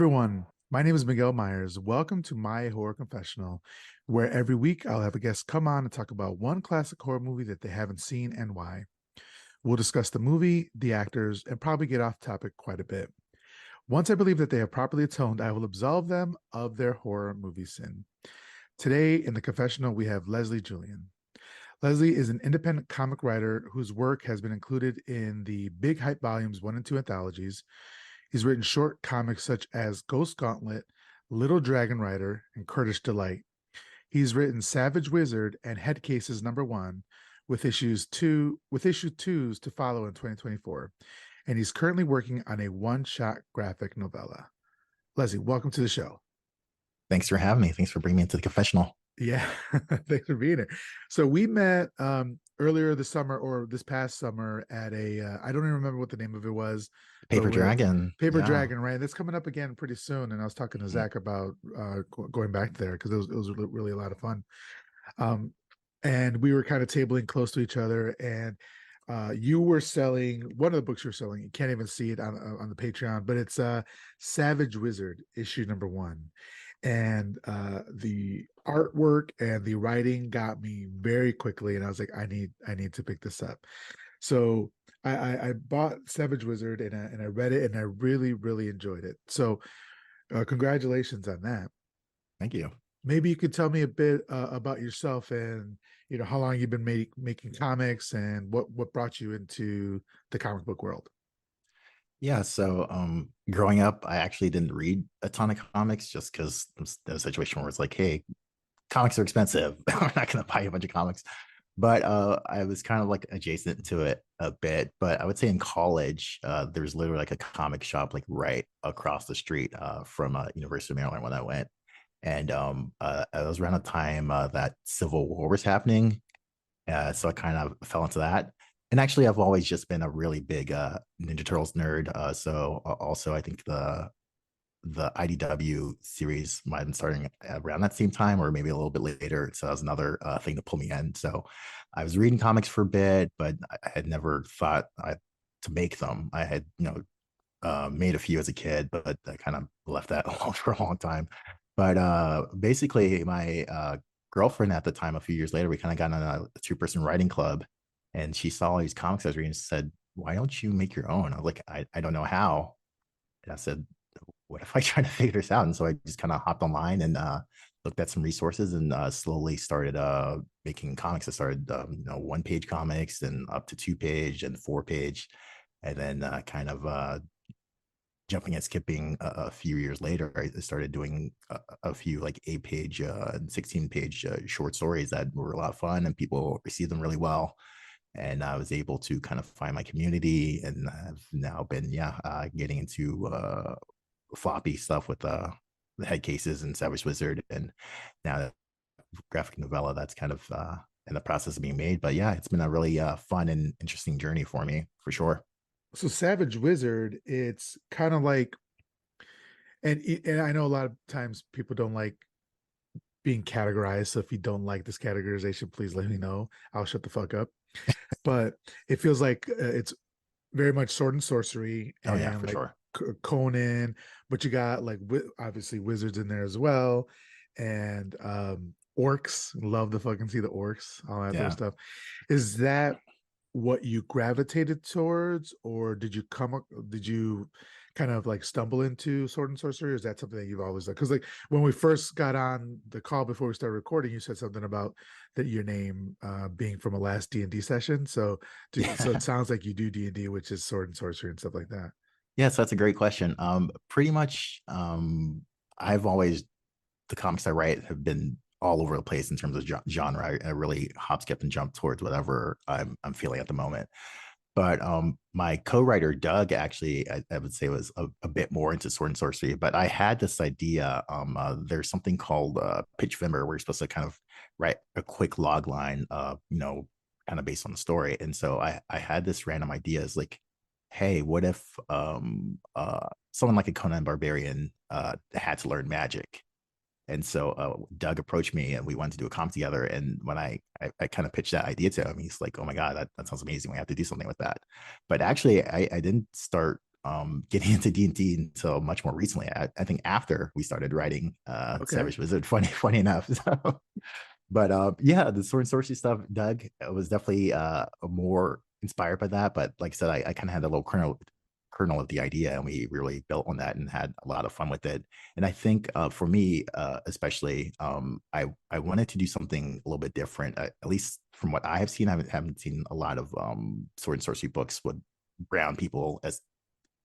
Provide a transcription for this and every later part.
everyone. My name is Miguel Myers. Welcome to my horror confessional, where every week I'll have a guest come on and talk about one classic horror movie that they haven't seen and why. We'll discuss the movie, the actors, and probably get off topic quite a bit. Once I believe that they have properly atoned, I will absolve them of their horror movie sin. Today in the confessional, we have Lesly Julien. Lesly is an independent comic writer whose work has been included in the Big Hype Volumes 1 and 2 anthologies. He's written short comics such as Ghost Gauntlet, Little Dragon Rider, and Kurdish Delight. He's written Savage Wizard and Head Cases #1 with issue twos to follow in 2024. And he's currently working on a one-shot graphic novella. Lesly, welcome to the show. Thanks for having me. Thanks for bringing me into the confessional. Yeah, thanks for being here. So we met earlier this summer or this past summer at a I don't even remember what the name of it was. Paper Dragon. Paper Dragon, right? That's coming up again pretty soon. And I was talking to Zach about going back there because it was really a lot of fun. And we were kind of tabling close to each other. And you were selling one of the books you're selling. You can't even see it on the Patreon, but it's Savage Wizard issue #1. And the artwork and the writing got me very quickly, and I was like, I need to pick this up. So I bought Savage Wizard and I read it, and I really enjoyed it. So congratulations on that. Thank you. Maybe you could tell me a bit about yourself and how long you've been making comics and what brought you into the comic book world. Yeah, so growing up, I actually didn't read a ton of comics just because there's a situation where it's like, hey, comics are expensive. I'm not going to buy a bunch of comics. But I was kind of like adjacent to it a bit. But I would say in college, there's literally like a comic shop like right across the street from University of Maryland when I went. And it was around the time that Civil War was happening. So I kind of fell into that. And actually, I've always just been a really big Ninja Turtles nerd. So also, I think the IDW series might have been starting around that same time, or maybe a little bit later. So that was another thing to pull me in. So I was reading comics for a bit, but I had never thought to make them. I had made a few as a kid, but I kind of left that alone for a long time. But basically, my girlfriend at the time, a few years later, we kind of got in a 2-person writing club. And she saw all these comics I was reading and said, why don't you make your own? I was like, I don't know how. And I said, what if I try to figure this out? And so I just kind of hopped online and looked at some resources and slowly started making comics. I started, 1-page comics and up to 2-page and 4-page. And then kind of jumping and skipping a few years later, I started doing a few like 8-page and 16-page short stories that were a lot of fun and people received them really well. And I was able to kind of find my community, and I've now been, getting into floppy stuff with the head cases and Savage Wizard, and now the graphic novella that's kind of in the process of being made. But yeah, it's been a really fun and interesting journey for me, for sure. So Savage Wizard, it's kind of like, and I know a lot of times people don't like being categorized. So if you don't like this categorization, please let me know. I'll shut the fuck up. But it feels like it's very much Sword and Sorcery and for like sure. Conan, but you got like obviously wizards in there as well, and orcs. Love to fucking see the orcs, all that sort of stuff. Is that what you gravitated towards, or did you kind of like stumble into Sword and Sorcery, or is that something that you've always done? Because like when we first got on the call before we started recording, you said something about that your name being from a last D&D session. So so it sounds like you do D&D, which is Sword and Sorcery and stuff like that. Yes, that's a great question. Pretty much, I've always, the comics I write have been all over the place in terms of genre. I really hop, skip, and jump towards whatever I'm feeling at the moment. But my co-writer Doug actually, I would say, was a bit more into Sword and Sorcery. But I had this idea. There's something called Pitch Vimmer, where you're supposed to kind of write a quick log line, kind of based on the story. And so I had this random idea, is like, hey, what if someone like a Conan Barbarian had to learn magic? And so Doug approached me and we wanted to do a comp together. And when I kind of pitched that idea to him, he's like, oh my God, that sounds amazing. We have to do something with that. But actually, I didn't start getting into D&D until much more recently. I think after we started writing Okay. Savage Wizard, funny enough. So, but yeah, the Sword and Sorcery stuff, Doug, was definitely more inspired by that. But like I said, I kind of had a little kernel of the idea, and we really built on that and had a lot of fun with it. And I think for me, especially, I wanted to do something a little bit different. At least from what I have seen, I haven't seen a lot of Sword and Sorcery books with brown people as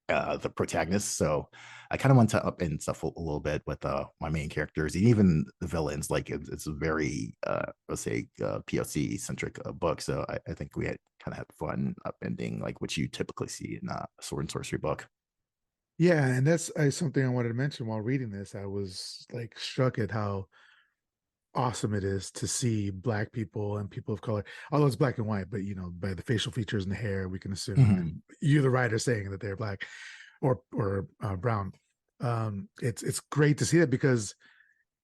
the protagonist. So I kind of want to upend stuff a little bit with my main characters and even the villains. Like it's a very let's say POC centric book. So I think we had kind of had fun upending like what you typically see in a Sword and Sorcery book. Yeah, and that's something I wanted to mention while reading this. I was like struck at how awesome it is to see black people and people of color, although it's black and white, but by the facial features and the hair, we can assume, Mm-hmm. and you, the writer, saying that they're black or brown. It's great to see that because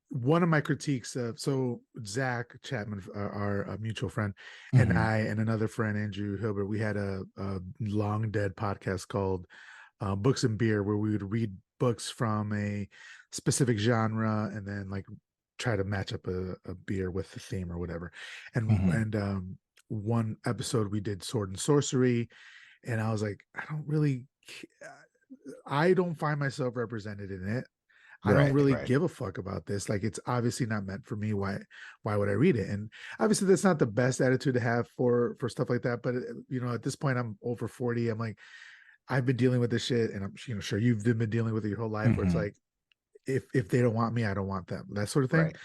one of my critiques of so Zach Chapman, our mutual friend, and Mm-hmm. I and another friend Andrew Hilbert, we had a long dead podcast called Books and Beer, where we would read books from a specific genre and then like try to match up a beer with the theme or whatever. Mm-hmm. And one episode we did Sword and Sorcery, and I was like, I don't find myself represented in it. I don't Right, really right. give a fuck about this. Like it's obviously not meant for me. Why would I read it? And obviously that's not the best attitude to have for stuff like that. But at this point I'm over 40. I'm like, I've been dealing with this shit, and I'm sure you've been dealing with it your whole life, where it's Mm-hmm. like, if they don't want me, I don't want them, that sort of thing. Right.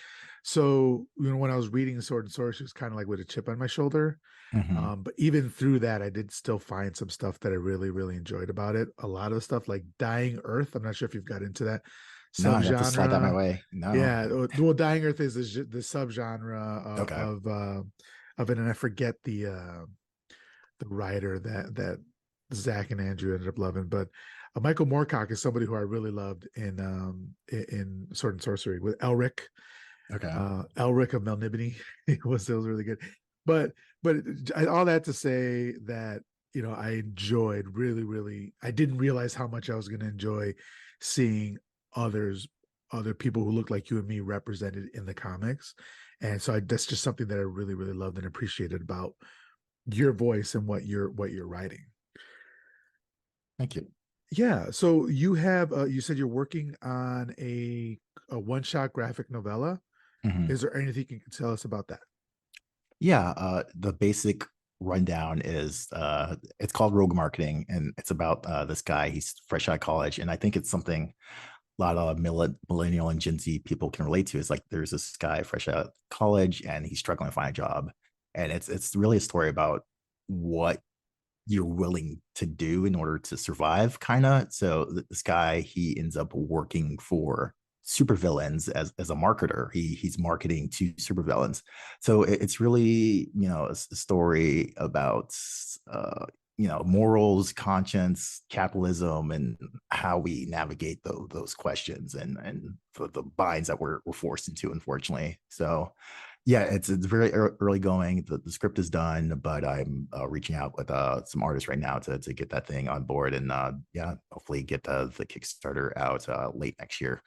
So when I was reading Sword and Sorcery, it was kind of like with a chip on my shoulder. Mm-hmm. But even through that, I did still find some stuff that I really, really enjoyed about it. A lot of stuff like Dying Earth. I'm not sure if you've got into that No, I have to slide that my subgenre. way. No. Yeah, well, Dying Earth is the subgenre Okay. of it, and I forget the writer that Zach and Andrew ended up loving, but Michael Moorcock is somebody who I really loved in Sword and Sorcery with Elric. Okay. Elric of Melniboné. It was really good. But all that to say that I enjoyed really, really. I didn't realize how much I was going to enjoy seeing others, other people who look like you and me represented in the comics, and so that's just something that I really, really loved and appreciated about your voice and what you're writing. Thank you. Yeah. So you said you're working on a one shot graphic novella. Mm-hmm. Is there anything you can tell us about that? Yeah, the basic rundown is it's called Rogue Marketing, and it's about this guy. He's fresh out of college, and I think it's something a lot of millennial and Gen Z people can relate to. Is like there's this guy fresh out of college, and he's struggling to find a job, and it's really a story about what you're willing to do in order to survive, kind of. So this guy, he ends up working for supervillains as a marketer. He's marketing to supervillains. So it's really a story about morals, conscience, capitalism, and how we navigate those questions and the binds that we're forced into, unfortunately. So yeah, it's very early going. The script is done, but I'm reaching out with some artists right now to get that thing on board, and yeah, hopefully get the Kickstarter out late next year.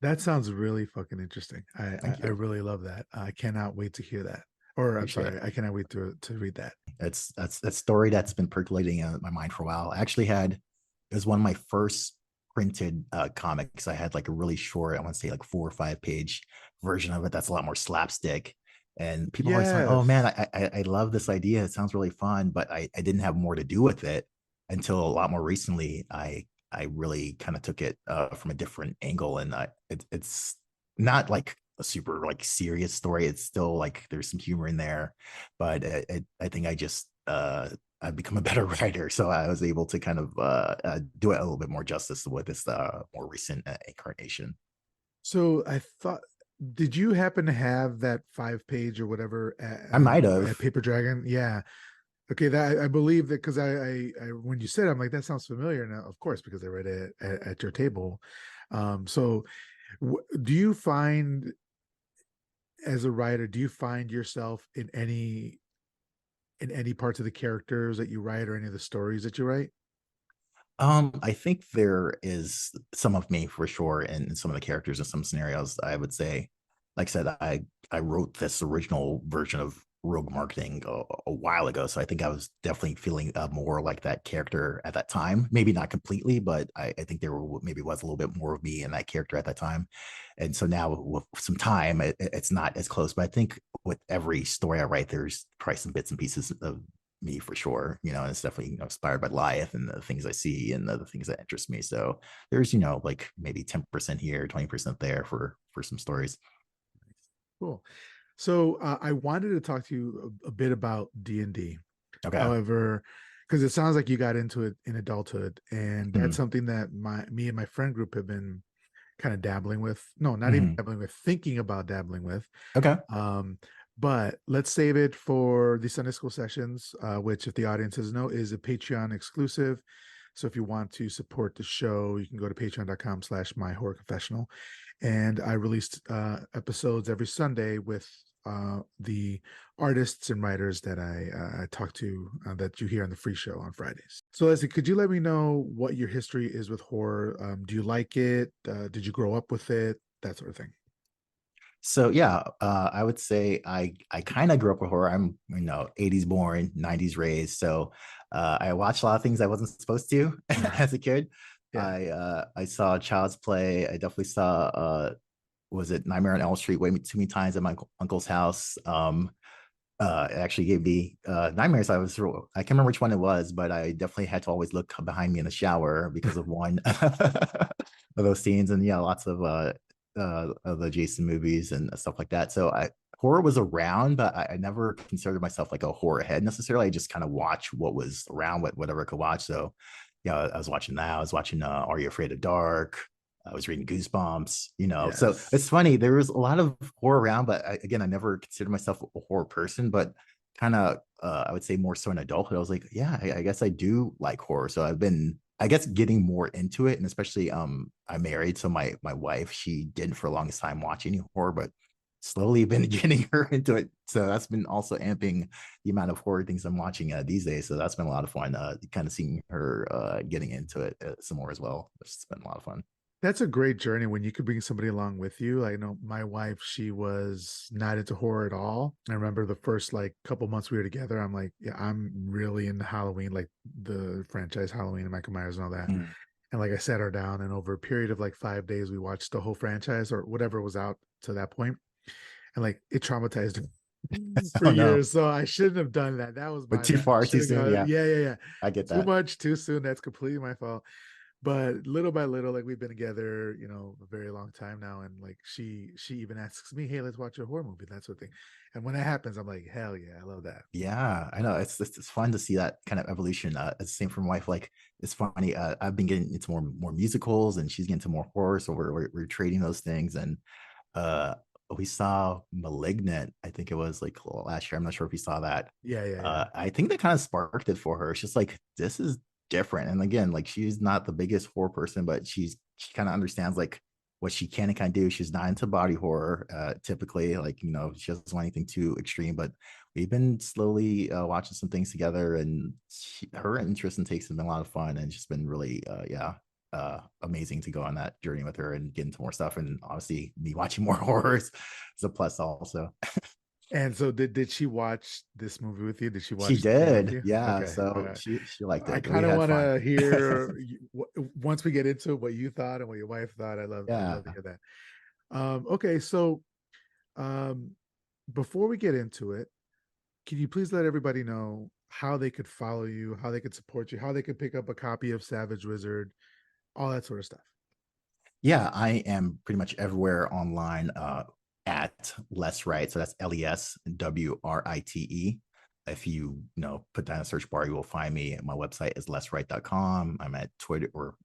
That sounds really fucking interesting. Thank I you. really love that. I cannot wait to hear that. Or I'm Appreciate sorry, it. I cannot wait to read that. That's a story that's been percolating in my mind for a while. I actually had it was one of my first printed comics. I had like a really short, I want to say like 4 or 5 page version of it that's a lot more slapstick. And people are always like, "Oh man, Yes. I love this idea. It sounds really fun," but I didn't have more to do with it until a lot more recently. I really kind of took it from a different angle, and it's not like a super like serious story. It's still like there's some humor in there, but I think I just I've become a better writer, so I was able to kind of do it a little bit more justice with this more recent incarnation. So I thought, did you happen to have that 5 page or whatever I might at have. Paper Dragon? Yeah. Okay, that I believe that because I when you said it, I'm like that sounds familiar now, of course, because I read it at your table. So do you find as a writer, do you find yourself in any parts of the characters that you write or any of the stories that you write? I think there is some of me for sure in some of the characters in some scenarios. I would say, like I said, I wrote this original version of Rogue Marketing a while ago, so I think I was definitely feeling more like that character at that time. Maybe not completely, but I think there maybe was a little bit more of me in that character at that time. And so now with some time, it's not as close. But I think with every story I write, there's probably some bits and pieces of me for sure. And it's definitely inspired by life and the things I see and the things that interest me. So there's like maybe 10% here, 20% there for some stories. Cool. So I wanted to talk to you a bit about D&D. Okay. However, because it sounds like you got into it in adulthood, and that's Mm-hmm. something that me and my friend group have been kind of dabbling with. No, not even Mm-hmm. dabbling with, thinking about dabbling with. Okay. Um, but let's save it for the Sunday school sessions, which, if the audience doesn't know, is a Patreon exclusive. So if you want to support the show, you can go to patreon.com/myhorrorconfessional. And I released episodes every Sunday with the artists and writers that I talk to that you hear on the free show on Fridays. So Leslie, could you let me know what your history is with horror? Do you like it? Did you grow up with it? That sort of thing. So yeah, I would say I kind of grew up with horror. I'm 80s born, 90s raised. So I watched a lot of things I wasn't supposed to as a kid. Yeah. I saw Child's Play. I definitely saw was it Nightmare on Elm Street way too many times at my uncle's house. It actually gave me nightmares. I can't remember which one it was, but I definitely had to always look behind me in the shower because of one of those scenes. And yeah, lots of the Jason movies and stuff like that. So horror was around, but I never considered myself like a horror head necessarily. I just kind of watch what was around, whatever I could watch. So yeah, I was watching that. I was watching Are You Afraid of Dark? I was reading Goosebumps, So Yes. it's funny. There was a lot of horror around, but again, I never considered myself a horror person, but kind of, I would say more so in adulthood. I was like, yeah, I guess I do like horror. So I've been, I guess, getting more into it. And especially, I'm married. So my wife, she didn't for a longest time watch any horror, but slowly been getting her into it. So that's been also amping the amount of horror things I'm watching these days. So that's been a lot of fun, kind of seeing her getting into it some more as well. It's been a lot of fun. That's a great journey when you could bring somebody along with you. I know my wife, she was not into horror at all. I remember the first like couple months we were together, I'm like, yeah, I'm really into Halloween, like the franchise Halloween and Michael Myers and all that. Mm. And like I sat her down, and over a period of like 5 days, we watched the whole franchise or whatever was out to that point. And like it traumatized me for Oh no, years. So I shouldn't have done that. That was but my too bad. I far, should too have soon. gone, Yeah, yeah, yeah, yeah. I get Too that. much, too soon. That's completely my fault. But little by little, like we've been together, a very long time now, and like she even asks me, "Hey, let's watch a horror movie," that sort of thing. And when that happens, I'm like, "Hell yeah, I love that." Yeah, I know. It's fun to see that kind of evolution. It's the same for my wife. Like it's funny. I've been getting into more musicals, and she's getting into more horror. So we're trading those things. And uh, we saw *Malignant*. I think it was like last year. I'm not sure if we saw that. Yeah, yeah, yeah, I think that kind of sparked it for her. It's just like this is different. And again, like she's not the biggest horror person, but she kind of understands like what she can and can't do. She's not into body horror, typically. Like she doesn't want anything too extreme. But we've been slowly watching some things together, and her interest and takes have been a lot of fun, and it's just been really, yeah, amazing to go on that journey with her and get into more stuff. And obviously, me watching more horrors is a plus, also. And so, did she watch this movie with you? Did she She watch the with did, you? yeah. Okay, all So right. she liked I it. We kind of had want fun. to hear once we get into what you thought and what your wife thought. I'd Yeah. love to hear that. Okay, so um, before we get into it, can you please let everybody know how they could follow you, how they could support you, how they could pick up a copy of Savage Wizard, all that sort of stuff? Yeah, I am pretty much everywhere online at Less Right. So that's LESWRITE. If put down a search bar, you will find me. My website is lessright.com. I'm at Twitter, or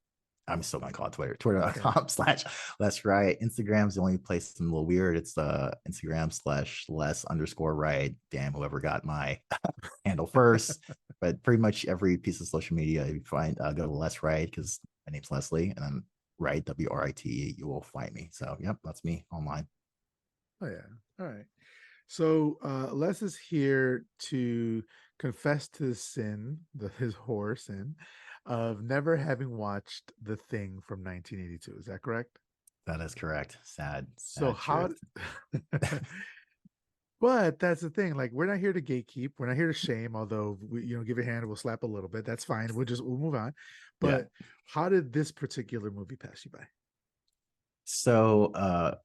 I'm still gonna call it Twitter, Yeah. twitter.com/. Less Right. Instagram's the only place I'm a little weird. It's Instagram/less_right. Damn, whoever got my handle first. But pretty much every piece of social media you find, go to Less Right, because my name's Leslie, and I'm right, WRITE, you will find me. So yep, that's me online. Oh yeah. All right. So Les is here to confess to his sin, his horror sin, of never having watched The Thing from 1982. Is that correct? That is correct. Sad, So sad how truth. but that's the thing. Like, we're not here to gatekeep. We're not here to shame. Although we, give your hand, we'll slap a little bit. That's fine. We'll move on. Yeah. But how did this particular movie pass you by? So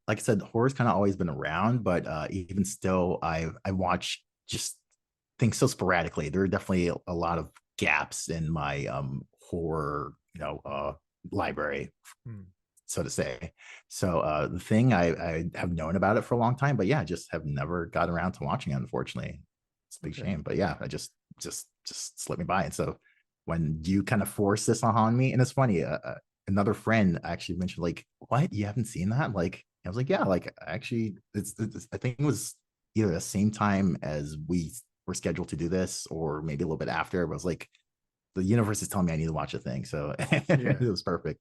like I said, horror's kind of always been around, but even still, I watch just things so sporadically. There are definitely a lot of gaps in my horror, library, Hmm. so to say. So the thing I have known about it for a long time, but yeah, I just have never got around to watching it, unfortunately. It's a big Okay. shame. But yeah, I just slipped me by. And so when you kind of force this on me, and it's funny, another friend actually mentioned, like, what, you haven't seen that? Like, I was like, yeah, like, actually, it's I think it was either the same time as we were scheduled to do this, or maybe a little bit after. But I was like, the universe is telling me I need to watch a thing, so it Yeah. was perfect.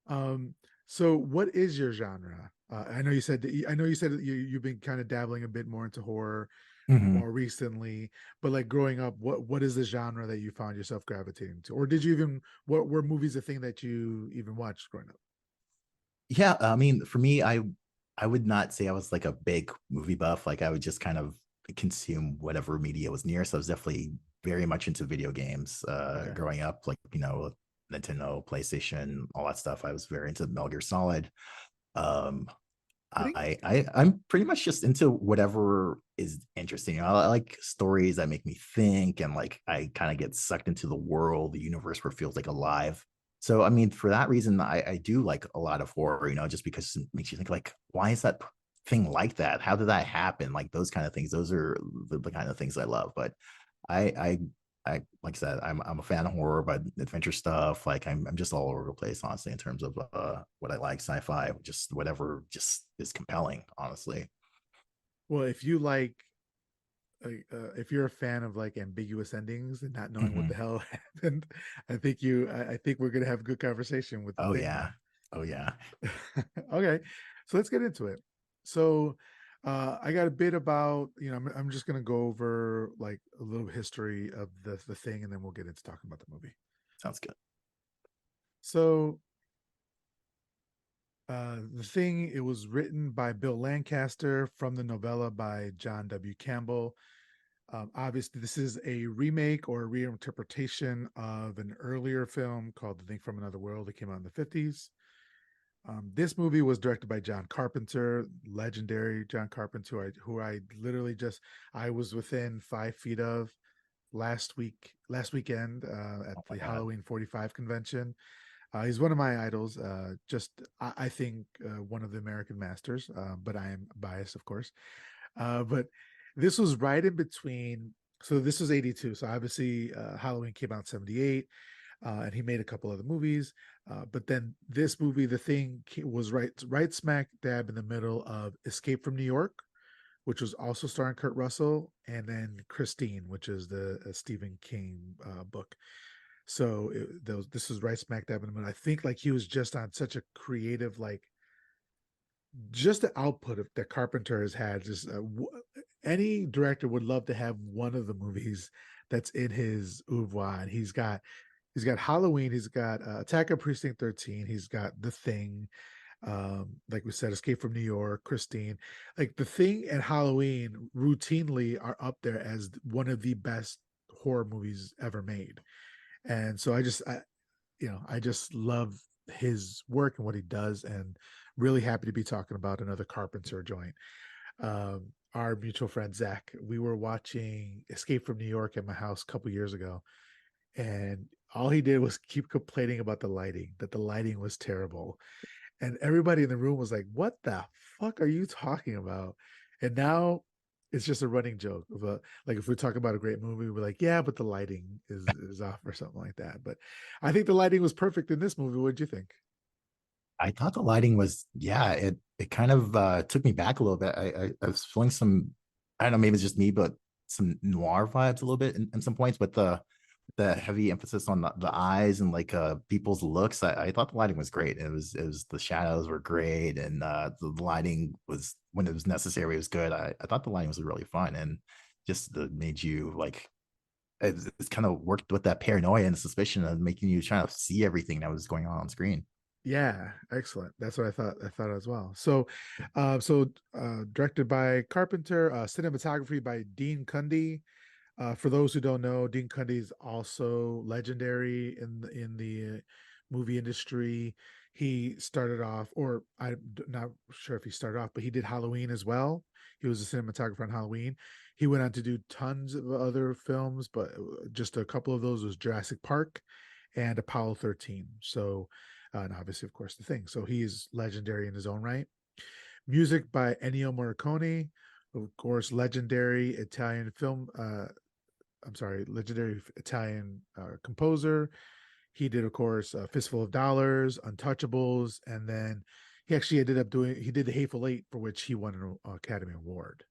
Um, so what is your genre? I know you said that you've been kind of dabbling a bit more into horror Mhm. more recently, but like growing up, what is the genre that you found yourself gravitating to? Or did you even what were movies a thing that you even watched growing up? Yeah, I mean, for me, I would not say I was like a big movie buff. Like, I would just kind of consume whatever media was near. So I was definitely very much into video games Okay. growing up, like, Nintendo, PlayStation, all that stuff. I was very into Metal Gear Solid. Um, I think I'm pretty much just into whatever is interesting. I like stories that make me think, and like I kind of get sucked into the world, the universe, where it feels like alive. So I mean, for that reason, I do like a lot of horror, just because it makes you think, like, why is that thing like that? How did that happen? Like, those kind of things. Those are the kind of things I love. But I I like I said, I'm a fan of horror, but adventure stuff, like, I'm just all over the place, honestly, in terms of what I like, sci-fi, just whatever just is compelling, honestly. well, if you're a fan of like ambiguous endings and not knowing what the Mhm. hell happened, I think we're gonna have a good conversation with the Oh thing yeah. then. Oh yeah. Okay, so let's get into it. So, I got a bit about I'm just gonna go over like a little history of the thing, and then we'll get into talking about the movie. Sounds good. So, the thing it was written by Bill Lancaster from the novella by John W. Campbell. Obviously, this is a remake or a reinterpretation of an earlier film called The Thing from Another World that came out in the 50s. This movie was directed by John Carpenter, legendary John Carpenter, who I literally just I was within 5 feet of last weekend at Oh my the god. Halloween 45 convention. He's one of my idols. I think one of the American masters, but I am biased, of course. But this was right in between. So this was 82. So obviously, Halloween came out in 78, and he made a couple other movies. But then this movie, The Thing, was right smack dab in the middle of Escape from New York, which was also starring Kurt Russell, and then Christine, which is the Stephen King book. So this was right smack dab in the middle. I think like he was just on such a creative, like just the output of that Carpenter has had. Any director would love to have one of the movies that's in his oeuvre. And he's got Halloween, he's got Attack of Precinct 13, he's got The Thing, like we said, Escape from New York, Christine. Like The Thing and Halloween routinely are up there as one of the best horror movies ever made. And so I just love his work and what he does, and really happy to be talking about another Carpenter joint. Our mutual friend Zach, we were watching Escape from New York at my house a couple years ago, and all he did was keep complaining about the lighting, that the lighting was terrible. And everybody in the room was like, "What the fuck are you talking about?" And now it's just a running joke of like if we talk about a great movie, we're like, "Yeah, but the lighting is off" or something like that. But I think the lighting was perfect in this movie. What do you think? I thought the lighting was, yeah, it kind of took me back a little bit. I was feeling some, I don't know, maybe it's just me, but some noir vibes a little bit in some points, but the heavy emphasis on the eyes and like people's looks, I thought the lighting was great. It was the shadows were great, and the lighting was, when it was necessary, it was good. I thought the lighting was really fun, and just made you like it's kind of worked with that paranoia and suspicion of making you trying to see everything that was going on screen. Yeah, excellent. That's what I thought. I thought as well. So, directed by Carpenter, cinematography by Dean Cundy. For those who don't know, Dean Cundy is also legendary in the movie industry. He started off, or I'm not sure if he started off, but he did Halloween as well. He was a cinematographer on Halloween. He went on to do tons of other films, but just a couple of those was Jurassic Park and Apollo 13. So, and obviously, of course, The Thing. So he's legendary in his own right. Music by Ennio Morricone, of course, legendary Italian film. I'm sorry, legendary Italian composer. He did, of course, Fistful of Dollars, Untouchables, and then he actually ended up doing. He did The Hateful Eight, for which he won an Academy Award.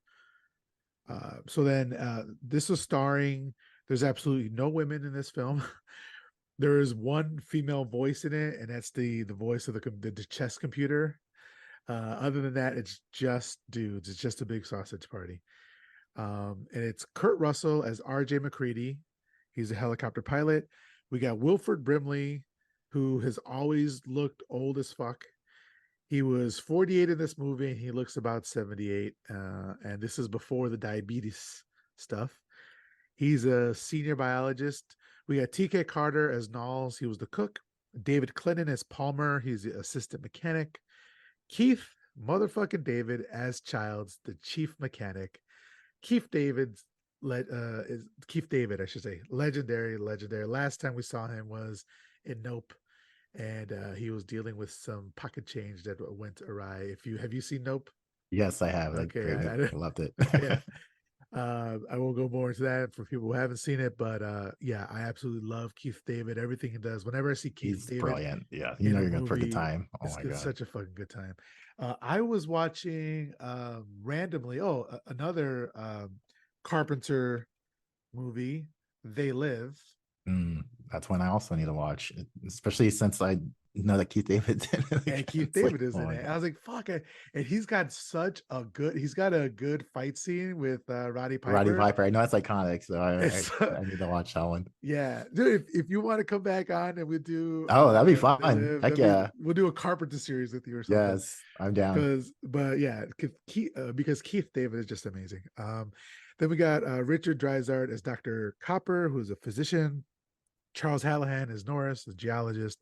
So then, this was starring. There's absolutely no women in this film. There is one female voice in it, and that's the voice of the chess computer. Other than that, it's just dudes. It's just a big sausage party. And it's Kurt Russell as R.J. McCready. He's a helicopter pilot. We got Wilford Brimley, who has always looked old as fuck. He was 48 in this movie, and he looks about 78. And this is before the diabetes stuff. He's a senior biologist. We got T.K. Carter as Knowles. He was the cook. David Clinton as Palmer. He's the assistant mechanic. Keith motherfucking David as Childs, the chief mechanic. Keith David's is Keith David, I should say, legendary. Last time we saw him was in Nope, and he was dealing with some pocket change that went awry. If you have you seen Nope? Yes, I have. Like, Okay, great movie. I loved it. yeah. I won't go more into that for people who haven't seen it, but yeah, I absolutely love Keith David. Everything he does. Whenever I see Keith He's David brilliant. Yeah, you in know a you're gonna for a good movie, time. Oh my it's god. such a fucking good time. I was watching randomly. Oh, another Carpenter movie, They Live. That's one I also need to watch, especially since I know that Keith David's in it And again. Keith It's like, David is oh in my it. I god. was like, fuck it. And he's got a good fight scene with Roddy Roddy Piper. Piper. I know it's iconic, so It's I need to watch that one. yeah. Dude, if you want to come back on and we do Oh, that'd be They fun. Live, Heck yeah. we'll do a Carpenter series with you or something. Yes, I'm down. But yeah, because Keith David is just amazing. Then we got Richard Drizart as Dr. Copper, who's a physician. Charles Hallahan as Norris, the geologist.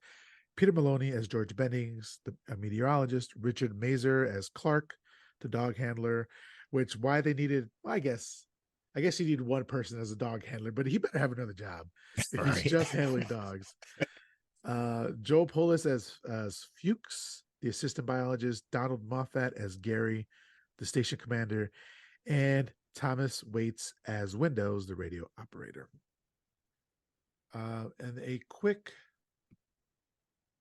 Peter Maloney as George Bennings, a meteorologist. Richard Mazer as Clark, the dog handler. Which why they needed, well, I guess you need one person as a dog handler, but he better have another job if he's Right. just handling dogs. Joe Polis as Fuchs, the assistant biologist. Donald Moffat as Gary, the station commander, and Thomas Waits as Windows, the radio operator. And a quick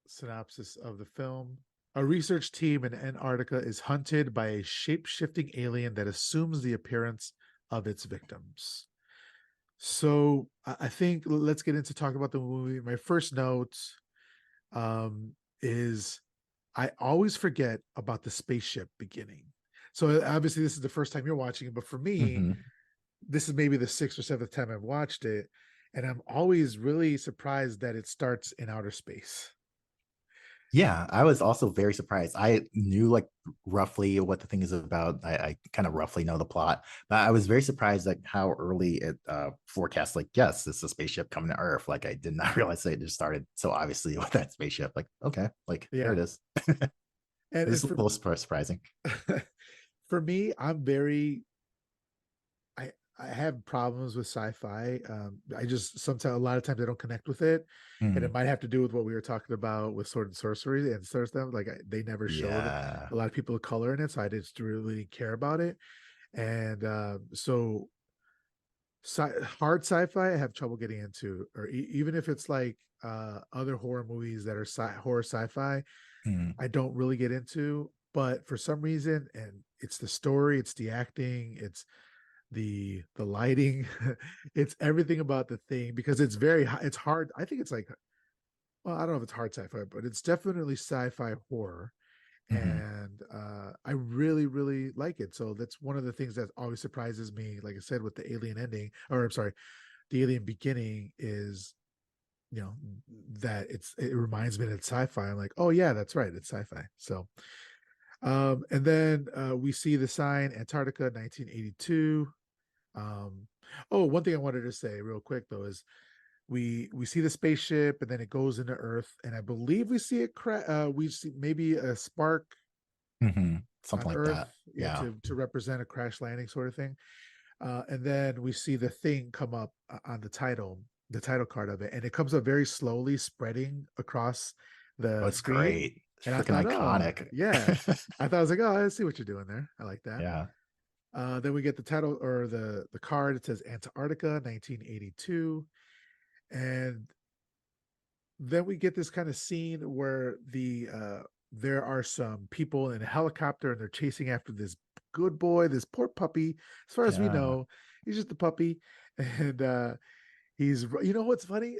synopsis of the film. A research team in Antarctica is hunted by a shape shifting alien that assumes the appearance of its victims. So I think let's get into talking about the movie. My first note is I always forget about the spaceship beginning. So obviously this is the first time you're watching it, but for me, Mhm. this is maybe the sixth or seventh time I've watched it, and I'm always really surprised that it starts in outer space. Yeah, I was also very surprised. I knew like roughly what the thing is about. I kind of roughly know the plot, but I was very surprised like how early it forecast like, yes, this is a spaceship coming to Earth. Like I did not realize that it just started so obviously with that spaceship. Like, okay, like there Yeah, it is. and It's a little surprising. for me, I'm very I I have problems with sci-fi. I just sometimes a lot of times I don't connect with it, and it Mm, might have to do with what we were talking about with Sword and Sorcery and sort of stuff. Like they never showed yeah. a lot of people of color in it, so I just really care about it. And so hard sci-fi, I have trouble getting into, or even if it's like other horror movies that are horror sci-fi, Mm, I don't really get into. But for some reason, and it's the story, it's the acting, it's the lighting, it's everything about the thing because it's it's hard. I think it's like, well, I don't know if it's hard sci-fi, but it's definitely sci-fi horror. mhm. And I really, really like it. So that's one of the things that always surprises me. Like I said, with the alien ending, or I'm sorry, the alien beginning is, that it reminds me that it's sci-fi. I'm like, oh yeah, that's right, it's sci-fi. So and then we see the sign Antarctica 1982. Oh, one thing I wanted to say real quick though is we see the spaceship and then it goes into Earth, and I believe we see we see maybe a spark Something on like Earth, that. yeah, Yeah. to represent a crash landing sort of thing. And then we see the thing come up on the title card of it, and it comes up very slowly, spreading across Oh, the it's screen. great. It's And I freaking thought, oh iconic. yeah, I thought, I was like, oh, I see what you're doing there. I like that. Yeah. Then we get the title or the card. It says Antarctica 1982, and then we get this kind of scene where there are some people in a helicopter and they're chasing after this good boy, this poor puppy. As far as we Yeah. know, he's just a puppy, and what's funny?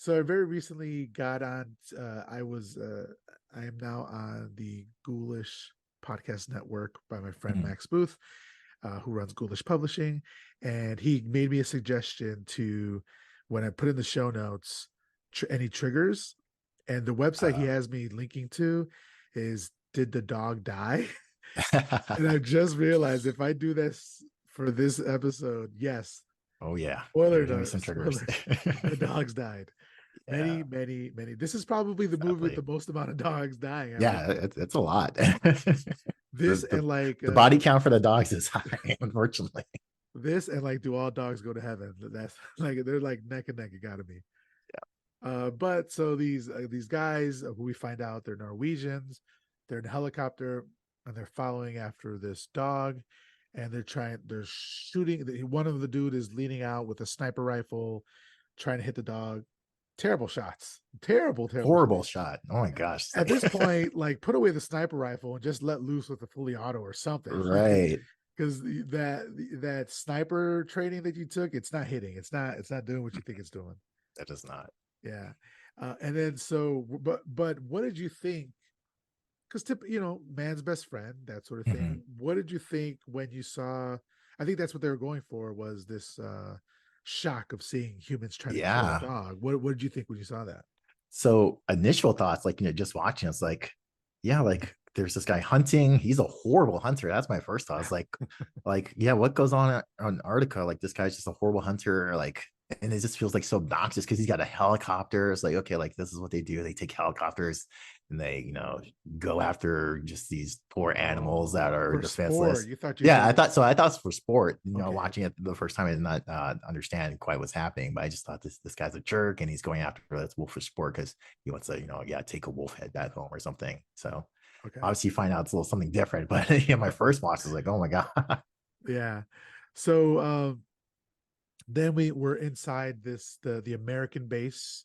So I very recently got on. I am now on the Ghoulish podcast network by my friend Mhm. Max Booth, who runs Ghoulish Publishing, and he made me a suggestion to when I put in the show notes any triggers, and the website he Uh, has me linking to is Did the Dog Die? And I just realized if I do this for this episode, yes, oh yeah. spoiler There's gonna be some note, triggers. spoiler, the dogs died. Yeah, Many, many, many. This is probably the movie with sadly. the most amount of dogs dying. I'm like, Yeah, it's a lot. this the and like the body count for the dogs is high, unfortunately. do all dogs go to heaven? That's like they're like neck and neck. It gotta be. But so these guys who we find out they're Norwegians, they're in a helicopter and they're following after this dog, and they're shooting. One of the dude is leaning out with a sniper rifle, trying to hit the dog. Terrible shots, terrible, terrible. Horrible shot. Oh my gosh. It's At like this point, like put away the sniper rifle and just let loose with a fully auto or something, like right. because that sniper training that you took, it's not hitting, it's not doing what you think it's doing. That does not. Yeah. And then so, but what did you think? Because man's best friend, that sort of thing. Mhm. What did you think when you saw? I think that's what they were going for, was this shock of seeing humans try to kill a Yeah. dog. What did you think when you saw that? So initial thoughts, like just watching, it's like, yeah, like there's this guy hunting. He's a horrible hunter. That's my first thought. I was like, yeah, what goes on Antarctica? Like this guy's just a horrible hunter. Like, and it just feels like so obnoxious because he's got a helicopter. It's like, okay, like this is what they do. They take helicopters and they, go after just these poor animals that Oh, are for sport. defenseless. You thought you Yeah, I said thought so. I thought it was for sport. okay. Watching it the first time, I did not understand quite what's happening, but I just thought this guy's a jerk and he's going after this wolf for sport because he wants to, yeah, take a wolf head back home or something. So Okay. obviously, you find out it's a little something different. But yeah, my first watch was like, oh my god. Yeah. So then we were inside the American base,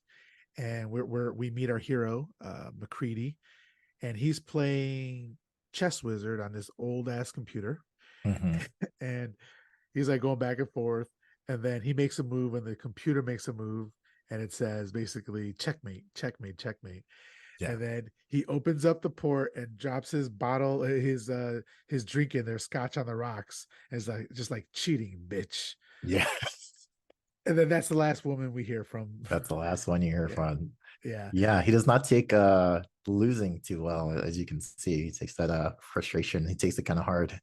and we meet our hero, McCready, and he's playing chess wizard on this old ass computer. Mhm. And he's like going back and forth, and then he makes a move and the computer makes a move, and it says basically checkmate, checkmate, checkmate. Yeah, And then he opens up the port and drops his bottle, his drink in there, scotch on the rocks, and is like just like cheating, bitch. yeah. And then that's the last woman we hear from. That's the last one you hear Yeah, from. yeah, Yeah, he does not take losing too well, as you can see. He takes that frustration. He takes it kind of hard.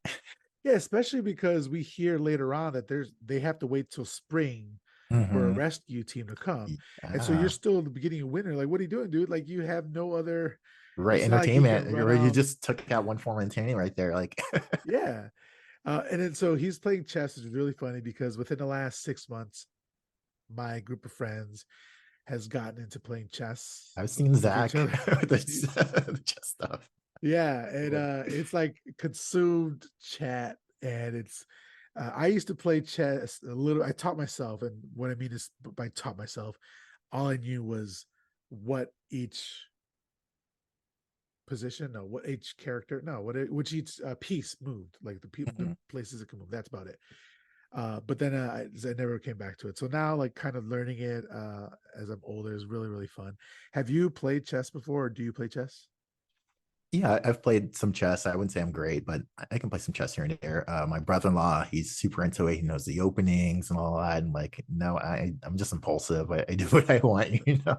yeah. Especially because we hear later on that they have to wait till spring for a Mhm. rescue team to come, and so you're Yeah. still in the beginning of winter. Like, what are you doing, dude? Like, you have no other. Right. It's not like you can Entertainment. run Right. You out. just took out one form of entertainment right there. Like Yeah, and then so he's playing chess, which is really funny because within the last 6 months, my group of friends has gotten into playing chess I've seen with each Zach other. with the chess stuff. Yeah, and it's like consumed chat, and it's. I used to play chess a little. I taught myself, and what I mean is by taught myself, all I knew was what each position, no, what each character, no, which each piece moved, like the Mhm. places it can move. That's about it. But then I never came back to it. So now, like, kind of learning it as I'm older is really, really fun. Have you played chess before, or do you play chess? Yeah, I've played some chess. I wouldn't say I'm great, but I can play some chess here and there. My brother-in-law, he's super into it. He knows the openings and all that. And like, no, I'm just impulsive. I do what I want, you know.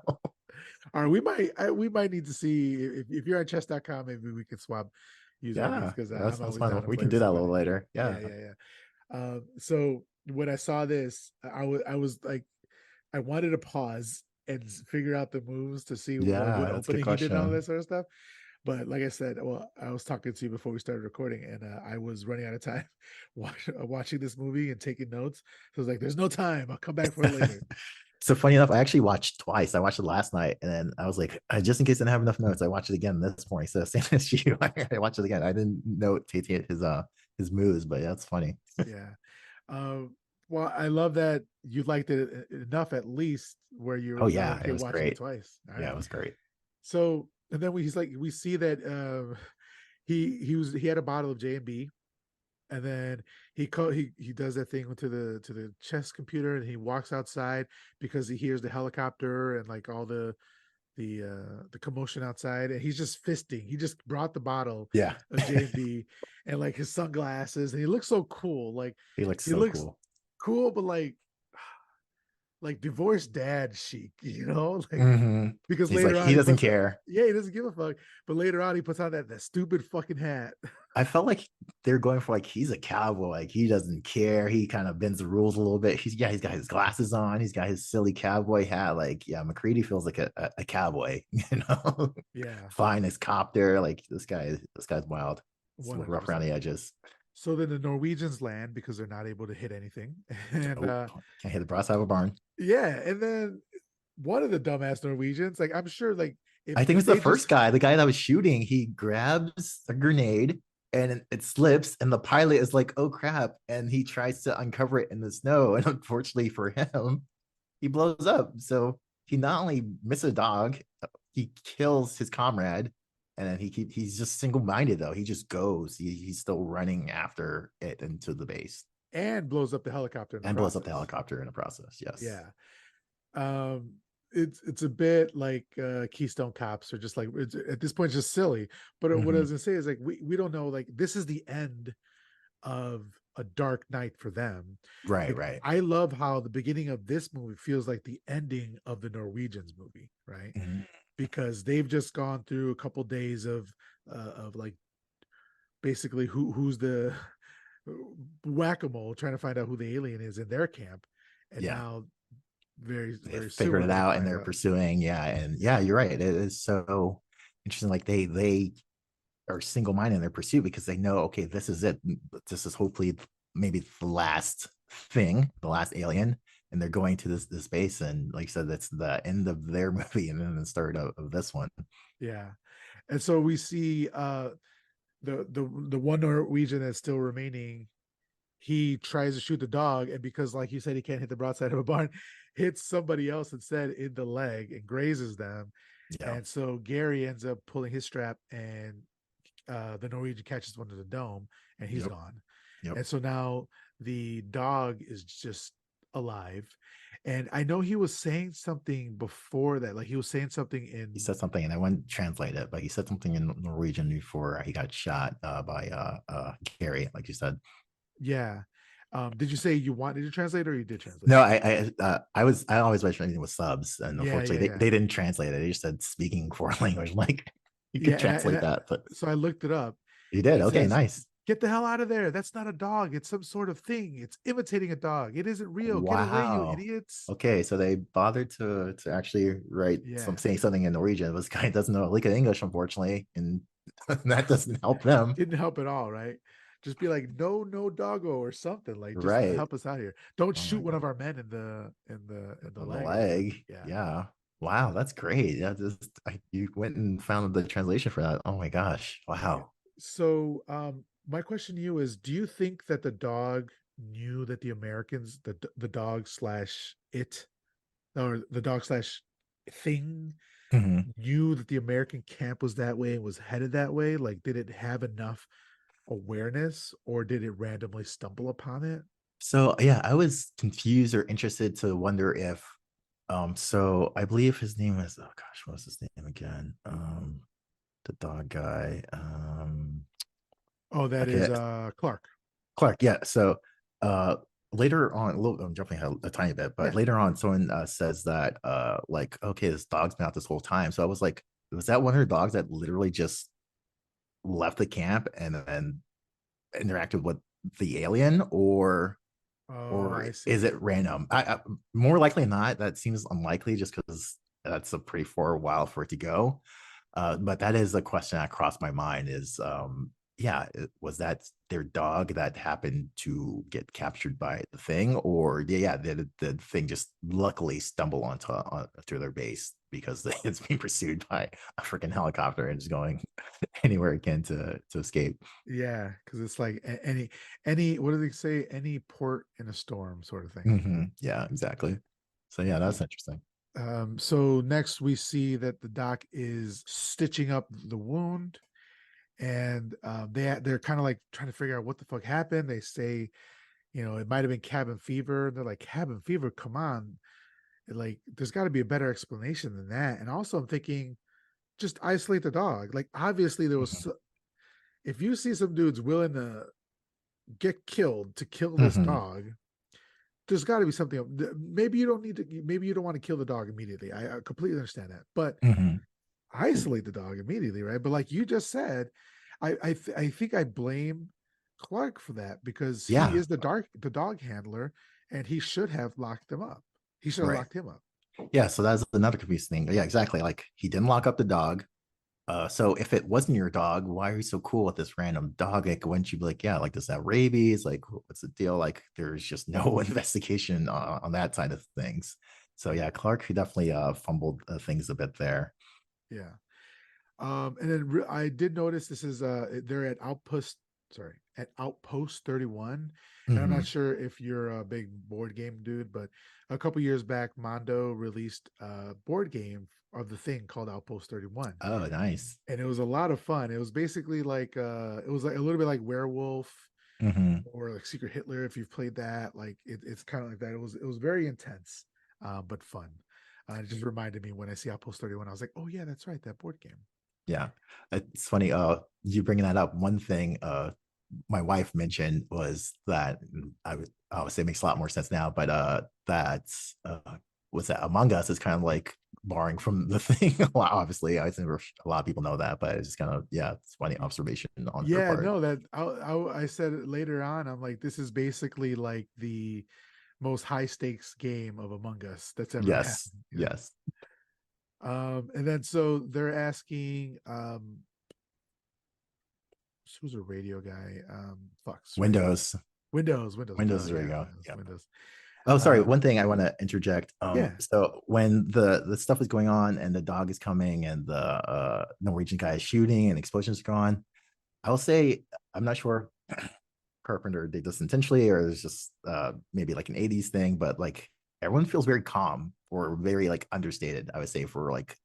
All right, we might need to see if you're on chess.com, maybe we can swap user IDs Yeah, because that I'm sounds always down fun. to We play can with do that a little somebody. later. Yeah, Yeah. yeah, yeah. So when I saw this, I was like, I wanted to pause and figure out the moves to see like what Yeah, that's a good opening he did and all that question. sort of stuff. But like I said, well, I was talking to you before we started recording, and I was running out of time watching this movie and taking notes. So I was like, "There's no time. I'll come back for it later." So funny enough, I actually watched twice. I watched it last night, and then I was like, just in case I didn't have enough notes, I watched it again this morning. So same as you, I watched it again. I didn't note his moves, but that's funny. Yeah. Um, well, I love that you liked it enough, at least where Oh you're yeah, it okay was watching it great. twice. All Yeah, right. it was great. So, and then he's like, we see that he had a bottle of J&B, and then he does that thing to the chess computer, and he walks outside because he hears the helicopter and like all the commotion outside, and he's just fisting. He just brought the bottle Yeah, of J&B and like his sunglasses, and he looks so cool. Like he looks he so looks cool. cool, but like divorced dad chic, like Hmm. because He's like later on he he doesn't puts care. yeah, he doesn't give a fuck. But later on he puts on that stupid fucking hat. I felt like they're going for like he's a cowboy, like he doesn't care. He kind of bends the rules a little bit. He's got his glasses on, he's got his silly cowboy hat. Like, yeah, McCready feels like a cowboy, you know, Yeah, flying his copter. Like this guy's wild. It's a little rough around 100%. the edges. So then the Norwegians land because they're not able to hit anything. And Oh, can't hit the brass out of a barn. yeah, and then one of the dumbass Norwegians, like I'm sure like I think it if was the they just first guy, the guy that was shooting. He grabs a grenade and it slips, and the pilot is like, "Oh crap!" And he tries to uncover it in the snow, and unfortunately for him, he blows up. So he not only misses a dog, he kills his comrade, and then he's just single minded though. He just goes. He's still running after it into the base and blows up the helicopter in the and blows up the process. helicopter in the process. Yes. Yeah. Um it's a bit like Keystone Cops, or just like it's, at this point, just silly. But what I Mm-hmm. was gonna say is like we don't know, like this is the end of a dark night for them. Right. Like Right. I love how the beginning of this movie feels like the ending of the Norwegians movie, right? Mm-hmm. Because they've just gone through a couple days of like basically who's the whack-a-mole, trying to find out who the alien is in their camp, and Yeah. now very They very figured soon it we're going to out and find they're out. pursuing. Yeah. And yeah, you're right. It is so interesting. Like they are single minded in their pursuit because they know, okay, this is it. This is hopefully maybe the last thing, the last alien, and they're going to this base. And like I said, that's the end of their movie, and then the start of this one. Yeah, and so we see the one Norwegian that's still remaining. He tries to shoot the dog, and because, like you said, he can't hit the broadside of a barn, hits somebody else instead in the leg and grazes them. Yeah. And so Gary ends up pulling his strap, and the Norwegian catches one to the dome, and he's Yep. gone. Yep. And so now the dog is just alive. And I know he was saying something before that, like he was saying something He in, said something, and I wouldn't translate it, but he said something in Norwegian before he got shot by Gary, like you said. yeah. Did you say you wanted to translate, or you did translate? No, I always watch anything with subs, and Yeah, yeah, unfortunately yeah. they didn't translate it. They just said speaking foreign language. Like you Yeah, could translate that, but so I looked it up, you and did. it Okay, says, nice. "Get the hell out of there! That's not a dog. It's some sort of thing. It's imitating a dog. It isn't real. Get away, you Wow. idiots!" Okay, so they bothered to actually write some Yeah, saying something in Norwegian. This guy doesn't know a lick of English, unfortunately, and that doesn't help them. didn't help at all, right? Just be like, "No, no, doggo," or something, like just Right. help us out here. Don't Oh shoot my one of god. our men in the On the leg, man. leg. Yeah. Yeah. Wow, that's great. Yeah, you went and found the translation for that. Oh my gosh. Yeah. Wow. So, my question to you is: do you think that the dog knew that the Americans, the dog slash it, or the dog slash thing, Mhm. knew that the American camp was that way and was headed that way? Like, did it have enough awareness, or did it randomly stumble upon it? So yeah, I was confused or interested to wonder if so I believe his name is, oh gosh, what was his name again? The dog guy. Oh, that is Okay, Clark. Clark. Yeah. So uh later on, a little, I'm jumping ahead a tiny bit, but Yeah. later on, someone says that like, okay, this dog's been out this whole time. So I was like, was that one of her dogs that literally just left the camp and then interacted with the alien, Oh, or I see. is it random? More likely not. That seems unlikely just because that's a pretty far while for it to go. But that is a question that crossed my mind is yeah, was that their dog that happened to get captured by the thing, or yeah, the thing just luckily stumble onto their base because it's being pursued by a freaking helicopter and is going anywhere it can to escape. Yeah, because it's like any what do they say? Any port in a storm sort of thing. Yeah, exactly. So yeah, that's interesting. So next we see that the doc is stitching up the wound, and they're kind of like trying to figure out what the fuck happened. They say, it might have been cabin fever. And they're like, cabin fever, come on. Like, there's got to be a better explanation than that. And also, I'm thinking, just isolate the dog. Like, obviously, there was. Mhm. If you see some dudes willing to get killed to kill this Mhm. dog, there's got to be something. Maybe you don't need to. Maybe you don't want to kill the dog immediately. I completely understand that, but Mhm. isolate the dog immediately, right? But like you just said, I think I blame Clark for that because he Yeah, is the dog handler, and he should have locked them up. He should have right. locked him up. Yeah, so that's another confusing thing. Yeah, exactly. Like he didn't lock up the dog. So if it wasn't your dog, why are you so cool with this random dog? Like, wouldn't you be like, yeah, like does that have rabies? Like, what's the deal? Like, there's just no investigation on that side of things. So yeah, Clark, he definitely fumbled things a bit there. Yeah. And then I did notice this is they're at Outpost 31. And I'm not Hmm. sure if you're a big board game dude, but a couple years back, Mondo released a board game of the thing called Outpost 31. Oh, nice. And it was a lot of fun. It was basically like it was like a little bit like Werewolf Hmm. or like Secret Hitler if you've played that. Like it's kind of like that. It was very intense, but fun. It just reminded me when I see Outpost 31, I was like, oh yeah, that's right, that board game. Yeah, it's funny. You bringing that up. One thing, my wife mentioned was that I would say it makes a lot more sense now, but that's was that Among Us is kind of like borrowing from the thing. Well, obviously, I think a lot of people know that, but it's just kind of yeah, it's funny observation on her Yeah, part. no, that I said it later on. I'm like, this is basically like the most high stakes game of Among Us that's ever Yes, happened. yes. And then so they're asking, who's a radio guy? Fuck, radio. Windows, Windows. Duh, There you yeah, go. Yeah. Windows. Oh, sorry. Um, One thing I want to interject. yeah, So when the stuff is going on and the dog is coming and the Norwegian guy is shooting and explosions are going, I'll say I'm not sure Carpenter did this intentionally or it's just maybe like an 80s thing, but like everyone feels very calm or very like understated, I would say, for like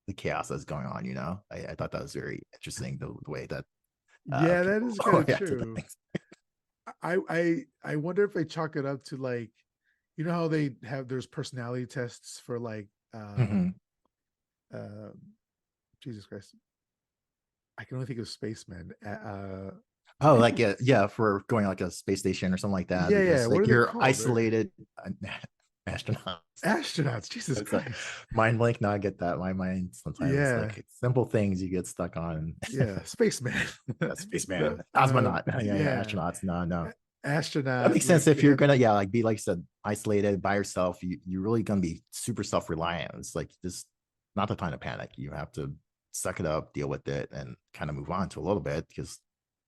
the chaos that's going on, you know. I thought that was very interesting, the way that yeah, that people is kind of reacted to true. things. I wonder if they chalk it up to like, how they have there's personality tests for like Mhm. uh Jesus Christ, I can only think of spacemen. Oh, like yeah, for going like a space station or something like that, Yeah. because What like are they you're called? They're isolated astronaut. astronauts. Jesus It's a Christ. mind blank. Now I get that. My mind sometimes it's Yeah, like simple things you get stuck on. yeah, spaceman. Spaceman, cosmonaut. Yeah, Yeah, astronauts. No, no. That astronaut. makes sense Like if they you're have. gonna, yeah, like be like I said, isolated by yourself. You're really gonna be super self-reliant. It's like just not the time to panic. You have to suck it up, deal with it, and kind of move on to a little bit because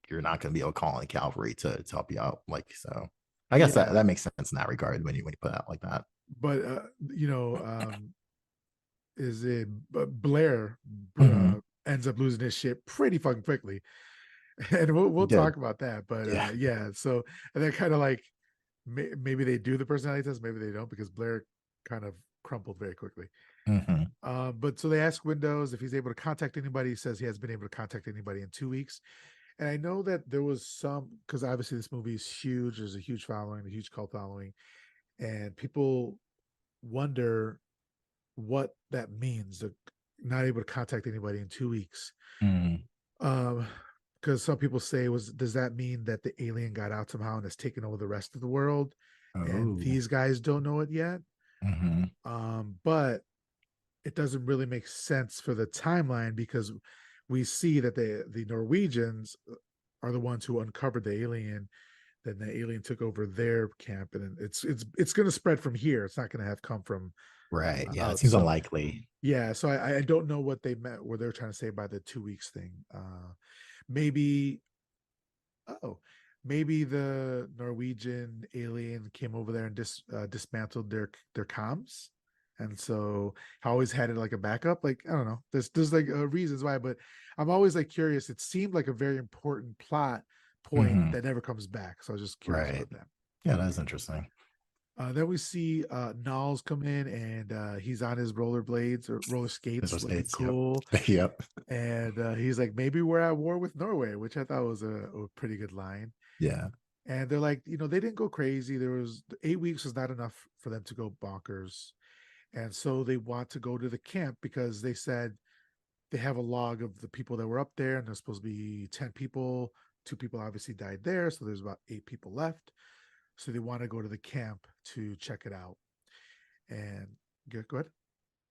you're not gonna be able to call on the cavalry to help you out. Like so, I guess Yeah, that makes sense in that regard when you put it out like that. but is it Blair Mm-hmm. ends up losing his shit pretty fucking quickly, and we'll You did, talk about that. But yeah. yeah, so and then kind of like maybe they do the personality test, maybe they don't because Blair kind of crumpled very quickly. Mm-hmm. But so they ask Windows if he's able to contact anybody. He says he has been able to contact anybody in 2 weeks. And I know that there was some because obviously this movie is huge. There's a huge following, a huge cult following, and people wonder what that means. not able to contact anybody in 2 weeks. Mm. Um, because some people say, does that mean that the alien got out somehow and has taken over the rest of the world, and Oh. these guys don't know it yet? Hmm. But it doesn't really make sense for the timeline because we see that the Norwegians are the ones who uncovered the alien. Then the alien took over their camp, and it's going to spread from here. It's not going to have come from Right. Yeah, it seems outside. unlikely. Yeah, so I don't know what they meant, what they're trying to say by the 2 weeks thing. Maybe oh, maybe the Norwegian alien came over there and dismantled their comms, and so I always had it like a backup. Like I don't know, there's like reasons why, but I'm always like curious. It seemed like a very important plot point Hmm. that never comes back, so I was just curious Right. about that. Yeah, that is interesting. Then we see Niles come in, and he's on his rollerblades or roller Those skates, are looking states. Yep. cool. Yep. And he's like, maybe we're at war with Norway, which I thought was a pretty good line. Yeah. And they're like, they didn't go crazy. There was 8 weeks was not enough for them to go bonkers. And so they want to go to the camp because they said they have a log of the people that were up there, and there's supposed to be 10 people. 2 people obviously died there. So there's about 8 people left. So they want to go to the camp to check it out. And go ahead.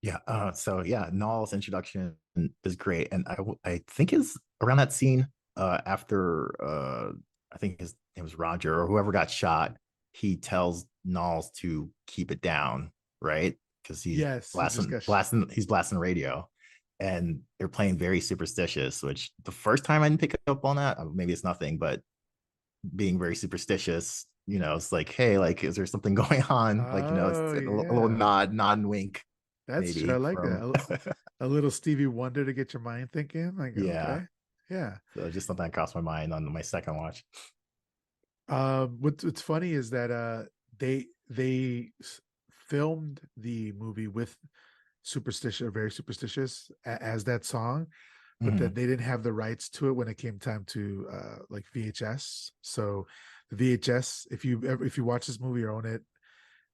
Yeah. So yeah, Null's introduction is great, and I think is around that scene after I think his name was Roger or whoever got shot. He tells Knowles to keep it down, right? Because he's Yes, he just blasting got blasting he's blasting radio, and they're playing very superstitious. Which the first time I didn't pick up on that. Maybe it's nothing, but being very superstitious, it's like, hey, like, is there something going on? Like, it's oh a little yeah. nod and wink That's true. I maybe like from that. A little Stevie Wonder to get your mind thinking. Like, yeah. okay. Yeah. So just something that crossed my mind on my second watch. What's funny is that they filmed the movie with superstitious or very superstitious as that song, but then Mhm. they didn't have the rights to it when it came time to like VHS. So the VHS, if you watch this movie or own it,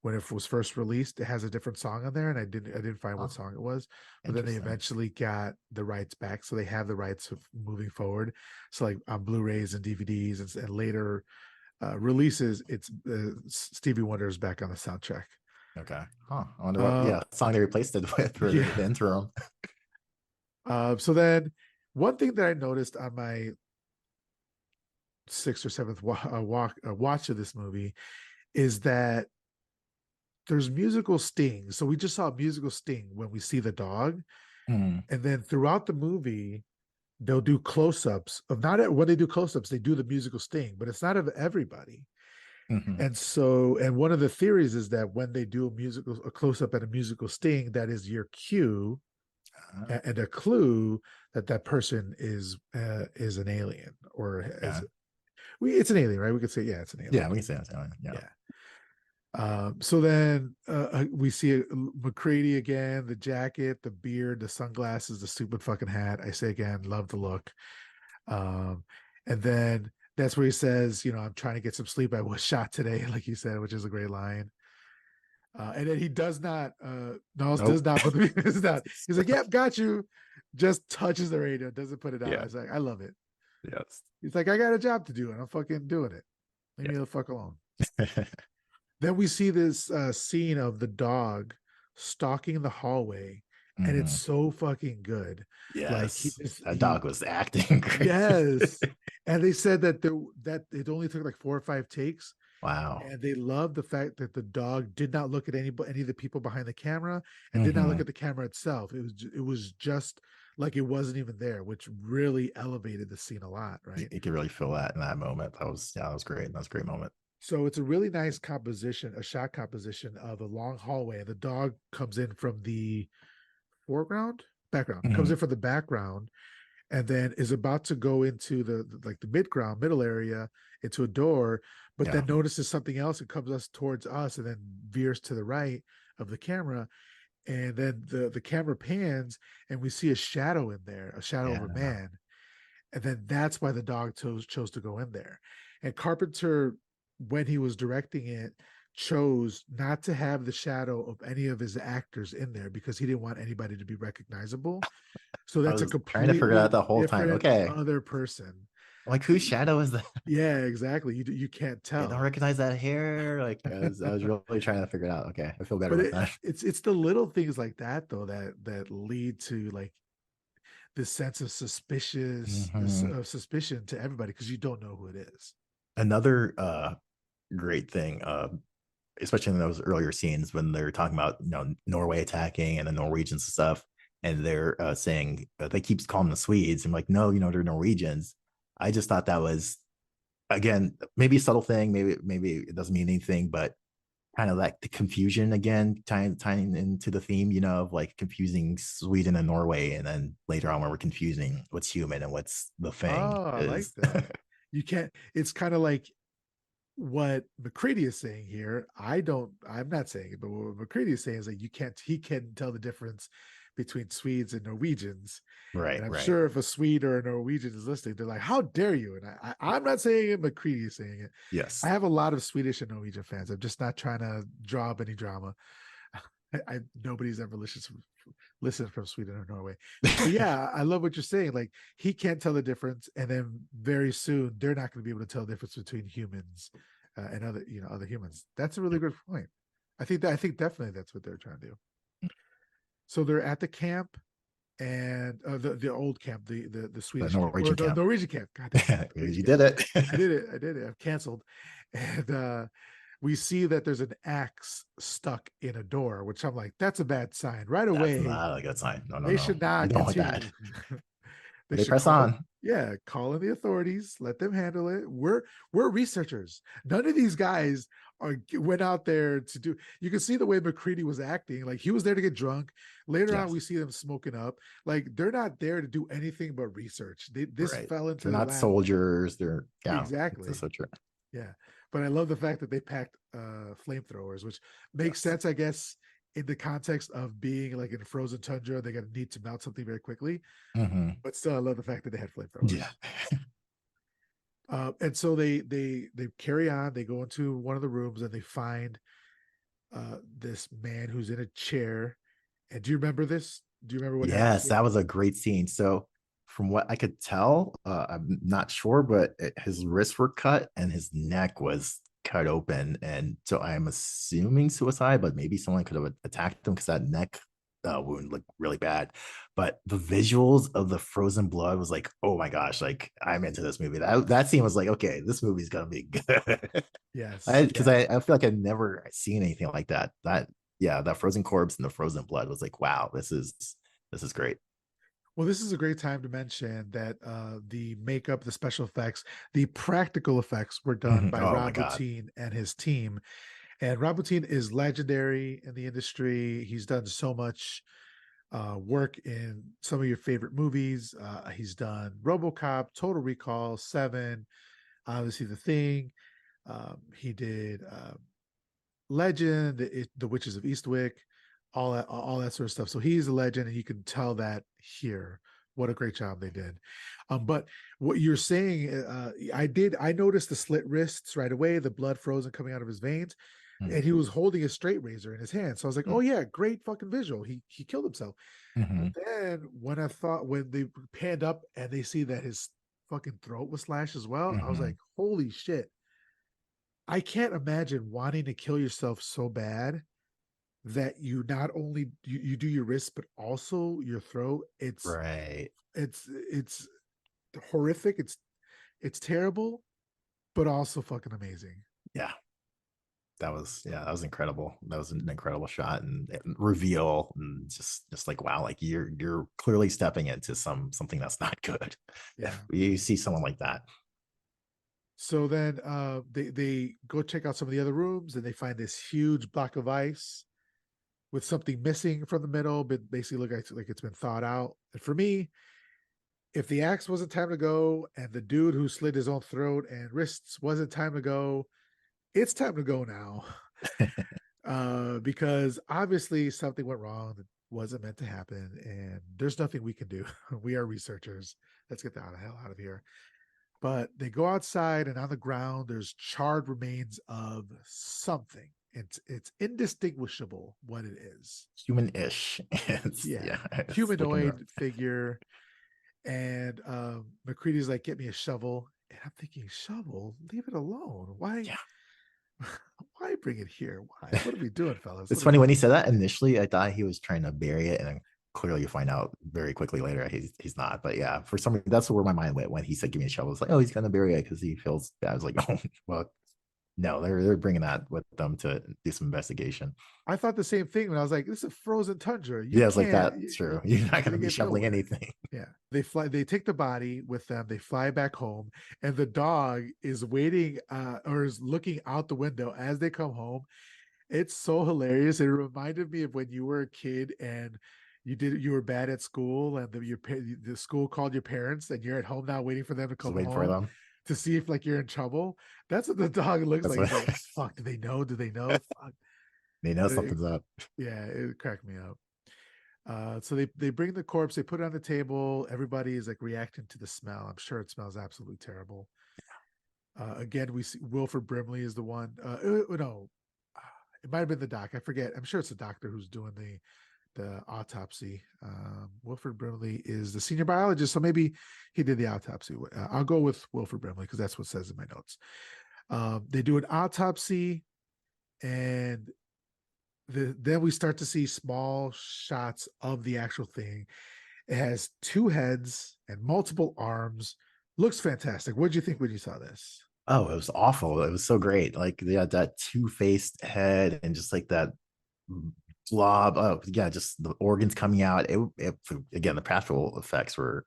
when it was first released, it has a different song on there, and I didn't find what Oh, song it was. But then they interesting. eventually got the rights back, so they have the rights of moving forward. So like on Blu-rays and DVDs and later releases, it's Stevie Wonder is back on the soundtrack. Okay. Huh. I wonder what Uh, song they replaced it with for the yeah. interim. So then, one thing that I noticed on my sixth or seventh watch of this movie is that there's musical stings. So we just saw a musical sting when we see the dog. Mm. And then throughout the movie, they'll do close-ups of not when they do close-ups, they do the musical sting, but it's not of everybody. Hmm. And so, and one of the theories is that when they do a close-up at a musical sting, that is your cue and a clue that that person is an alien or Yeah. it's an alien, right? We could say, yeah, it's an alien. Yeah, we can say that. Yeah. Yeah. So then we see McCready again, the jacket, the beard, the sunglasses, the stupid fucking hat. I say again, love the look. Um, and then that's where he says, I'm trying to get some sleep. I was shot today, like you said, which is a great line. And then he does not, Niles does Nope. not put the music down. He's like, yep, got you. Just touches the radio, doesn't put it on. I Yeah. was like, I love it. Yes. He's like, I got a job to do and I'm fucking doing it. Leave me the fuck alone. Then we see this scene of the dog stalking the hallway, and it's Hmm. so fucking good. Like Yes. That he dog was acting great. yes, and they said that that it only took like 4 or 5 takes, Wow. and they love the fact that the dog did not look at any of the people behind the camera and did not look Hmm. at the camera itself. It was just like it wasn't even there, which really elevated the scene a lot, right? You could really feel that in that moment. That was great. That was a great moment. So it's a really nice composition, a shot composition of a long hallway. And the dog comes in from the background, comes in Hmm. from the background, and then is about to go into like the middle area into a door, but Yeah. then notices something else and comes us towards us and then veers to the right of the camera. And then the camera pans and we see a shadow in there, a shadow of a Yeah. man. And then that's why the dog chose to go in there. And Carpenter, when he was directing it, chose not to have the shadow of any of his actors in there because he didn't want anybody to be recognizable. So I that's a was trying to figure completely out the whole time. different Okay. other person. Like whose shadow is that? Yeah, exactly. You can't I don't tell. recognize that hair. Like I was really trying to figure it out. Okay. I feel better But about that. it's the little things like that though that lead to like this sense of Mhm. suspicion to everybody because you don't know who it is. Another great thing, especially in those earlier scenes when they're talking about Norway attacking and the Norwegians and stuff, and they're saying they keep calling the Swedes. I'm like, no, they're Norwegians. I just thought that was, again, maybe a subtle thing, maybe it doesn't mean anything, but kind of like the confusion again, tying into the theme, of like confusing Sweden and Norway, and then later on when we're confusing what's human and what's the thing Oh, I like is. that. You can't, it's kind of like what McCready is saying here. I'm not saying it, but what McCready is saying is like he can't tell the difference between Swedes and Norwegians. Right, And I'm right. sure if a Swede or a Norwegian is listening, they're like, "How dare you?" And I'm not saying it. McCready is saying it. I Yes. have a lot of Swedish and Norwegian fans. I'm just not trying to draw up any drama. Nobody's ever listened from Sweden or Norway, but yeah, I love what you're saying. Like he can't tell the difference, and then very soon they're not going to be able to tell the difference between humans and other humans. That's a really good point. I think definitely that's what they're trying to do. So they're at the camp and the old camp, the The Swedish camp or Norwegian the camp. Norwegian camp. God damn it, Norwegian You camp. did it. I did it. I did it. I've canceled. And we see that there's an axe stuck in a door, which I'm like, that's a bad sign. Right That's away, not a good sign. No, no, they no. should You not don't want that. continue. They But they should press call, on. yeah, call in the authorities, let them handle it. We're researchers. None of these guys went out there to do. You can see the way McCready was acting. Like he was there to get drunk. Later on, Yes. we see them smoking up. Like they're not there to do anything but research. This Right. fell into They're their not lap. soldiers. They're, yeah, it's Exactly. so true. Yeah. But I love the fact that they packed flamethrowers, which makes Yes. sense, I guess, in the context of being like in frozen tundra. They're gonna need to melt something very quickly. Hmm. But still, I love the fact that they had Yeah. flamethrowers. And so they carry on. They go into one of the rooms and they find this man who's in a chair. And do you remember this? Do you remember what happened? Yes, that was a great scene. So, from what I could tell, I'm not sure, but his wrists were cut and his neck was cut open. And so I'm assuming suicide, but maybe someone could have attacked him because that neck wound looked really bad. But the visuals of the frozen blood was like, oh my gosh, like I'm into this movie. That scene was like, okay, this movie's gonna be good. Yes, Because yeah. I feel like I've never seen anything like that. Yeah, that frozen corpse and the frozen blood was like, wow, this is great. Well, this is a great time to mention that the makeup, the special effects, the practical effects were done Mhm. by Oh my Rob god. Bottin and his team. And Rob Bottin is legendary in the industry. He's done so much work in some of your favorite movies. He's done RoboCop, Total Recall, Seven, obviously The Thing. He did Legend, The Witches of Eastwick, all that sort of stuff. So he's a legend, and you can tell that here. What a great job they did. But what you're saying, I noticed the slit wrists right away, the blood frozen coming out of his veins, and he was holding a straight razor in his hand. So I was like, oh yeah, great fucking visual. He killed himself. But Mhm. then when they panned up and they see that his fucking throat was slashed as well, I was like, Mhm. holy shit. I can't imagine wanting to kill yourself so bad that you not only you do your wrist but also your throat. Right. It's horrific. It's terrible, but also fucking amazing. Yeah. That was incredible. That was an incredible shot and reveal, and just like wow, like you're clearly stepping into something that's not good if Yeah. you see someone like that. So then they go check out some of the other rooms and they find this huge block of ice with something missing from the middle, but basically look like it's been thawed out. And for me, if the axe wasn't time to go and the dude who slit his own throat and wrists wasn't time to go, it's time to go now. Because obviously something went wrong that wasn't meant to happen, and there's nothing we can do. We are researchers. Let's get the hell out of here. But they go outside, and on the ground, there's charred remains of something. It's indistinguishable what it is. Human-ish. Yeah, Yeah, it's looking rough. humanoid figure. And McCready's like, get me a shovel. And I'm thinking, shovel? Leave it alone. Why? Yeah. Why bring it here? Why? What are we doing, fellas? It's What are we funny when doing? he said that initially, I thought he was trying to bury it, and then clearly you find out very quickly later he's not. But yeah, for some reason that's where my mind went when he said, "Give me a shovel." It's like, oh, he's gonna bury it because he feels bad. I was like, oh, well, no, they're bringing that with them to do some investigation. I thought the same thing when I was like, this is a frozen tundra. You Yeah, it's like can't, that's true. You're not you're gonna gonna be get shoveling nowhere. anything. Yeah. They take the body with them, they fly back home, and the dog is waiting or is looking out the window as they come home. It's so hilarious. It reminded me of when you were a kid and you were bad at school, and the school called your parents, and you're at home now waiting for them to Just come waiting for home them. to see if like you're in trouble. That's what the dog looks That's like. what He's like, fuck, do they know? Do they know? Fuck. they know It, something's up. yeah, it cracked me up. So they bring the corpse, they put it on the table. Everybody is like reacting to the smell. I'm sure it smells absolutely terrible. Again, we see Wilford Brimley is the one. No, it might have been the doc. I forget. I'm sure it's the doctor who's doing the autopsy. Wilford Brimley is the senior biologist, so maybe he did the autopsy. I'll go with Wilford Brimley because that's what it says in my notes. They do an autopsy, and then we start to see small shots of the actual thing. It has two heads and multiple arms. Looks fantastic. What did you think when you saw this? Oh, it was awful. It was so great. Like they had that two-faced head and just like that blob. Oh, yeah, just the organs coming out. It again, the practical effects were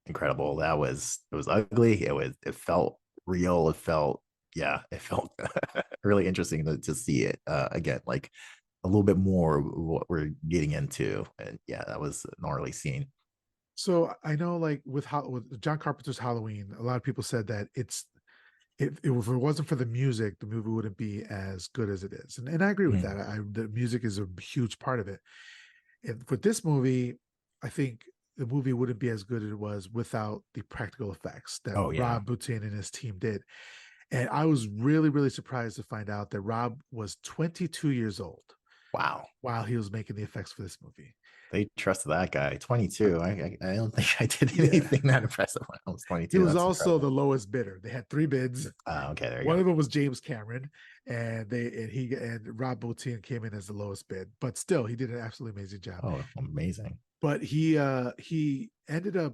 incredible. It was ugly. It felt real. It felt yeah, it felt really interesting to see it again, like a little bit more what we're getting into. And yeah, that was a gnarly scene. So I know, like with John Carpenter's Halloween, a lot of people said that if it wasn't for the music, the movie wouldn't be as good as it is, and I agree with that. Mm. The music is a huge part of it. And with this movie, I think the movie wouldn't be as good as it was without the practical effects that Oh yeah. Rob Bottin and his team did. And I was really, really surprised to find out that Rob was 22 years old Wow. while he was making the effects for this movie. They trusted that guy. 22. I don't think I did Yeah. anything that impressive when I was He 22. was That's also the incredible. lowest bidder. They had three bids. Okay, there you One go. of them was James Cameron, and Rob Bottin came in as the lowest bid, but still he did an absolutely amazing job. Oh, amazing. But he ended up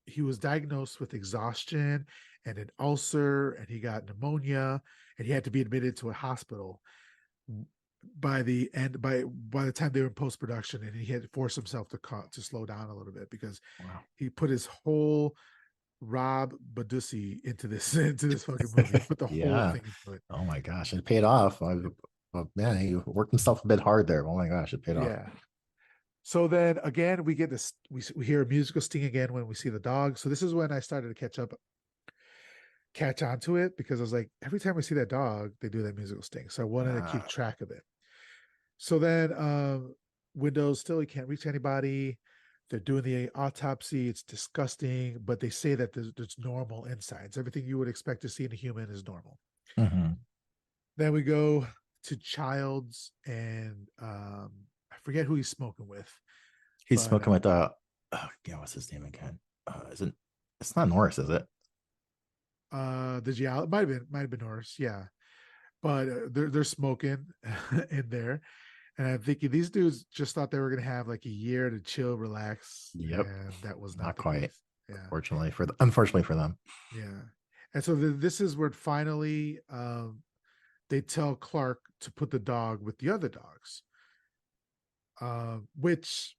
he was diagnosed with exhaustion and an ulcer, and he got pneumonia, and he had to be admitted to a hospital by the time they were in post production, and he had to force himself to slow down a little bit because Wow. he put his whole Rob Badussi into this into this fucking movie. He put the whole Yeah. thing into it. Oh my gosh, it paid off. Well, man, he worked himself a bit hard there. Oh my gosh, it paid off. Yeah. So then again, we get this. We hear a musical sting again when we see the dog. So this is when I started to catch on to it because I was like, every time we see that dog, they do that musical sting. So I wanted to keep Uh, track of it. So then, Windows still you can't reach anybody. They're doing the autopsy. It's disgusting, but they say that there's normal insides. Everything you would expect to see in a human is normal. mhm. Then we go to Childs, and I forget who he's smoking with, He's but smoking with oh, yeah, what's his name again? Isn't it's not Norris, is it? the geol it might have been Norris, yeah. But they're smoking in there, and I'm thinking these dudes just thought they were gonna have like a year to chill, relax, Yep. and that was not Not the quite. case. Yeah, Unfortunately for them. yeah. And so this is where finally they tell Clark to put the dog with the other dogs, which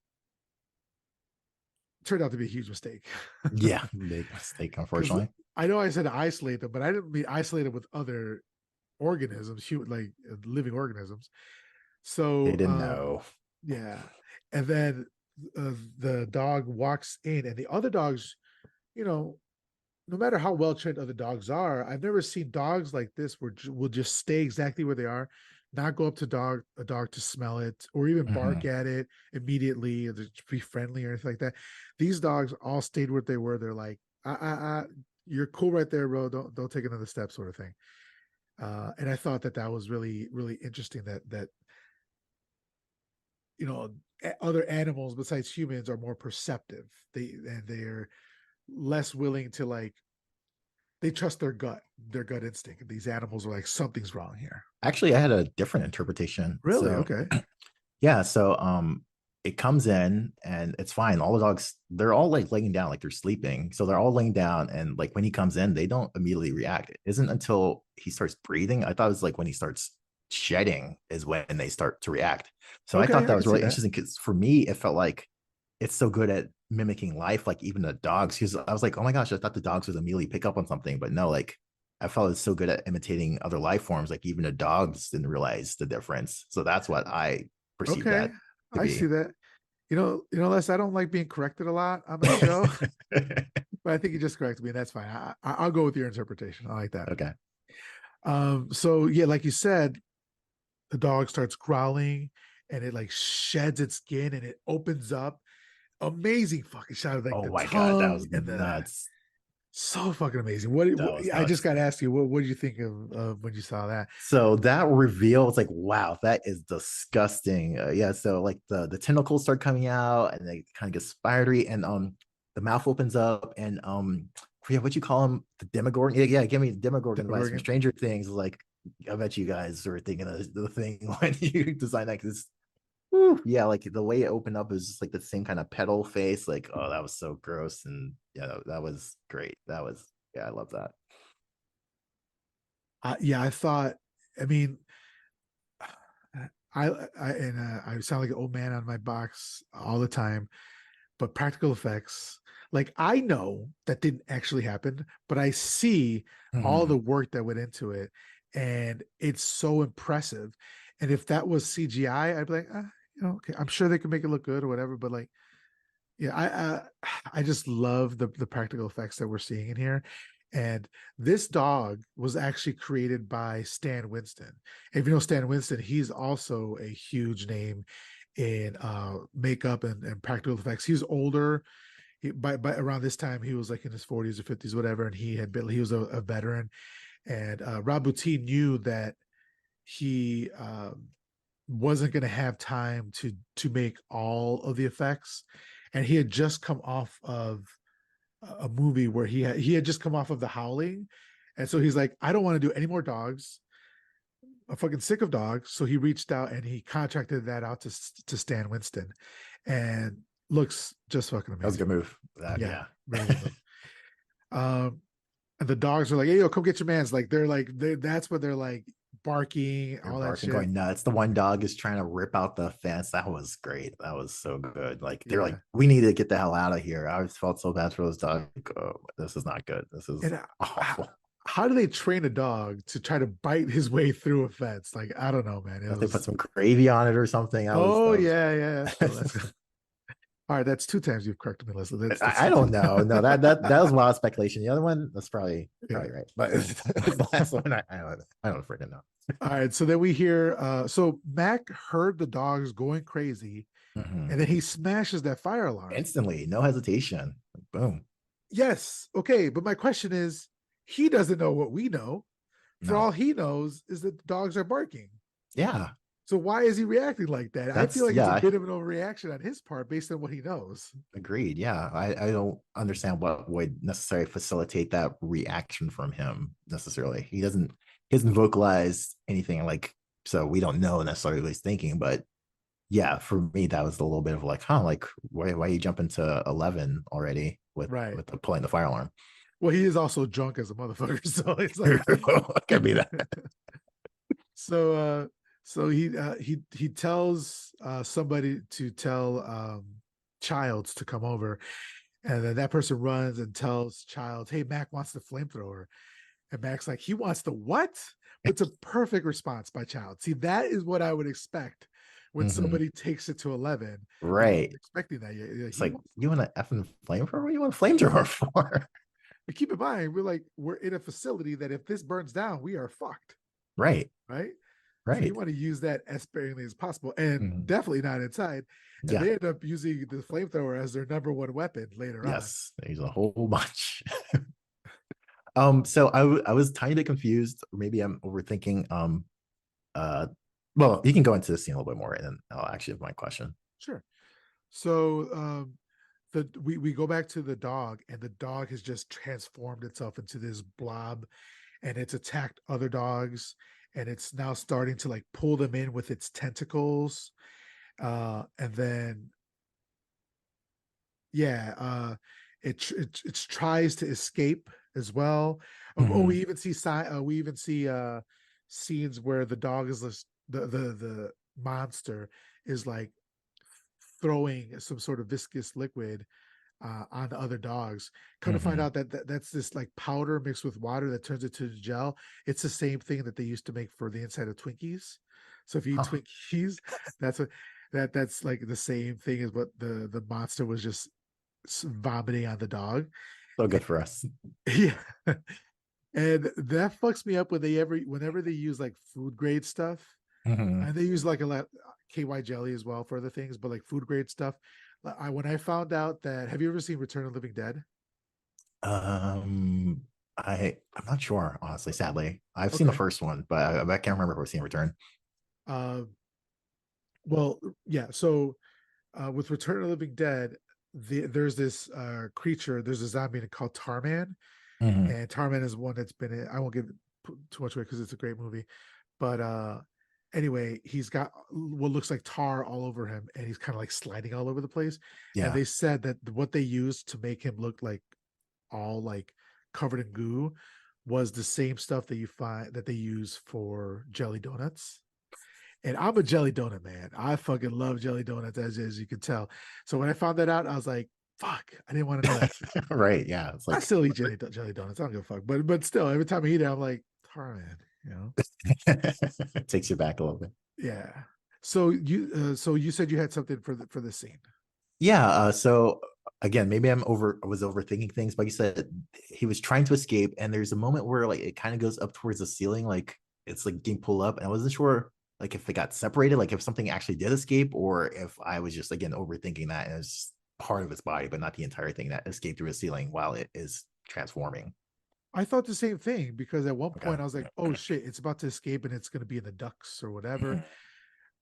turned out to be a huge mistake. Yeah, big mistake, Because unfortunately. I know I said isolate them, but I didn't mean isolate them with other organisms, like living organisms. They So didn't know. yeah, and then the dog walks in, and the other dogs, you know, no matter how well trained other dogs are, I've never seen dogs like this where will just stay exactly where they are, not go up to a dog to smell it or even bark Mhm. at it immediately or to be friendly or anything like that. These dogs all stayed where they were. They're like, you're cool right there, bro. Don't take another step, sort of thing. And I thought that that was really really interesting that you know other animals besides humans are more perceptive. They're less willing to like they trust their gut instinct. These animals are like something's wrong here. Actually, I had a different interpretation. Really? So Okay. yeah, so it comes in and it's fine. All the dogs, they're all like laying down, like they're sleeping. So they're all laying down, and like when he comes in, they don't immediately react. It isn't until he starts breathing. I thought it was like when he starts shedding is when they start to react. So I thought Okay, I that can was see really that. interesting because for me, it felt like it's so good at mimicking life, like even the dogs. Because I was like, oh my gosh, I thought the dogs would immediately pick up on something, but no, like I felt it's so good at imitating other life forms, like even the dogs didn't realize the difference. So that's what I perceived Okay, that to I see be. that. Les, I don't like being corrected a lot on the show, but I think you just corrected me, and that's fine. I'll go with your interpretation. I like that. Okay. So yeah, like you said, the dog starts growling, and it like sheds its skin, and it opens up. Amazing fucking shot of like Oh the my god, that tongue was and the nuts. so fucking amazing. What That was I just nuts. got to ask you, what did you think of when you saw that? So that reveal, it's like, wow, that is disgusting. Yeah, so like the tentacles start coming out, and they kind of get spidery, and the mouth opens up, and yeah, what you call him, the Demogorgon? Yeah, yeah, give me the Demogorgon vibes from Demogorgon? Stranger Things. Like, I bet you guys were thinking of the thing when you designed that, because yeah, like the way it opened up is just like the same kind of petal face. Like, oh, that was so gross, and yeah, that was great. That was, yeah, I love that. Yeah, I thought. I mean, I sound like an old man on my box all the time, but practical effects, like I know that didn't actually happen, but I see all the Mhm. work that went into it, and it's so impressive. And if that was CGI, I'd be like, okay, I'm sure they can make it look good or whatever. But like, yeah, I just love the practical effects that we're seeing in here. And this dog was actually created by Stan Winston. If you know Stan Winston, he's also a huge name in makeup and practical effects. He was older. By around this time, he was like in his 40s or 50s, whatever, and he was a veteran. And Rob Bottin knew that he wasn't going to have time to make all of the effects, and he had just come off of a movie where he had just come off of The Howling, and so he's like, I don't want to do any more dogs. I'm fucking sick of dogs. So he reached out and he contracted that out to Stan Winston, and looks just fucking That was a amazing. good move. Yeah, Yeah. really good move. And the dogs are like, "Hey, yo, come get your man's." Like that's what they're like, barking, They're all that barking, shit. going nuts. The one dog is trying to rip out the fence. That was great. That was so good. Like they're like, Yeah, we need to get the hell out of here. I always felt so bad for those dogs. Like, oh, this is not good. This is and how, awful. how do they train a dog to try to bite his way through a fence? Like, I don't know, man. It If they put was. some gravy on it or something, Oh that was yeah, yeah. That's cool. That's cool. All right, that's two times you've corrected me, Leslie. That's I don't know. No, that was wild speculation. The other one, that's probably yeah. right. But the last one, I don't freaking know. All right, so then we hear. So Mac heard the dogs going crazy, Mhm. and then he smashes that fire alarm. Instantly, no hesitation. Boom. Yes, okay, but my question is, he doesn't know what we know. For all No. he knows is that the dogs are barking. Yeah. So why is he reacting like that? I feel That's like it's a yeah. bit of an overreaction on his part based on what he knows. Agreed. Yeah. I don't understand what would necessarily facilitate that reaction from him necessarily. He doesn't vocalize anything, like, so we don't know necessarily what he's thinking. But yeah, for me, that was a little bit of like, huh, like why are you jumping to 11 already Right. with the pulling the fire alarm? Well, he is also drunk as a motherfucker, so it's like Could be that. so he tells somebody to tell Childs to come over, and then that person runs and tells Childs, hey, Mac wants the flamethrower. And Mac's like, he wants the what? But it's a perfect response by Child. See, that is what I would expect when Mhm. somebody takes it to 11. I wasn't Right. expecting that yet. It's He like, wants, you want an effing flamethrower? What do you want a flamethrower for? but keep in mind, we're in a facility that if this burns down, we are fucked, Right. right? So you Right. want to use that as sparingly as possible, and Mhm. definitely not inside. And Yeah. they end up using the flamethrower as their number one weapon later on. Yes. There's a whole bunch. So I was tiny bit confused, or maybe I'm overthinking. Uh, well, you can go into the scene a little bit more, and then I'll actually have my question. Sure. So we go back to the dog, and the dog has just transformed itself into this blob, and it's attacked other dogs, and it's now starting to like pull them in with its tentacles. And then yeah, it tries to escape as well. Oh, Mhm. we even see scenes where the dog is the monster is like throwing some sort of viscous liquid on the other dogs. Come to find Mhm. out that's this like powder mixed with water that turns into gel. It's the same thing that they used to make for the inside of Twinkies. So if you eat Huh. Twinkies, that's what that's like the same thing as what the monster was just vomiting on the dog. So good for us. Yeah. And that fucks me up whenever they use like food grade stuff, Mhm. and they use like a lot KY jelly as well for other things, but like food grade stuff. When I found out that, have you ever seen Return of the Living Dead? Um, I'm not sure, honestly. Sadly, I've seen the Okay. first one, but I can't remember if I've seen Return. Uh, well, yeah. So with Return of the Living Dead, there's this creature, there's a zombie called Tarman, Mhm. and Tarman is one that's been in, I won't give too much away because it's a great movie, but anyway, he's got what looks like tar all over him, and he's kind of like sliding all over the place. And Yeah. they said that what they used to make him look like all like covered in goo was the same stuff that you find that they use for jelly donuts. And I'm a jelly donut man. I fucking love jelly donuts, as you can tell. So when I found that out, I was like, "Fuck!" I didn't want to know that. Right. Yeah. It's I like still eat jelly donuts. I don't give a fuck. But still, every time I eat it, I'm like, "Oh man," you know? it takes you back a little bit. Yeah. So you said you had something for the scene. Yeah. So again, maybe I was overthinking things, but you said he was trying to escape, and there's a moment where like it kind of goes up towards the ceiling, like it's like getting pulled up, and I wasn't sure like if it got separated, like if something actually did escape, or if I was just again overthinking that, and it's part of its body, but not the entire thing that escaped through the ceiling while it is transforming. I thought the same thing because at one Okay. point I was like, "Oh shit, it's about to escape and it's going to be in the ducks or whatever." Mhm.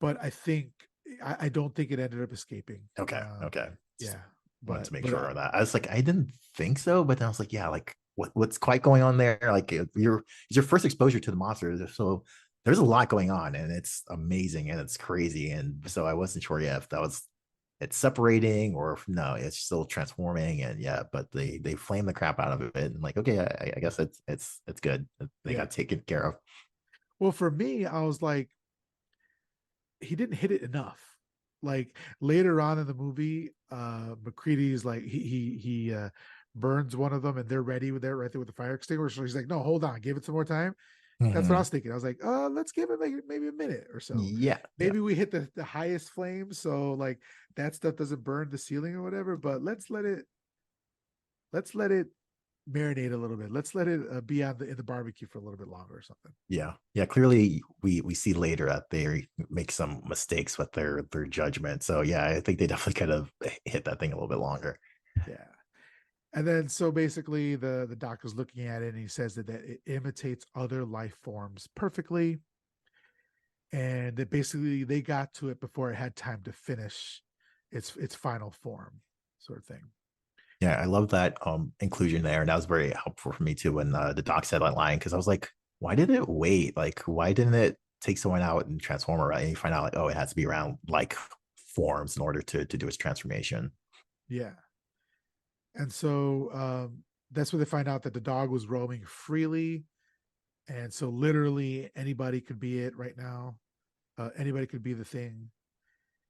But I don't think it ended up escaping. Okay. Okay. Just Yeah, wanted to make but sure of that. I was like, I didn't think so, but then I was like, yeah, like what's quite going on there? Like it's your first exposure to the monster, so there's a lot going on, and it's amazing and it's crazy. And so I wasn't sure, yeah, if that was it's separating or if no, it's still transforming. And yeah, but they flame the crap out of it, and like, okay, I guess it's good. They yeah. got taken care of. Well, for me, I was like, he didn't hit it enough. Like later on in the movie, McCready's like he burns one of them and they're ready with there right there with the fire extinguisher. So he's like, no, hold on, give it some more time. That's what I Mhm. was thinking. I was like, let's give it maybe a minute or so. Yeah, yeah. Maybe we hit the highest flame, so like that stuff doesn't burn the ceiling or whatever. But let's let it marinate a little bit. Let's let it be on in the barbecue for a little bit longer or something. Yeah. Yeah. Clearly we see later that they make some mistakes with their judgment. So yeah, I think they definitely could have hit that thing a little bit longer. Yeah. And then so basically the doctor's looking at it and he says that it imitates other life forms perfectly. And that basically they got to it before it had time to finish its final form, sort of thing. Yeah, I love that inclusion there. And that was very helpful for me too when the doc said that line, because I was like, why did it wait? Like, why didn't it take someone out and transform her? Right? And you find out like, oh, it has to be around like forms in order to do its transformation. Yeah. And so that's where they find out that the dog was roaming freely. And so literally anybody could be it right now. Anybody could be the thing.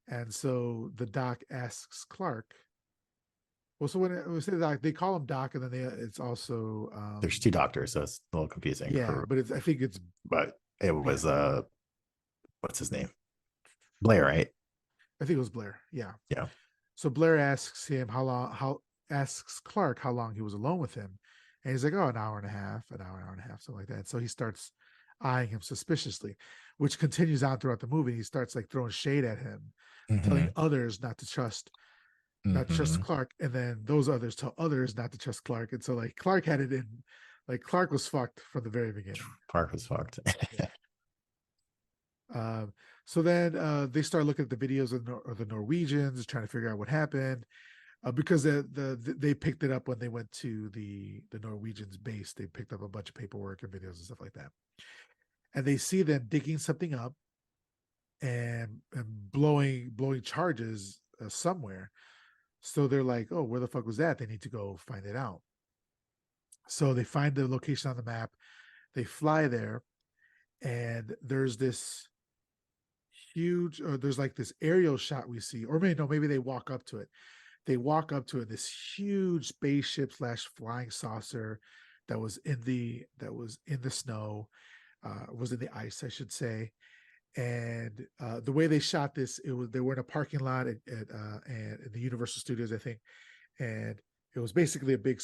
And so the doc asks Clark. Well, so when we say doc, they call him Doc, and then it's also There's two doctors, so it's a little confusing yeah, for but I think it's but it yeah, was what's his name? Blair, right? I think it was Blair. Yeah. Yeah. So Blair asks him how asks Clark how long he was alone with him, and he's like, oh, an hour and a half, an hour and a half, something like that. So he starts eyeing him suspiciously, which continues on throughout the movie. He starts like throwing shade at him, telling Hmm. others not to trust Hmm. Clark, and then those others tell others not to trust Clark. And so like Clark had it in Like Clark was fucked from the very beginning. Clark was fucked. Yeah. Um, so then they start looking at the videos of the Norwegians, trying to figure out what happened. Because they picked it up when they went to the Norwegians base. They picked up a bunch of paperwork and videos and stuff like that, and they see them digging something up and blowing charges somewhere. So they're like, "Oh, where the fuck was that?" They need to go find it out. So they find the location on the map. They fly there, and there's this huge, or there's like this aerial shot we see, or maybe no, maybe they walk up to it. They walk up to it, this huge spaceship slash flying saucer that was in the snow, was in the ice, I should say. And the way they shot this, they were in a parking lot and in the Universal Studios, I think, and it was basically a big,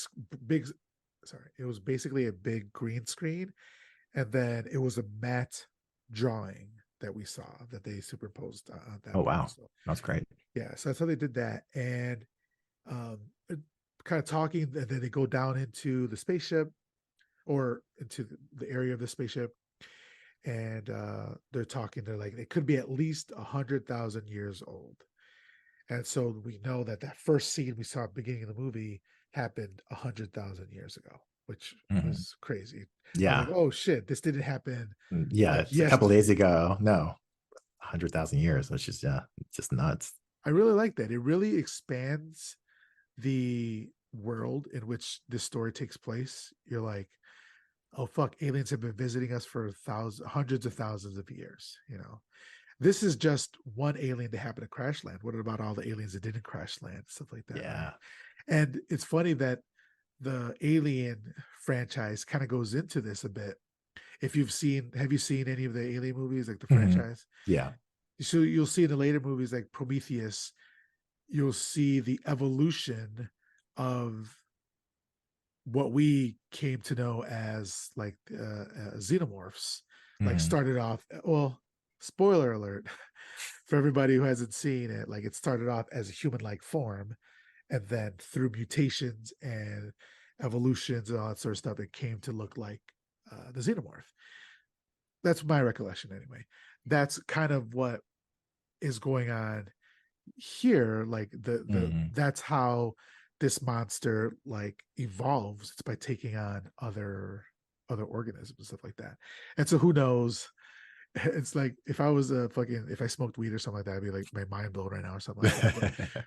sorry, it was basically a big green screen, and then it was a matte drawing that we saw that they superimposed on that Oh part. wow, So that's great. yeah, so that's how they did that, and um, kind of talking, and then they go down into the spaceship or into the area of the spaceship, and they're talking. They're like, it could be at least 100,000 years old, and so we know that that first scene we saw at the beginning of the movie happened 100,000 years ago, which Mhm. was crazy. I was like, Yeah. oh shit, this didn't happen Yeah, like it's a couple days yesterday. ago. No, 100,000 years, which is yeah, it's just nuts. I really like that. It really expands the world in which this story takes place. You're like, oh fuck, aliens have been visiting us for hundreds of thousands of years. This is just one alien that happened to crash land. What about all the aliens that didn't crash land, stuff like that, right? Yeah. And it's funny that the Alien franchise kind of goes into this a bit. If you've seen, have you seen any of the Alien movies, like the Mhm. franchise? Yeah. So you'll see in the later movies like Prometheus, you'll see the evolution of what we came to know as like xenomorphs. Like Mhm. started off, well, spoiler alert for everybody who hasn't seen it, like it started off as a human-like form, and then through mutations and evolutions and all that sort of stuff, it came to look like the xenomorph. That's my recollection anyway. That's kind of what is going on here. Like the Mhm. that's how this monster like evolves. It's by taking on other organisms and stuff like that. And so who knows? It's like if I was a fucking if I smoked weed or something like that, I'd be like my mind blown right now or something like that.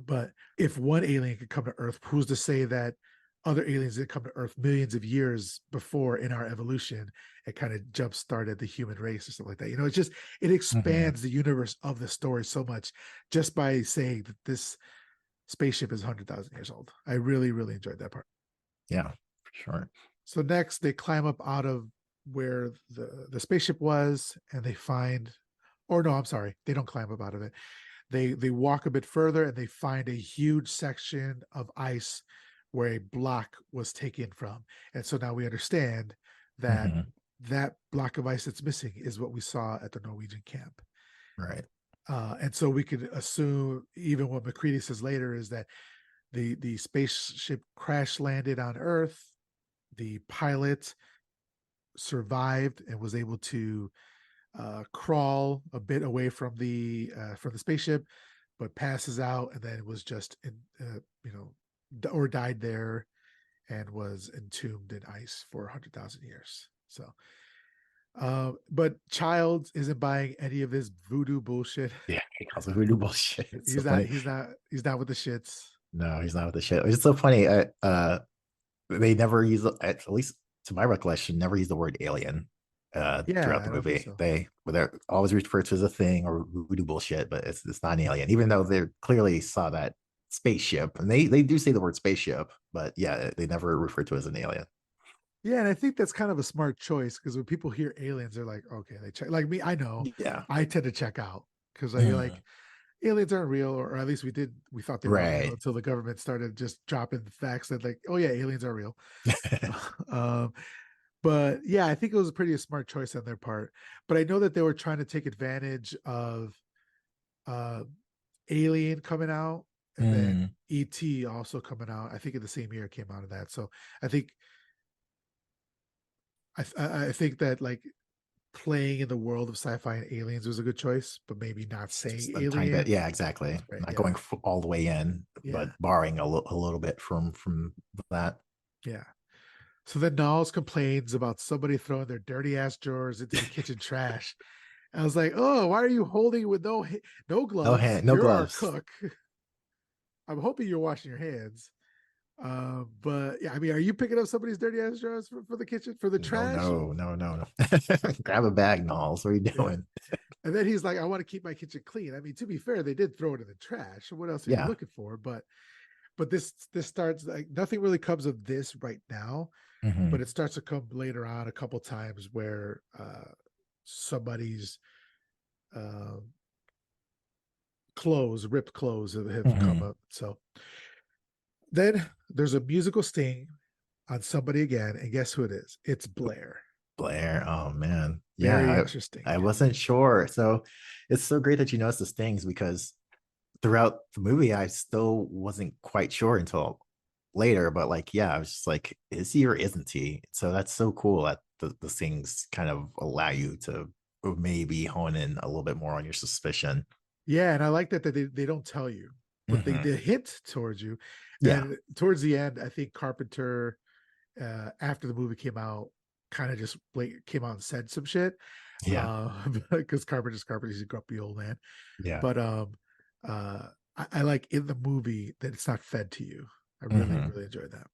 But if one alien could come to Earth, who's to say that other aliens that come to Earth millions of years before in our evolution, it kind of jump started the human race or something like that. It's just it Mhm. expands the universe of the story so much just by saying that this spaceship is 100,000 years old. I really, really enjoyed that part. Yeah, for sure. So next they climb up out of where the spaceship was and they find, or no, I'm sorry, they don't climb up out of it. They walk a bit further and they find a huge section of ice where a block was taken from. And so now we understand that Mhm. that block of ice that's missing is what we saw at the Norwegian camp. Right. And so we could assume, even what McCready says later, is that the spaceship crash landed on Earth. The pilot survived and was able to crawl a bit away from the spaceship, but passes out and then was just or died there and was entombed in ice for 100,000 years. So, but Childs isn't buying any of this voodoo bullshit. Yeah, he calls it voodoo bullshit. It's so He's not. funny. He's not with the shits. No, he's not with the shit. It's so funny. They never use, at least to my recollection, never use the word alien throughout Yeah, the I don't think movie. so. They're always referred to as a thing or voodoo bullshit, but it's not an alien, even though they clearly saw that spaceship, and they do say the word spaceship, but yeah, they never refer to it as an alien. Yeah, and I think that's kind of a smart choice because when people hear aliens, they're like, okay, they check. Like me, I know Yeah. I tend to check out because you're like, Mhm. aliens aren't real, or at least we thought they weren't real Right. until the government started just dropping facts that like, oh yeah, aliens are real. um, but yeah, I think it was a pretty smart choice on their part. But I know that they were trying to take advantage of uh, Alien coming out and then Mm. ET also coming out. I think in the same year it came out of that. So I think I think that like playing in the world of sci-fi and aliens was a good choice, but maybe not saying Just a tiny bit. alien. Yeah, exactly. Right. Not Yeah. going all the way in, but Yeah. borrowing a little bit from that. Yeah. So then Niles complains about somebody throwing their dirty ass drawers into the kitchen trash. I was like, oh, why are you holding it with no No gloves? hand, no You're our gloves. cook. I'm hoping you're washing your hands. But yeah, I mean, are you picking up somebody's dirty ass drawers for the kitchen for the No, trash? no, no, no, no. Grab a bag, Knowles. What are you Yeah. doing? And then he's like, I want to keep my kitchen clean. I mean, to be fair, they did throw it in the trash. What else are you Yeah. looking for? But this starts like nothing really comes of this right now, but Hmm. it starts to come later on a couple times where somebody's uh, ripped clothes have come Hmm. up. So then there's a musical sting on somebody again, and guess who it is? It's Blair. Blair. Oh man. Very Yeah, interesting. I wasn't sure. So it's so great that you noticed these things because throughout the movie, I still wasn't quite sure until later. But like, yeah, I was just like, is he or isn't he? So that's so cool that the things kind of allow you to maybe hone in a little bit more on your suspicion. Yeah, and I like that they don't tell you, but Hmm. they hint towards you. Yeah. And towards the end, I think Carpenter, after the movie came out, kind of just came out and said some shit. Yeah. Because Carpenter's he's a grumpy old man. Yeah. But I like in the movie that it's not fed to you. I really, Hmm. really enjoyed that.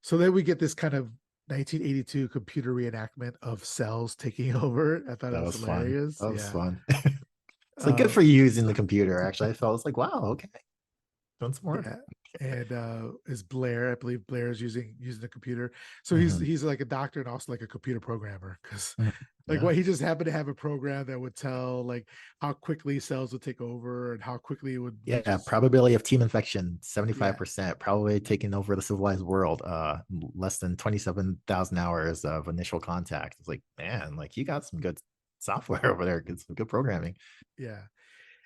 So then we get this kind of 1982 computer reenactment of cells taking over. I thought it That was was fun. hilarious. That was Yeah. fun. It's like good Uh, for you using the computer. Actually, I felt it's like, wow, okay, doing some work. yeah. And is Blair, I believe Blair is using the computer. So Hmm. he's like a doctor and also like a computer programmer because like Yeah. what he just happened to have a program that would tell like how quickly cells would take over and how quickly it would Yeah, just probability of team infection, yeah 75%, probably taking over the civilized world, less than 27,000 hours of initial contact. It's like, man, like you got some good software over there, some good programming. yeah.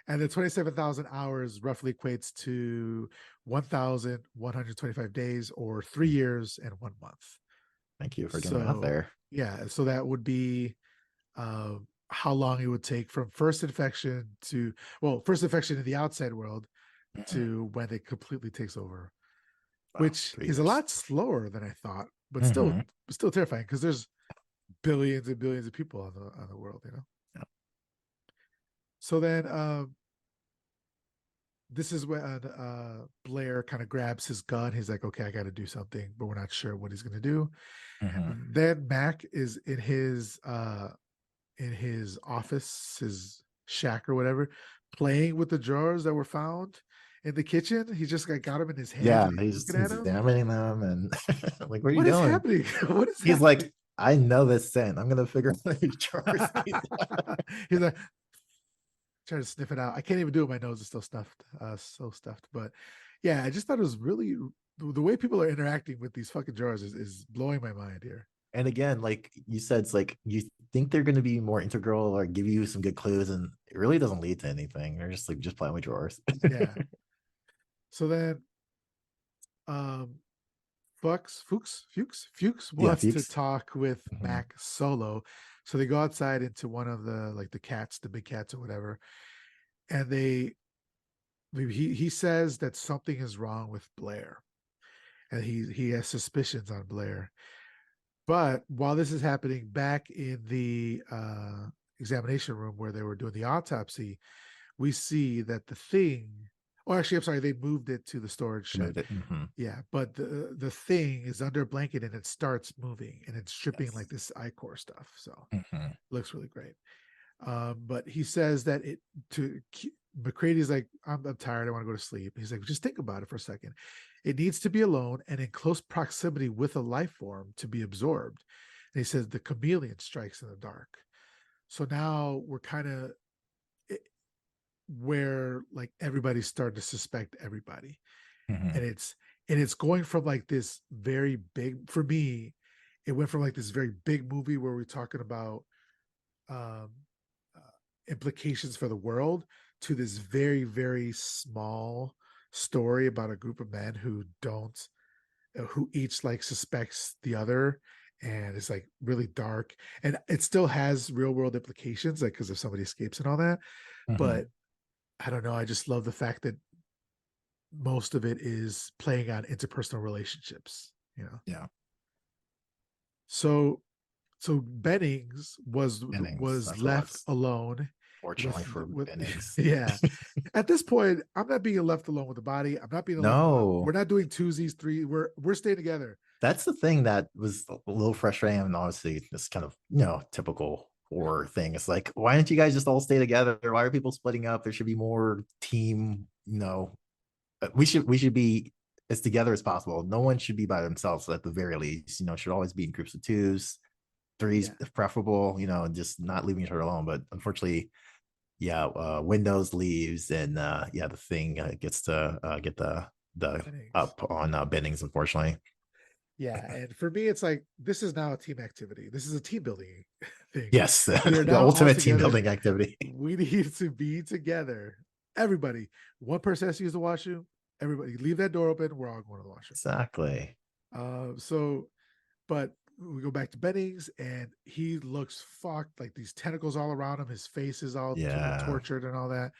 And the 27,000 hours roughly equates to 1,125 days or 3 years and 1 month. Thank you for doing math So, there. yeah, so that would be how long it would take from first infection in the outside world Mhm. to when it completely takes over, Wow, which three is a years. lot slower than I thought, but Hmm. still terrifying because there's billions and billions of people on the world, you know. Yeah. So then this is when Blair kind of grabs his gun. He's like, okay, I got to do something, but we're not sure what he's going to do. Hmm. Then Mac is in his office, his shack or whatever, playing with the drawers that were found in the kitchen. He just got them in his hands Yeah, and he's he's looking at them. examining them and like, what are you What is doing? happening? What is He's happening? like, I know this scent. I'm gonna figure out these drawers. He's like trying to sniff it out. I can't even do it. My nose is still stuffed, so stuffed. But yeah, I just thought it was really the way people are interacting with these fucking drawers is blowing my mind here. And again, like you said, it's like you think they're going to be more integral or give you some good clues, and it really doesn't lead to anything. They're just like just playing with drawers. Yeah. So then um Fuchs Yeah, wants to Fuchs. talk with Hmm. Mac solo. So they go outside into one of the cats, the big cats or whatever, and he says that something is wrong with Blair. And he has suspicions on Blair. But while this is happening back in the examination room where they were doing the autopsy, we see that the thing, oh, actually, I'm sorry, they moved it to the storage I shed. moved it. Hmm. Yeah, but the thing is under a blanket and it starts moving and it's stripping Yes. like this ichor stuff. So Hmm. it looks really great. But he says that McCready's like, I'm tired. I want to go to sleep. He's like, just think about it for a second. It needs to be alone and in close proximity with a life form to be absorbed. And he says the chameleon strikes in the dark. So now we're kind of where like everybody's starting to suspect everybody, Hmm. and it's going from like this very big for me. It went from like this very big movie where we're talking about um, uh, implications for the world to this very very small story about a group of men who don't who each like suspects the other and it's like really dark, and it still has real world implications, like because if somebody escapes and all that. Mhm. But I don't know. I just love the fact that most of it is playing on interpersonal relationships. You know, Yeah. so Bennings Innings. was That's what it left was. alone Fortunately for with innings. yeah. At this point, I'm not being left alone with the body. I'm not being left alone. We're No, not doing twosies, three. We're staying together. that's the thing that was a little frustrating. And honestly, this kind of, typical horror thing. It's like, why don't you guys just all stay together? Why are people splitting up? There should be more team, we should be as together as possible. No one should be by themselves at the very least. Should always be in groups of twos, threes Yeah. if preferable, just not leaving each other alone. But unfortunately, yeah, Windows leaves, and yeah, the thing gets to get the Bennings. up on Bennings, unfortunately. Yeah, and for me, it's like this is now a team activity. This is a team building thing. Yes, We are the now all ultimate team together. building activity. We need to be together. Everybody. One person has to use the washroom. Everybody leave that door open. We're all going to the washroom. Exactly. So, but we go back to Bennings, and he looks fucked. Like these tentacles all around him. His face is all Yeah. tortured and all that.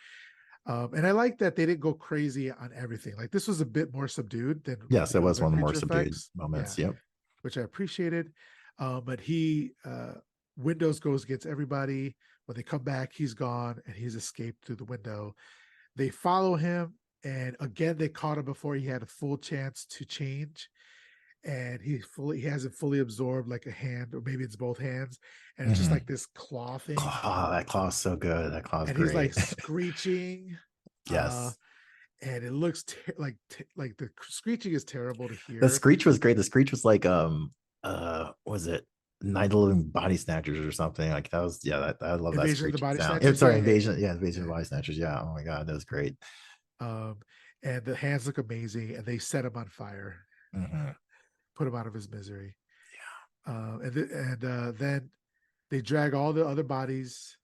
And I like that they didn't go crazy on everything. Like this was a bit more subdued than Yes, it the was other one of the more creature subdued effects. Yeah, moments. Yep. which I appreciated. But he Windows goes against everybody. When they come back, he's gone and he's escaped through the window. They follow him, and again they caught him before he had a full chance to change. And he hasn't fully absorbed like a hand, or maybe it's both hands, and it's just like Mhm. this claw thing. Oh, that claw's so good. That claw's And he's like great. screeching. Uh Yes. and it looks like the screeching is terrible to The hear. screech was great. The screech was like was it Night of the Living Body Snatchers or something? Like that was, yeah, I love that Invasion of the screeching Body sound. Snatchers. Sorry, Yeah, yeah, Invasion. Yeah, yeah, Invasion of yeah. the Body Snatchers. Yeah. Oh my god, that was great. Um, and the hands look amazing, and they set him on fire, Mhm. put him out of his misery. Then they drag all the other bodies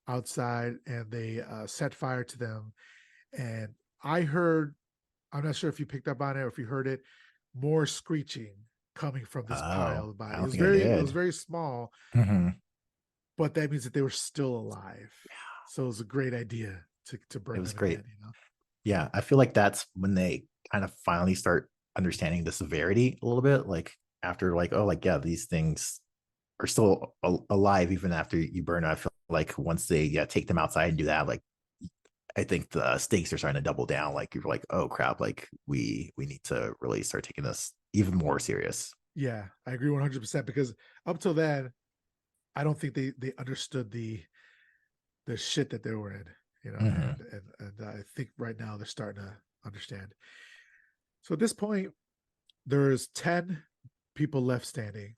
outside, and they set fire to them. And I heard, I'm not sure if you picked up on it or if you heard it, more screeching coming from this Oh, pile of I body. don't think I It was did. very small, Mhm. but that means that they were still alive. So it was a great idea to It burn was them great. again. You know. Yeah, I feel like that's when they kind of finally start understanding the severity a little bit. Like after, like, oh, like yeah, these things are still alive even after you burn it. I feel like once they, yeah, take them outside and do that, like I think the stakes are starting to double down. Like you're like, oh crap, like we need to really start taking this even more serious. Yeah, I agree 100% because up till then, I don't think they understood the shit that they were in, you know, Mhm. and I think right now they're starting to understand. So at this point, there's 10 people left standing,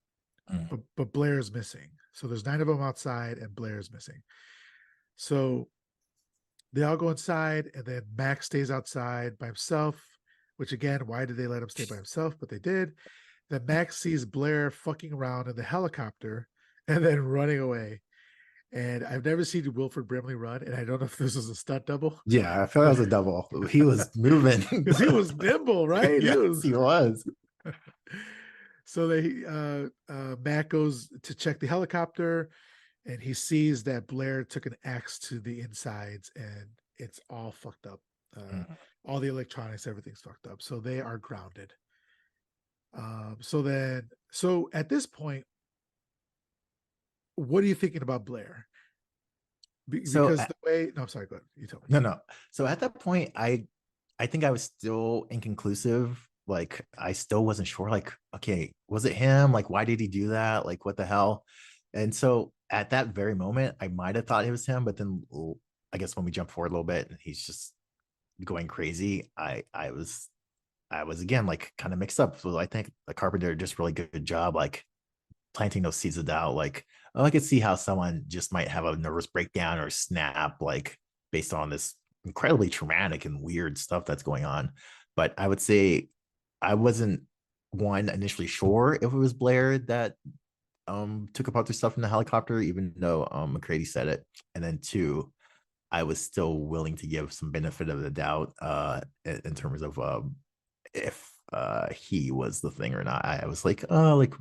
Mhm. but Blair's missing. So there's 9 of them outside, and Blair's missing. So they all go inside, and then Max stays outside by himself. Which again, why did they let him stay by himself? But they did. Then Max sees Blair fucking around in the helicopter and then running away. And I've never seen Wilford Brimley run, and I don't know if this was a stunt double, Yeah, I feel that but was a double. He was moving. because he was nimble, right? He Yes, was. he was. So they Matt goes to check the helicopter, and he sees that Blair took an axe to the insides, and it's all fucked up. Mhm. All the electronics, everything's fucked up. So they are grounded. So at this point, what are you thinking about Blair? So Because the way, no, I'm sorry, go ahead. You tell me. no, no. So at that point, I think I was still inconclusive. Like I still wasn't sure. Like, okay, was it him? Like, why did he do that? Like, what the hell? And so at that very moment, I might have thought it was him, but then I guess when we jump forward a little bit, and he's just going crazy. I was again like kind of mixed up. So I think the Carpenter did just really good job, like planting those seeds of doubt. Like, oh, I could see how someone just might have a nervous breakdown or snap, like based on this incredibly traumatic and weird stuff that's going on. But I would say I wasn't, one, initially sure if it was Blair that took apart the stuff in the helicopter, even though McCready said it. And then two, I was still willing to give some benefit of the doubt in terms of if he was the thing or not. I was like, oh, like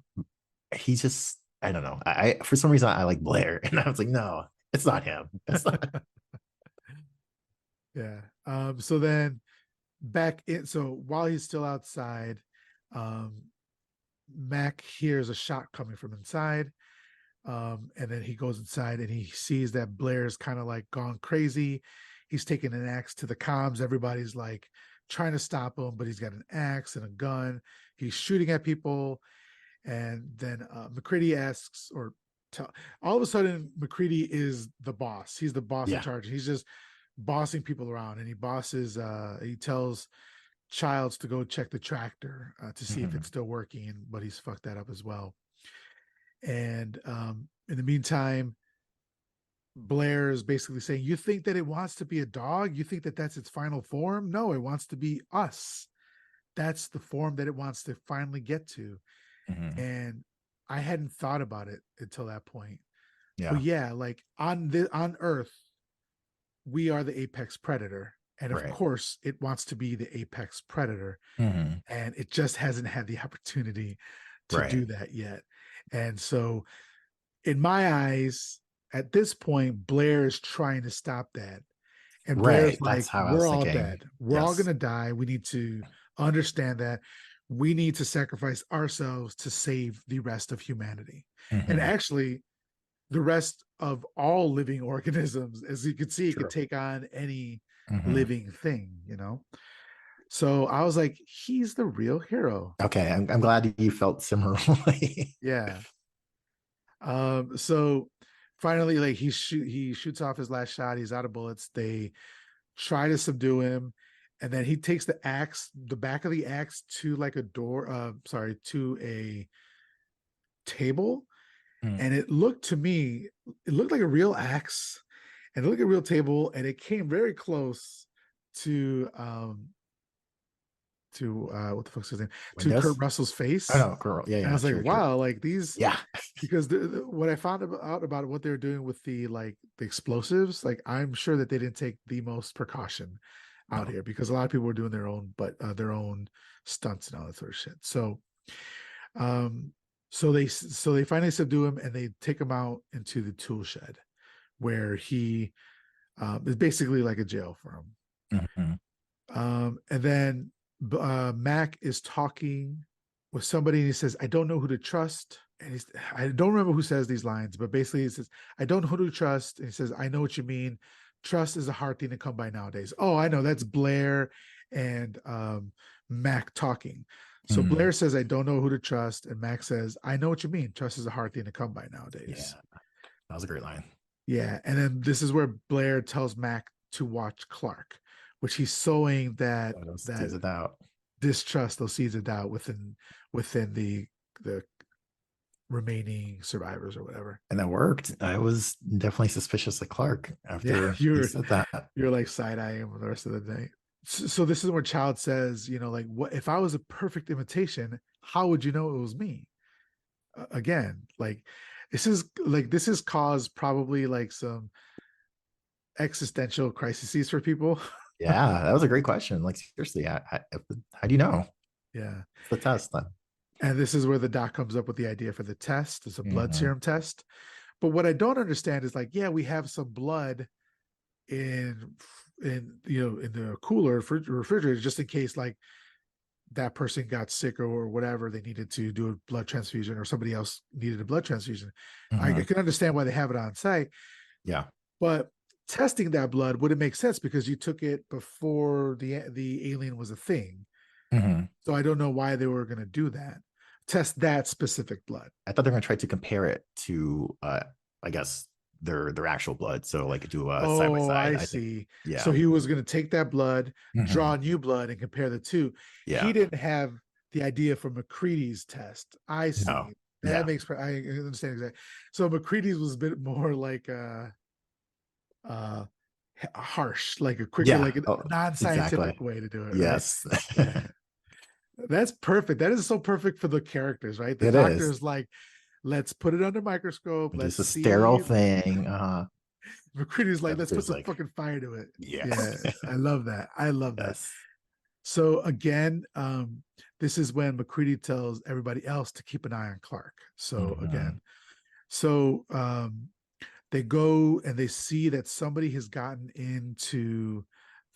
He's just, I don't know. I for some reason I like Blair, and I was like, no, it's not him. It's not. Yeah. So then back in, so while he's still outside, um, Mac hears a shot coming from inside. And then he goes inside and he sees that Blair's kind of like gone crazy. He's taking an axe to the comms. Everybody's like trying to stop him, but he's got an axe and a gun. He's shooting at people. And then McCready asks, or tell, all of a sudden, McCready is the boss. He's the boss in Yeah. charge. He's just bossing people around, and he tells Childs to go check the tractor to see if Mm-hmm. it's still working, but he's fucked that up as well. And in the meantime, Blair is basically saying, "You think that it wants to be a dog? You think that that's its final form? No, it wants to be us. That's the form that it wants to finally get to." Mm-hmm. And I hadn't thought about it until that point. But Yeah. yeah, like on Earth, we are the apex predator. And of Right. course, it wants to be the apex predator. Mm-hmm. And it just hasn't had the opportunity to Right. do that yet. And so, in my eyes, at this point, Blair is trying to stop that. And Blair's Right. like, That's how I we're was all thinking. dead. We're all going Yes. to die. We need to understand that we need to sacrifice ourselves to save the rest of humanity. And Mm-hmm. actually, the rest of all living organisms, as you can see, it could True. take on any Mm-hmm. living thing, you know? So I was like, he's the real hero. Okay, I'm glad you felt similarly. Yeah. So finally, like he shoots off his last shot. He's out of bullets. They try to subdue him, and then he takes the back of the axe to like a door. Sorry, to a table, Mm. and it looked to me, it looked like a real axe, and it looked like a real table, and it came very close to what the fuck's his name, to Kurt Windows? Russell's Oh face. no, girl. Yeah, And I yeah, was like, true, true. wow, like these, Yeah. because what I found out about what they were doing with the explosives, like I'm sure that they didn't take the most precaution out No. here, because a lot of people were doing their own stunts and all that sort of shit. So um they finally subdue him, and they take him out into the tool shed, where he is basically like a jail for him. Mm-hmm. And then Mac is talking with somebody, and he says, "I don't know who to trust." And I don't remember who says these lines, but basically he says, "I don't know who to trust." And he says, "I know what you mean. Trust is a hard thing to come by nowadays." Oh, I know, that's Blair and Mac talking. So Mm-hmm. Blair says, "I don't know who to trust," and Mac says, "I know what you mean. Trust is a hard thing to come by Yeah, nowadays." that was a great line. Yeah, and then this is where Blair tells Mac to watch Clark, which he's sowing Oh, those that tease it out. distrust, those seeds of doubt within the remaining survivors or whatever. And that worked. I was definitely suspicious of Clark Yeah, after he said that. you're like side eyeing him the rest of the night. So this is where Child says, like, what if I was a perfect imitation? How would you know it was me? Again, like this has caused probably like some existential crises for people. Yeah, that was a great question. Like seriously, how do you know? Yeah. It's the test then. And this is where the doc comes up with the idea for the test. It's a blood Mm-hmm. serum test. But what I don't understand is, like, yeah, we have some blood in in the cooler refrigerator, just in case like that person got sick or whatever, they needed to do a blood transfusion, or somebody else needed a blood transfusion. I Mm-hmm. can understand why they have it on site, Yeah. but testing that blood wouldn't make sense because you took it before the alien was a thing. Mm-hmm. So I don't know why they were going to do that. Test that specific blood. I thought they were gonna try to compare it to I guess their actual blood. So like do a side by Oh, side. I I think see. So yeah. he was going to take that blood, Mm-hmm. draw new blood, and compare the two. He Yeah. didn't have the idea for McCready's test. I No. see. That Yeah. makes I understand exactly. So McCready's was a bit more like uh harsh, like a quicker, Yeah. like a Oh, exactly. non-scientific way to do it, right? Yes. Yeah. That's perfect. That is so perfect for the characters, right? The It doctor is. is like, let's put it under microscope. Let's Just a sterile see. thing. McCready's like, let's put There's some like, fucking fire to it. yeah. Yeah, I love that. I love that. Yes. So again, this is when McCready tells everybody else to keep an eye on Clark. So Mhm. again, so they go and they see that somebody has gotten into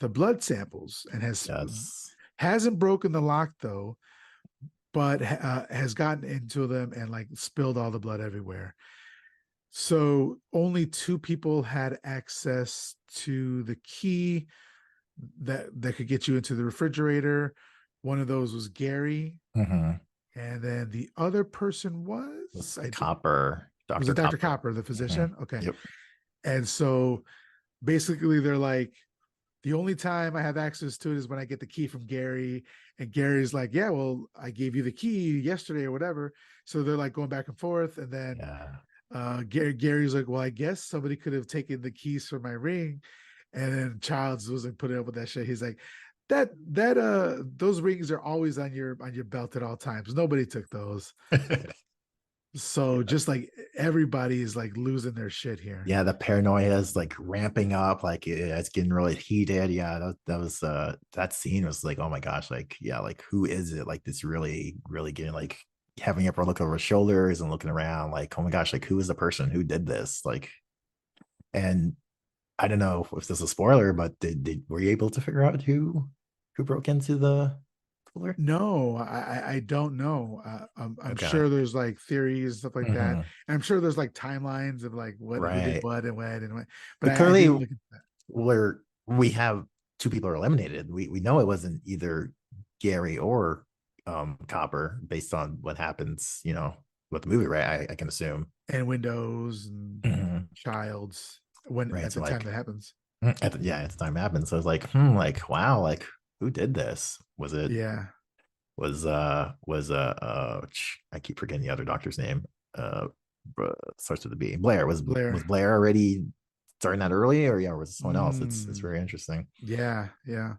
the blood samples and Yes. hasn't broken the lock though, but has gotten into them and like spilled all the blood everywhere. So only two people had access to the key that could get you into the refrigerator. One of those was Gary, Mhm. and then the other person Was was Copper, was Dr. it Dr. Copper. Copper, the Mhm. physician? Okay. Yep. And so basically they're like, the only time I have access to it is when I get the key from Gary. And Gary's like, yeah, well, I gave you the key yesterday or whatever. So they're like going back and forth. And then Yeah. Gary's like, well, I guess somebody could have taken the keys from my ring. And then Childs was like putting up with that shit. He's like, that those rings are always on your belt at all times. Nobody took those. So Yeah. just like everybody is like losing their shit here. Yeah, the paranoia is like ramping up, like it's getting really heated. Yeah, that was that scene was like, oh my gosh, like yeah, like who is it? Like this really, really getting like having everyone look over his shoulders and looking around, like, oh my gosh, like who is the person who did this? Like, and I don't know if this is a spoiler, but did were you able to figure out who broke into the cooler? No, I don't know. I'm Okay. sure there's like theories stuff like that. Mhm. And I'm sure there's like timelines of like what who did Right. what and when and when. But But I clearly didn't look at that. where we have two people are eliminated. We know it wasn't either Gary or Copper based on what happens, with the movie, right? I can assume. And Windows and Mhm. Childs when Right. at So the time like that happens. at the time it happened. So I was like, like wow, like who did this? Was it Yeah, I keep forgetting the other doctor's name. Uh Starts with a B. Blair. Was Blair. Blair already starting that early, or yeah, was it someone else? It's Mm, very interesting. yeah, yeah.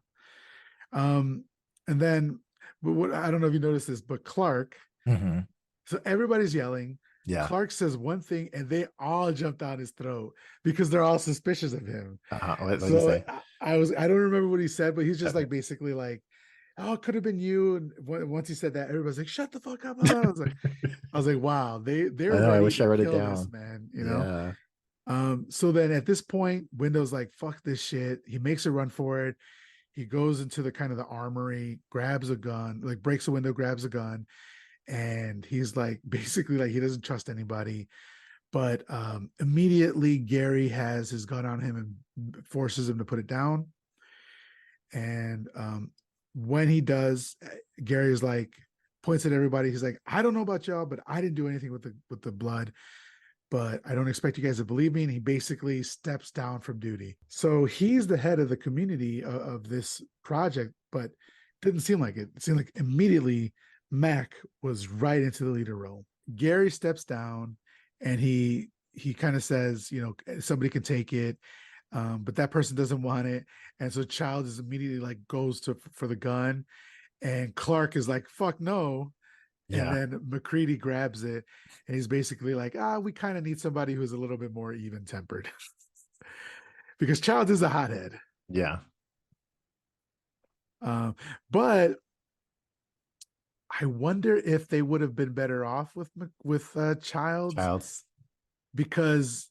Um, and then, but what I don't know if you noticed this, but Clark. Mhm. So everybody's yelling. Yeah. Clark says one thing, and they all jump down his throat because they're all suspicious of him. What did he So say? I don't remember what he said, but he's just Uh, like basically like, oh, it could have been you. And once he said that, everybody's like, shut the fuck up. I was like, wow, they're I know. I ready wish to I wrote it kill this down. man, you know? Yeah. So then at this point, Window's like, fuck this shit. He makes a run for it. He goes into the kind of the armory, grabs a gun, like breaks a window, grabs a gun, and he's like basically like he doesn't trust anybody. But immediately Gary has his gun on him and forces him to put it down. And when he does, Gary is like points at everybody. He's like, I don't know about y'all, but I didn't do anything with the blood. But I don't expect you guys to believe me. And he basically steps down from duty. So he's the head of the community of this project, but didn't seem like it. It seemed like immediately Mac was right into the leader role. Gary steps down and he kind of says, somebody can take it, but that person doesn't want it. And so Child is immediately like goes to for the gun, and Clark is like, "Fuck no!" And Yeah. then McCready grabs it, and he's basically like, we kind of need somebody who's a little bit more even tempered because Child is a hothead. Yeah. Um, but I wonder if they would have been better off with Childs, Child's. because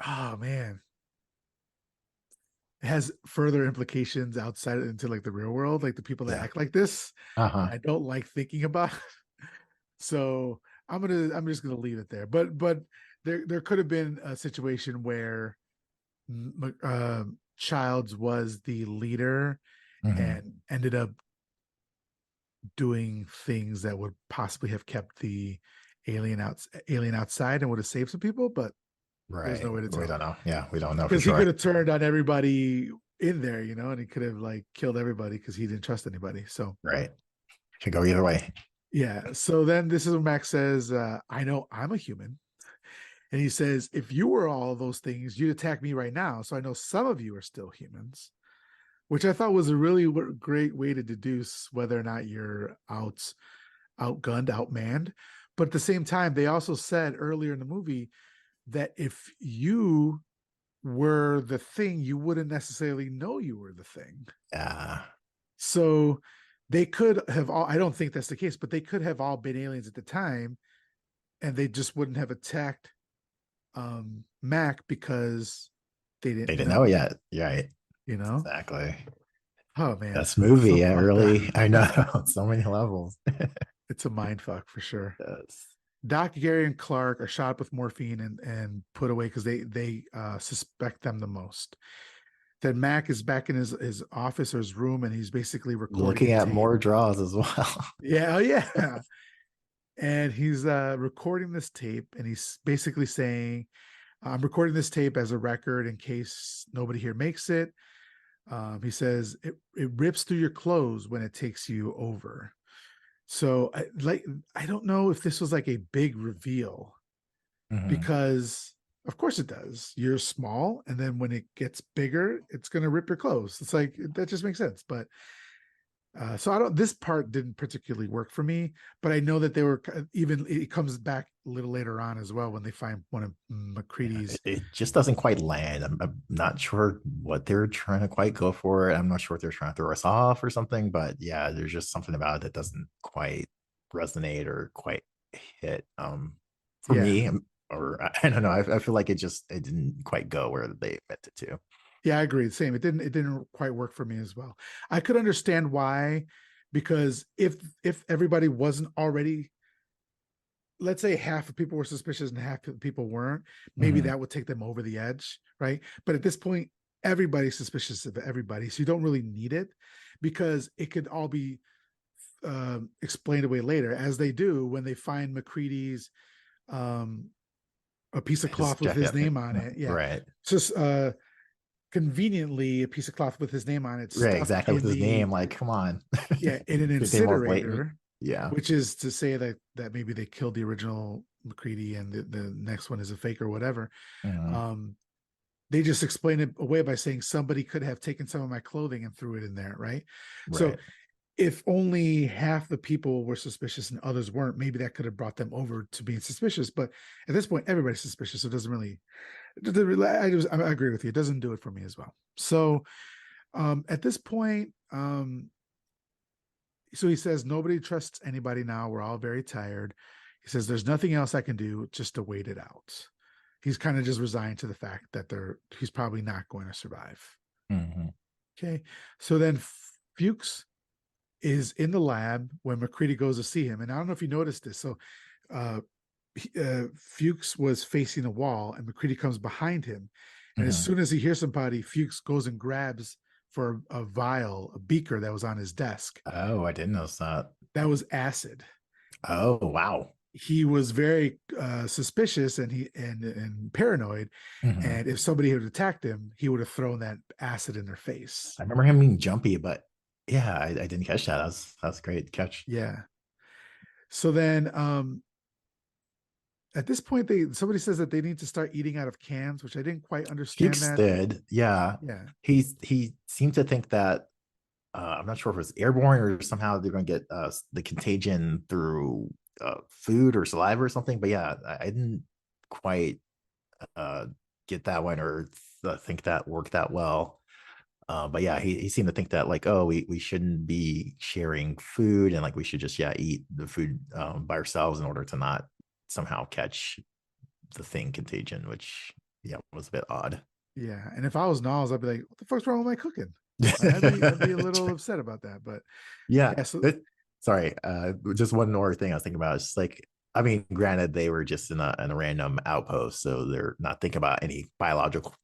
oh man, it has further implications outside into like the real world, like the people that Yeah. act like this, Uh-huh. and I don't like thinking about. So I'm just gonna leave it there. But there could have been a situation where Childs was the leader Hmm. and ended up doing things that would possibly have kept the alien outside and would have saved some people, but there's Right. no way to We tell don't know. Yeah, we don't know for because he sure. could have turned on everybody in there, and he could have like killed everybody because he didn't trust anybody. So Right. Could go either way. yeah. So then this is what Max says. I know I'm a human. And he says, if you were all those things, you'd attack me right now. So I know some of you are still humans, which I thought was a really great way to deduce whether or not you're outgunned, outmanned. But at the same time, they also said earlier in the movie that if you were the thing, you wouldn't necessarily know you were the thing. Yeah. So they could have all, I don't think that's the case, but they could have all been aliens at the time and they just wouldn't have attacked Mac because they They didn't didn't know know, yet. Yeah, right. you know? Exactly. Oh man, This it's so movie, I fucked up. really, I know so many levels. It's a mind fuck for sure. Yes. Doc, Gary, and Clark are shot up with morphine and put away because they suspect them the most. Then Mac is back in his office or his room, and he's basically recording Looking a at tape. more draws as well. Yeah, oh yeah. And he's recording this tape, and he's basically saying, "I'm recording this tape as a record in case nobody here makes it." He says it rips through your clothes when it takes you over. So I don't know if this was like a big reveal Mhm. because of course it does. You're small, and then when it gets bigger, it's gonna rip your clothes. It's like that just makes sense. But so I don't. This part didn't particularly work for me, but I know that they were even. It comes back a little later on as well when they find one of Yeah, McCready's. it just doesn't quite land. I'm not sure what they're trying to quite go for. I'm not sure if they're trying to throw us off or something, but yeah, there's just something about it that doesn't quite resonate or quite hit for Yeah, me. Or I don't know. I feel like it didn't quite go where they meant it to. yeah, I agree. Same. It didn't quite work for me as well. I could understand why, because if everybody wasn't already, let's say half of people were suspicious and half of people weren't, maybe Mhm. that would take them over the edge, right? But at this point, everybody's suspicious of everybody, so you don't really need it because it could all be explained away later, as they do when they find McCready's um, a piece of His cloth with his jacket. name on it. Yeah, Right. it's just conveniently a piece of cloth with his name on it Right, stuck exactly. With in his the name, like, come on. yeah in an Could be more blatant. incinerator, Yeah. which is to say that maybe they killed the original McCready and the next one is a fake or whatever. Mhm. Um, they just explain it away by saying somebody could have taken some of my clothing and threw it in there, right? So Right. if only half the people were suspicious and others weren't, maybe that could have brought them over to being suspicious. But at this point, everybody's suspicious, so it doesn't really. I agree with you. It doesn't do it for me as well. So at this point, so he says nobody trusts anybody now. We're all very tired. He says there's nothing else I can do just to wait it out. He's kind of just resigned to the fact that he's probably not going to survive. Mhm. Okay, so then Fuchs is in the lab when McCready goes to see him, and I don't know if you noticed this. So uh, Fuchs was facing a wall, and McCready comes behind him, and as Mhm. soon as he hears somebody, Fuchs goes and grabs for a vial, a beaker that was on his desk. Oh, I didn't notice that. That was acid. Oh, wow. He was very suspicious and paranoid, Mhm. and if somebody had attacked him, he would have thrown that acid in their face. I remember him being jumpy, but yeah, I didn't catch that. That's a great catch. Yeah. So then at this point somebody says that they need to start eating out of cans, which I didn't quite understand Fuchs that. did, yeah. Yeah. He seemed to think that I'm not sure if it was airborne or somehow they're going to get the contagion through food or saliva or something. But yeah, I didn't quite uh, get that one or think that worked that well. But yeah, he seemed to think that like, oh, we shouldn't be sharing food and like we should just eat the food by ourselves in order to not somehow catch the thing contagion, which yeah was a bit odd. Yeah. And if I was Niles, I'd be like, what the fuck's wrong with my cooking? I'd be a little upset about that. But Yeah. yeah, so Sorry. Just one more thing I was thinking about. It's just like, I mean, granted, they were just in a random outpost, so they're not thinking about any biological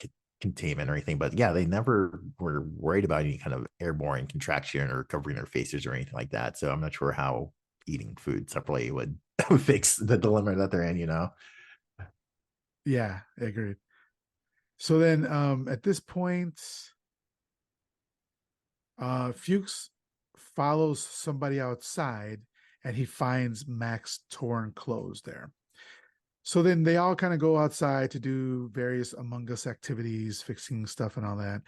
containment or anything. But yeah, they never were worried about any kind of airborne contraction or covering their faces or anything like that. So I'm not sure how eating food separately would fix the dilemma that they're in, you know? yeah, I agree. So then at this point, Fuchs follows somebody outside and he finds Mac's torn clothes there. So then they all kind of go outside to do various Among Us activities, fixing stuff and all that.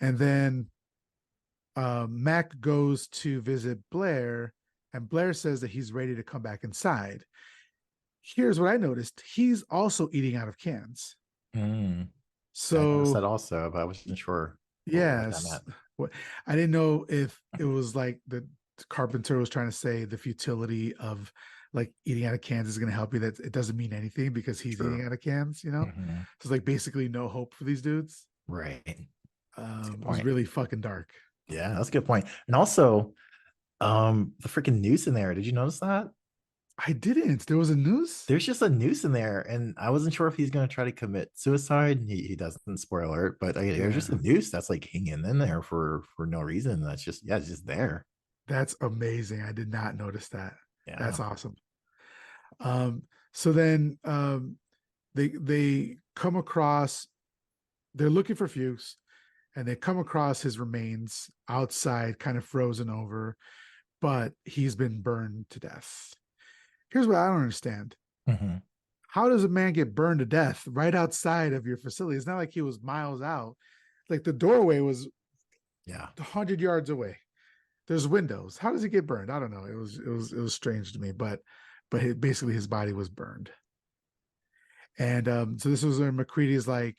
And then Mac goes to visit Blair, and Blair says that he's ready to come back inside. Here's what I noticed: he's also eating out of cans. Mm, I noticed So that also, but I wasn't sure what that yes, meant. What I didn't know if it was like the Carpenter was trying to say the futility of like eating out of cans is going to help you. That it doesn't mean anything because he's True. eating out of cans. So it's like basically no hope for these dudes. Right. That's a good It was point. really fucking dark. Yeah, that's a good point. And also, the freaking noose in there. Did you notice that? I didn't. There was a noose. There's just a noose in there, and I wasn't sure if he's going to try to commit suicide. He doesn't, spoiler alert, but there's Yeah, just a noose that's like hanging in there for no reason. That's just, yeah, it's just there. that's amazing. I did not notice that. Yeah. That's awesome. Um, so then they come across. They're looking for Fuchs, and they come across his remains outside, kind of frozen over, but he's been burned to death. Here's what I don't understand. Mhm. How does a man get burned to death right outside of your facility? It's not like he was miles out. Like the doorway was Yeah. 100 yards away. There's windows. How does he get burned? I don't know. It was strange to me, but basically his body was burned. And so this was where McCready is like,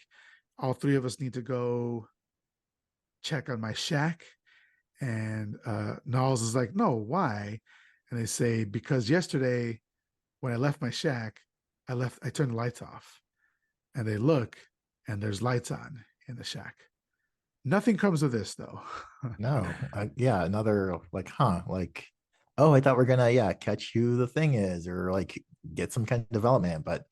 all three of us need to go check on my shack. And Niles is like, no, why? And they say, because yesterday when I left my shack, I turned the lights off. And they look, and there's lights on in the shack. Nothing comes of this though. No. Yeah. Another like, like, oh, I thought we're gonna, yeah, catch who the thing is, or like get some kind of development. But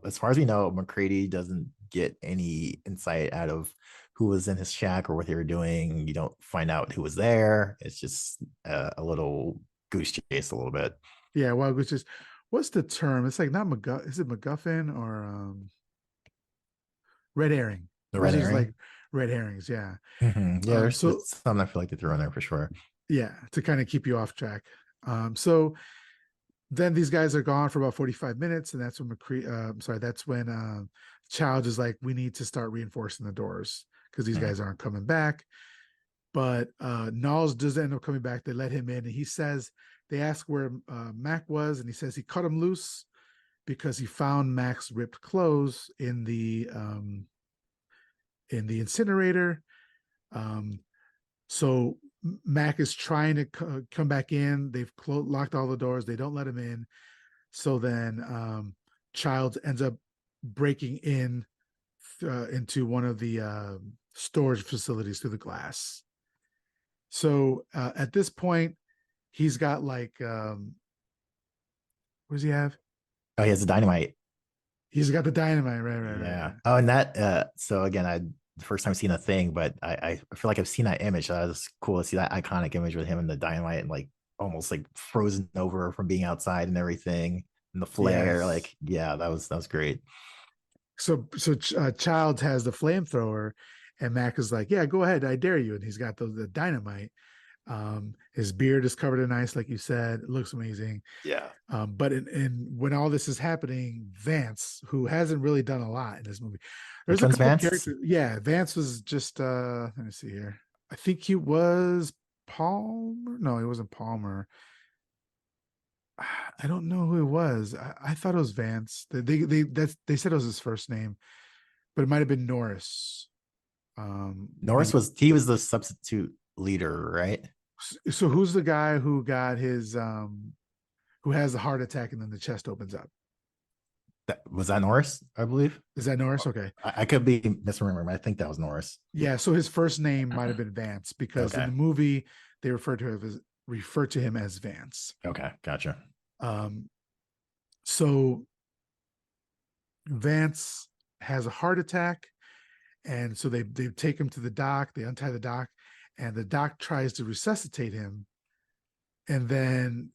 as far as we know, McCready doesn't get any insight out of who was in his shack or what they were doing. You don't find out who was there. It's just a little goose chase, a little bit. Yeah, well, which is what's the term? It's like not McGuff. Is it MacGuffin or red herring? The red Those are just herring. like red herrings. Yeah. Yeah, So there's some I feel like they threw in there for sure. yeah, to kind of keep you off track. So then these guys are gone for about 45 minutes, and that's when sorry, that's when Child is like, we need to start reinforcing the doors because these Mm. guys aren't coming back. But Knowles does end up coming back. They let him in, and he says they ask where Mac was, and he says he cut him loose because he found Mac's ripped clothes in the incinerator. Um, so Mac is trying to come back in. They've locked all the doors. They don't let him in. So then Childs ends up breaking in into one of the storage facilities through the glass. So at this point, he's got like what does he have? Oh, he has the dynamite. He's got the dynamite, Yeah. right. Oh, and that so again, I the first time seeing a thing, but I feel like I've seen that image. That was cool to see that iconic image with him and the dynamite and like almost like frozen over from being outside and everything. And the flare, Yes. like, yeah, that was great. So Childs has the flamethrower, and Mac is like, "Yeah, go ahead, I dare you." And he's got the dynamite. His beard is covered in ice, like you said. It looks amazing. Yeah. But when all this is happening, Vance, who hasn't really done a lot in this movie, Which there's a one's couple Vance? characters. Yeah, Vance was just let me see here. I think he was Palmer. No, he wasn't Palmer. I don't know who it was. I thought it was Vance. They said it was his first name, but it might have been Norris. Norris Maybe. was the substitute leader, right? So who's the guy who got his who has the heart attack and then the chest opens up? That was that Norris, I believe. Is that Norris? Okay. I could be misremembering, but I think that was Norris. Yeah, so his first name might have been Vance because in Okay. the movie they refer to him as Vance. Okay. Gotcha. Um, so Vance has a heart attack, and so they take him to the doc. They untie the doc, and the doc tries to resuscitate him. And then,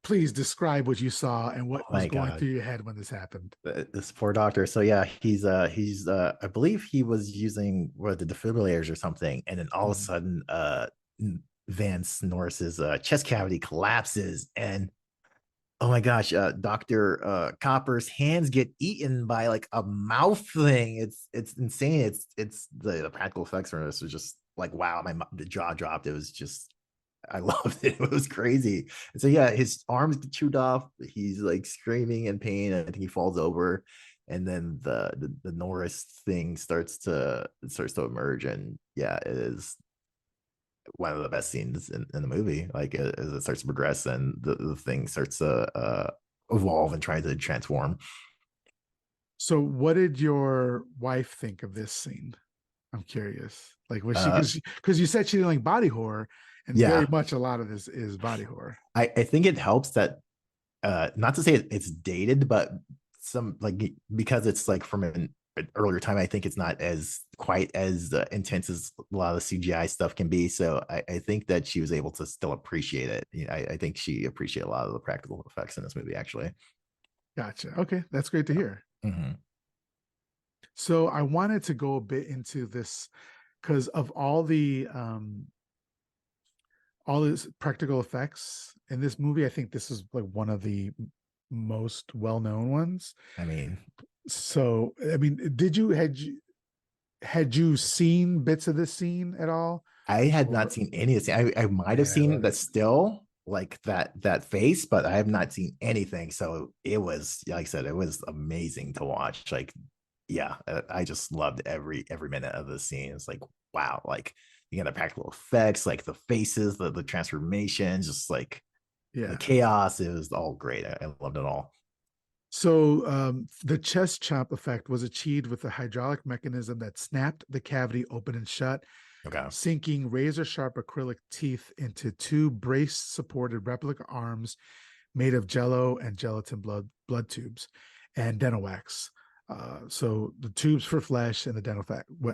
please describe what you saw and what Oh was my going God. through your head when this happened. This poor doctor. So yeah, he's I believe he was using what the defibrillators or something, and then all of a Mhm. sudden Vance Norris's chest cavity collapses, and oh my gosh, Dr. Copper's hands get eaten by like a mouth thing. It's insane. It's the practical effects for this was just like wow, the jaw dropped. It was just I loved it. It was crazy. And so yeah, his arms get chewed off. He's like screaming in pain. I think he falls over. and then the Norris thing starts to emerge, and yeah, it is one of the best scenes in the movie. Like as it starts to progress and the thing starts to evolve and try to transform. So, what did your wife think of this scene? I'm curious. Like, was she Uh, because you said she didn't like body horror, and very yeah, much a lot of this is body horror. I think it helps that not to say it's dated, but some like because it's like from an earlier time, I think it's not as quite as intense as a lot of the CGI stuff can be. So I think that she was able to still appreciate it. You know, I think she appreciated a lot of the practical effects in this movie, actually. Gotcha. Okay, that's great to hear. Mm-hmm. So, I wanted to go a bit into this because of all these practical effects in this movie. I think this is like one of the most well-known ones. I mean, So, I mean, had you seen bits of this scene at all? I had not Or seen any of this. I might have yeah, seen right. that still like that face, but I have not seen anything. So it was, like I said, it was amazing to watch. Like, yeah, I just loved every minute of the scene. It's like, wow, like you got the practical effects, like the faces, the transformations, just like the Yeah. chaos. It was all great. I loved it all. So the chest chomp effect was achieved with a hydraulic mechanism that snapped the cavity open and shut, Okay. sinking razor sharp acrylic teeth into two brace supported replica arms made of jello and gelatin blood tubes and dental wax. So the tubes for flesh and the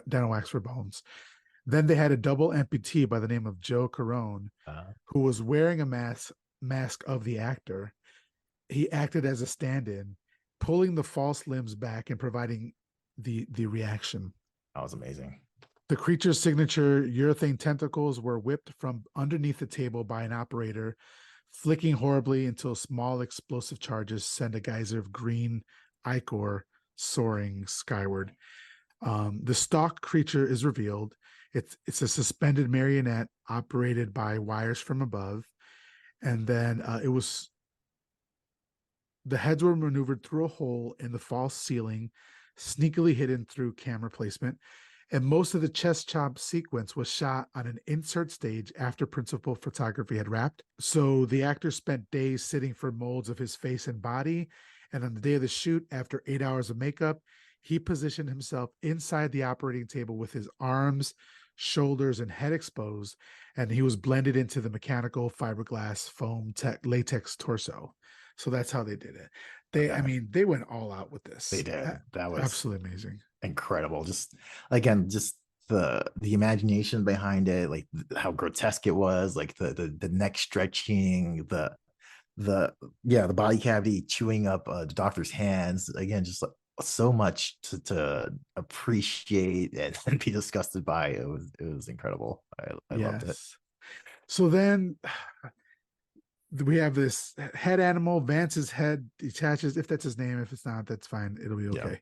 dental wax for bones. Then they had a double amputee by the name of Joe Carone, who was wearing a mask of the actor. He acted as a stand-in, pulling the false limbs back and providing the reaction. That was amazing. The creature's signature urethane tentacles were whipped from underneath the table by an operator, flicking horribly until small explosive charges send a geyser of green ichor soaring skyward. The stalked creature is revealed. It's a suspended marionette operated by wires from above, and then it was the heads were maneuvered through a hole in the false ceiling, sneakily hidden through camera placement. And most of the chest chomp sequence was shot on an insert stage after principal photography had wrapped. So the actor spent days sitting for molds of his face and body. And on the day of the shoot, after 8 hours of makeup, he positioned himself inside the operating table with his arms, shoulders, and head exposed. And he was blended into the mechanical fiberglass foam latex torso. So that's how they did it. I Okay. mean, they went all out with They this. did. That was Absolutely amazing. incredible. Just again, just the imagination behind it, like how grotesque it was, like the neck stretching, the yeah, the body cavity chewing up the doctor's hands. Again, just like so much to appreciate and be disgusted by. It was incredible. I loved it. Yes. So then we have this head animal. Vance's head detaches. If that's his name, if it's not, that's fine. It'll be Yeah,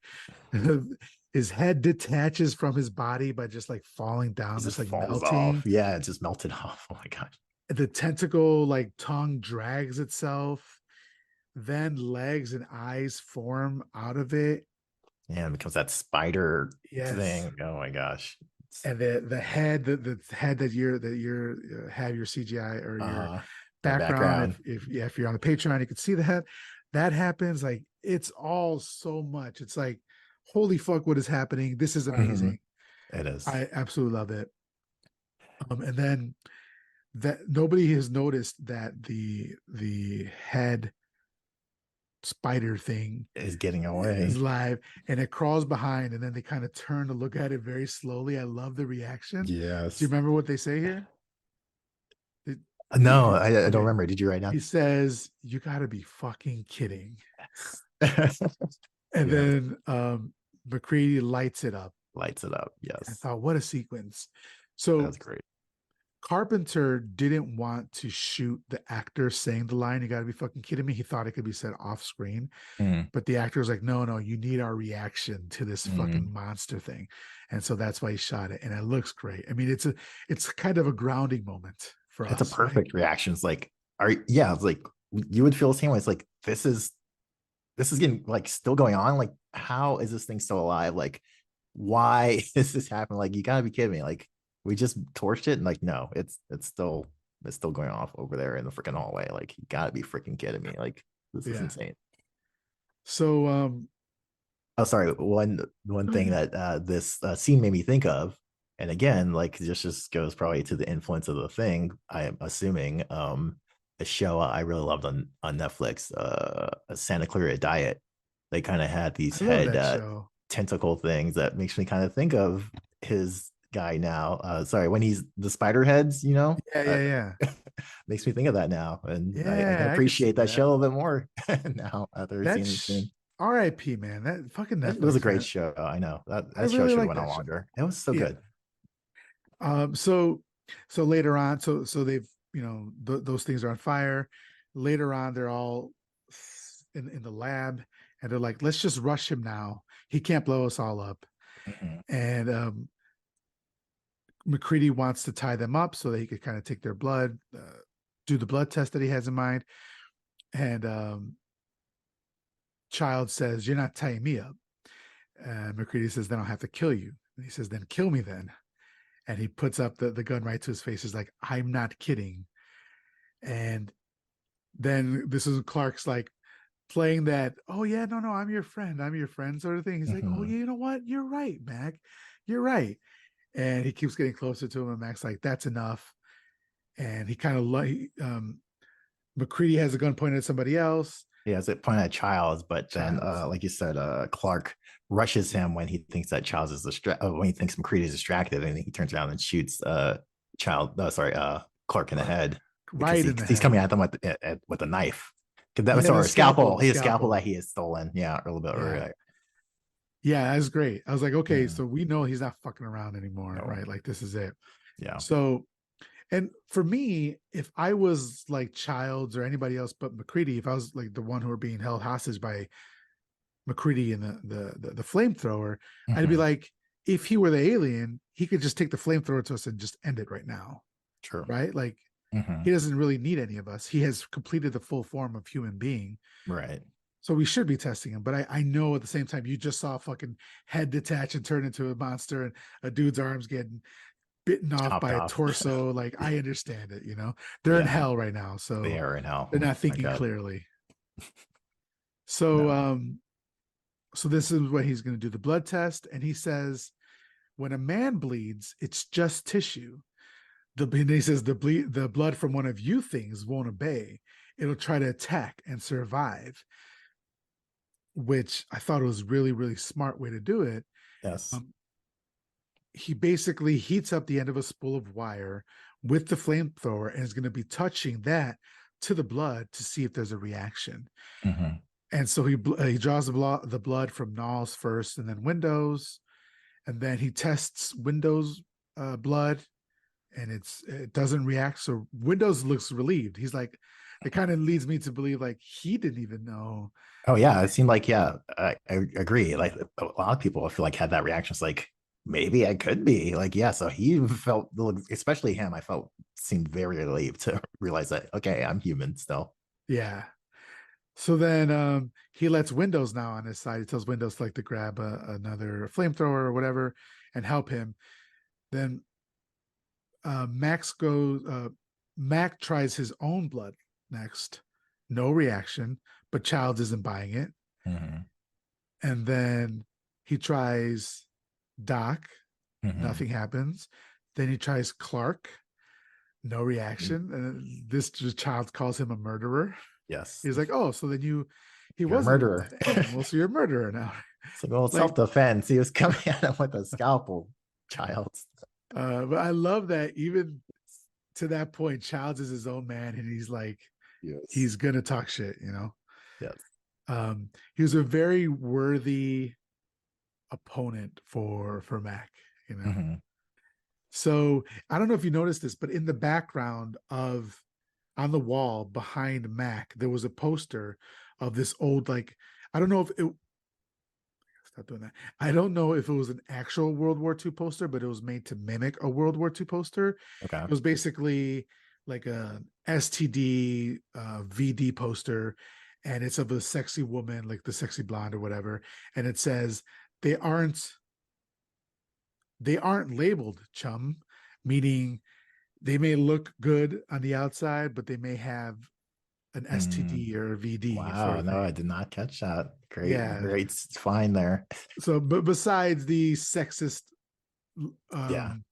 okay. His head detaches from his body by just like falling it down, just just like falls off. melting. Yeah, it just melted off. Oh my god. The tentacle like tongue drags itself. Then legs and eyes form out of it. Yeah, it becomes that spider Yes. thing. Oh my gosh. And the head the head that you're have your CGI or your Uh the background. background. If you're on the Patreon, you can see that happens. Like it's all so much. It's like holy fuck, what is happening? This is Mhm. amazing. It is. I absolutely love it. And then that nobody has noticed that the head spider thing Is getting is away. live and it crawls behind and then they kind of turn to look at it very slowly. I love the reaction. Do you Yes. remember what they say here? Did, No, did, I don't okay. remember. Did you write down? He says, "You got to be fucking kidding." Yes. And Yes. then McCready lights it up. Lights it up. I Yes. thought, what a sequence. That's So great. Carpenter didn't want to shoot the actor saying the line, "You got to be fucking kidding me." He thought it could be said off screen, Mm, but the actor was like, "No, no, you need our reaction to this mm. fucking monster thing," and so that's why he shot it, and it looks great. I mean, it's kind of a grounding moment for It's a us, right? perfect reaction. It's like, yeah, it's like you would feel the same way. It's like this is this is getting like still going on. Like, how is this thing still alive? Like, why is this happening? Like, you gotta be kidding me. Like, we just torched it, and like, no, it's still going off over there in the freaking hallway. Like, you gotta be freaking kidding me. Like, this is Yeah. insane. So Oh, sorry. One go thing ahead. that this scene made me think of, and again, like this just goes probably to the influence of the thing. I'm assuming a show I really loved on Netflix, Santa Clarita Diet. They kind of had these I love head that show. tentacle things that makes me kind of think of his guy now. Sorry, when he's the spider heads, Yeah, yeah, yeah. makes me think of that now, and I can Yeah, I could see appreciate that that. show a little bit more now after seeing the That's scene. R.I.P. man. That fucking It was a Netflix, great man. show. I know that I that show really should have like went on that show. longer. It was so Yeah. good. So later on, so they've those things are on fire. Later on, they're all in the lab, and they're like, let's just rush him now. He can't blow us all up. Mhm. And McCready wants to tie them up so that he could kind of take their blood, do the blood test that he has in mind. And Child says, "You're not tying me up." And McCready says, "Then I'll have to kill you." And he says, "Then kill me then." And he puts up the gun right to his face. He's like, "I'm not kidding." And then this is Clark's like playing that, "Oh yeah, no, no, I'm your friend," sort of thing. He's like, "Oh Mhm. yeah, you know what? You're right, Mac. You're right." And he keeps getting closer to him, and Mac's like, "That's enough." And he kind of McCready has a gun pointed at somebody else. He has it pointed at Childs, but then, Childs. like you said, Clark rushes him when he thinks that Childs is when he thinks McCready is distracted, and he turns around and shoots Clark in the Clark. head because Right in the he's head. coming at them with a knife. That, Yeah, the sorry, scalpel. scalpel. He has scalpel Scalpel. that he has stolen. Yeah, a little bit Yeah. earlier. Yeah, that's great. I was like, okay, Mhm. so we know he's not fucking around anymore, No. right? Like this is it. Yeah. So, and for me, if I was like Childs or anybody else but McCready, if I was like the one who were being held hostage by McCready and the flamethrower, I'd be Mhm. like, if he were the alien, he could just take the flamethrower to us and just end it right now, True. right? Like he Mhm. doesn't really need any of us. He has completed the full form of human being. Right. So we should be testing him. But I know at the same time, you just saw a fucking head detach and turn into a monster and a dude's arms getting bitten off Chopped by a off. torso. Like I understand it, they're in Yeah. hell right now. They So are in hell. they're Oh not my thinking God. clearly. So No. so this is what he's gonna do the blood test, and he says when a man bleeds, it's just tissue. He says the blood from one of you things won't obey. It'll try to attack and survive, which I thought was really, really smart way to do it. Yes. Um, he basically heats up the end of a spool of wire with the flamethrower and is going to be touching that to the blood to see if there's a reaction. Mhm. And so he draws the blood from Nall's first, and then Windows, and then he tests Windows blood, and it doesn't react. So Windows looks relieved. He's like, it kind of leads me to believe like he didn't even know. Oh yeah, it seemed like, yeah, I agree. Like a lot of people I feel like had that reaction. It's like maybe I could be like, yeah. So he felt, especially him, I felt seemed very relieved to realize that okay, I'm human still. Yeah. So then he lets Windows now on his side. He tells Windows like to grab another flamethrower or whatever and help him. Then Max goes. Mac tries his own blood next. No reaction, but Childs isn't buying it. Mhm. And then he tries Doc. Mhm. Nothing happens. Then he tries Clark. No reaction. And this child calls him a murderer. Yes, He's like, "Oh, so then he you're a wasn't murderer. alien. Well, so you're a murderer now." It's like, well, Like, self defense. He was coming at him with a scalpel, child. but I love that even to that point, Childs is his own man, and he's like, Yes. he's gonna talk shit. Yes. He was a very worthy opponent for Mac. Mhm. So I don't know if you noticed this, but in the background of on the wall behind Mac, there was a poster of this old like I don't know if it stop doing that. I don't know if it was an actual World War II poster, but it was made to mimic a World War II poster. Okay. It was basically like a STD VD poster, and it's of a sexy woman, like the sexy blonde or whatever, and it says they aren't they aren't labeled chum, meaning they may look good on the outside, but they may have an Mm. STD or a VD sort Wow, of no, thing. I did not catch that. Great, Yeah. great find there. So, but besides the sexist Yeah. um,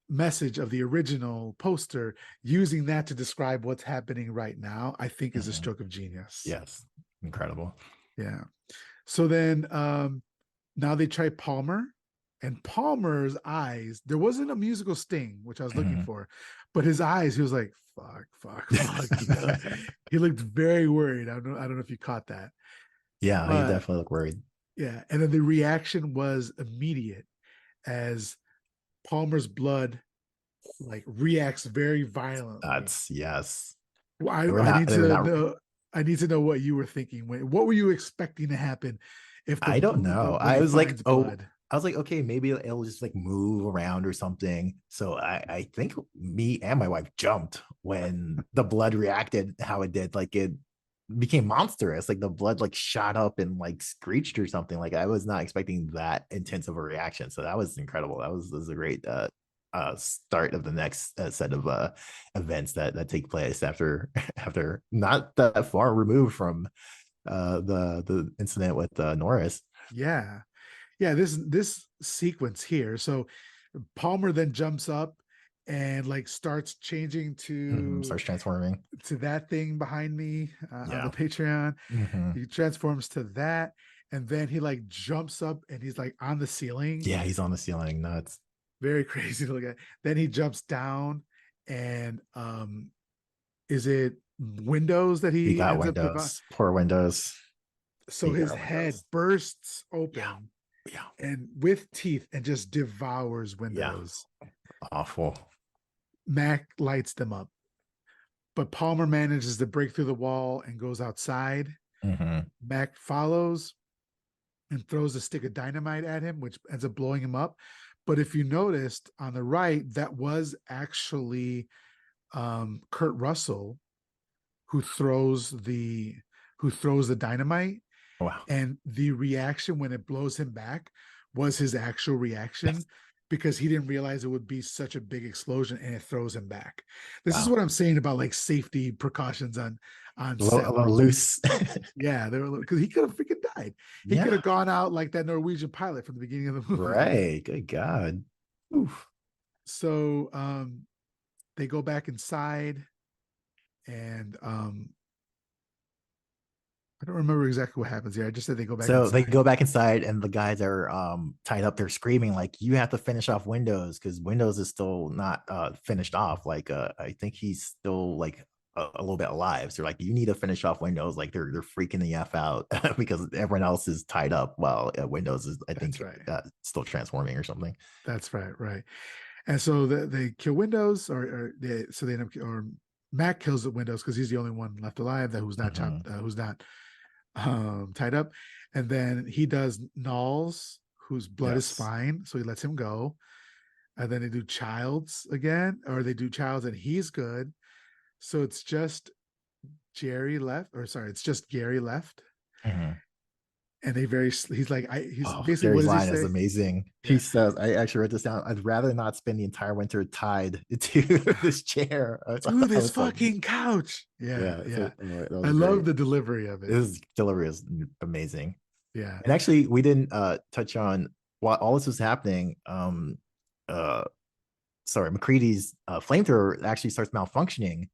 message of the original poster, using that to describe what's happening right now, I think is a Mhm. stroke of genius. Yes, incredible. Yeah. So then now they try Palmer, and Palmer's eyes, there wasn't a musical sting, which I was looking Mhm. for, but his eyes, he was like, fuck, fuck, fuck. He looked very worried. I don't know if you caught that. Yeah, he But definitely looked worried. yeah, and then the reaction was immediate as Palmer's blood like reacts very violently. That's yes. Well, They were I not. need They were to not. know. I need to know what you were thinking. What were you expecting to happen if I don't know. when I he was like, finds oh, blood? I was like, okay, maybe it'll just like move around or something. So I think me and my wife jumped when the blood reacted how it did. Like it became monstrous. Like the blood like shot up and like screeched or something. Like I was not expecting that intense of a reaction. So that was incredible. That was a great start of the next set of events that take place after after not that far removed from the incident with Norris. Yeah, yeah. This sequence here. So Palmer then jumps up and like starts changing Mhm. Starts transforming. to that thing behind me on the Yeah. Patreon. Hmm. He transforms to that, and then he like jumps up and he's like on the ceiling. Yeah, he's on the ceiling. Nuts. Very crazy to look at. Then he jumps down, and is it Windows that He he got ends up devour? Windows. Poor Windows. So He his got head Windows. bursts Yeah. open Yeah. and with teeth and just devours Yeah. Windows. Awful. Mac lights them up, but Palmer manages to break through the wall and goes outside. Hmm. Mac follows and throws a stick of dynamite at him, which ends up blowing him up. But if you noticed on the right, that was actually Kurt Russell who throws the dynamite, Wow. and the reaction when it blows him back was his actual reaction because he didn't realize it would be such a big explosion and it throws him back. This is Wow. what I'm saying about like safety precautions on A set. little Like, loose. yeah, they were because he could have freaking died. He could have Yeah. gone out like that Norwegian pilot from the beginning of the movie. Right. Good God. Oof. So they go back inside, and I don't remember exactly what happens here. I just said they go back So they inside. go back inside and the guys are tied up. They're screaming like, "You have to finish off Windows because Windows is still not finished off." Like I think he's still like a little bit alive. So they're like, "You need to finish off Windows." Like they're freaking the f out because everyone else is tied up while Windows is I That's think right. still transforming or something. That's right. Right. And so they kill Windows, so they end up, or Mac kills the Windows because he's the only one left alive that who's not Mhm. chopped, who's not tied up. And then he does Knowles, whose blood is Yes. fine, so he lets him go. And then they do Childs again, or they do Childs and he's good. So it's just Jerry left, or sorry, it's just Gary left. Mhm. And he's like, he's Oh, basically, what Gary's does he line is say? amazing. He Yeah. says, I actually wrote this down. I'd rather not spend the entire winter tied to this chair. To I this was like, fucking couch. Yeah, yeah, so yeah. that I was love great. the delivery of it. His delivery is amazing. Yeah. And actually, we didn't touch on while all this was happening. Uh, sorry, McCready's flamethrower actually starts malfunctioning.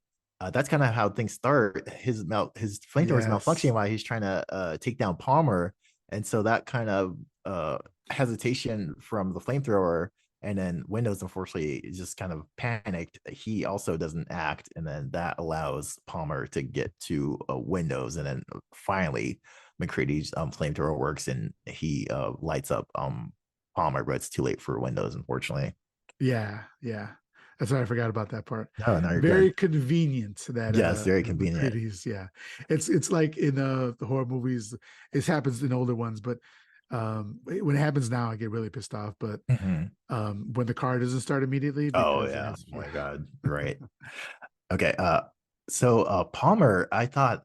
That's kind of how things start. His flamethrower is malfunctioning Yes. while he's trying to take down Palmer, and so that kind of hesitation from the flamethrower, and then Windows unfortunately just kind of panicked. He also doesn't act, and then that allows Palmer to get to Windows, and then finally McCready's flamethrower works, and he lights up Palmer, but it's too late for Windows, unfortunately. Yeah. Yeah. That's why I forgot about that part. No, no, you're Very good. convenient that Yes, very convenient. McCready's, yeah. It's like in the horror movies, it happens in older ones, but when it happens now, I get really pissed off. But Mhm. when the car doesn't start immediately Oh because it yeah. has, Oh yeah. my God. Right. Okay. So Palmer, I thought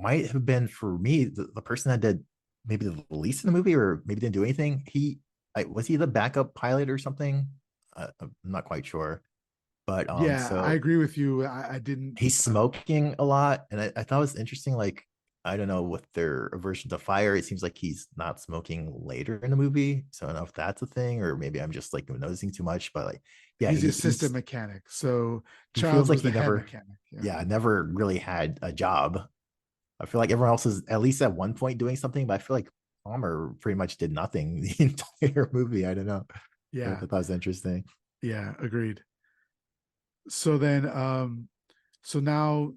might have been for me the person that did maybe the least in the movie, or maybe didn't do anything. Was he the backup pilot or something? I'm not quite sure. But Yeah, I so agree with you. I didn't. he's smoking a lot, and I thought it was interesting. Like, I don't know, with their aversion to fire, it seems like he's not smoking later in the movie. So I don't know if that's a thing, or maybe I'm just like noticing too much. But like, yeah, He's the assistant mechanic. So he feels Childs like was the he head never, mechanic. Yeah. yeah, never really had a job. I feel like everyone else is at least at one point doing something, but I feel like Palmer pretty much did nothing the entire movie. I don't know. I Yeah. thought that was interesting. Yeah. Agreed. So then, so now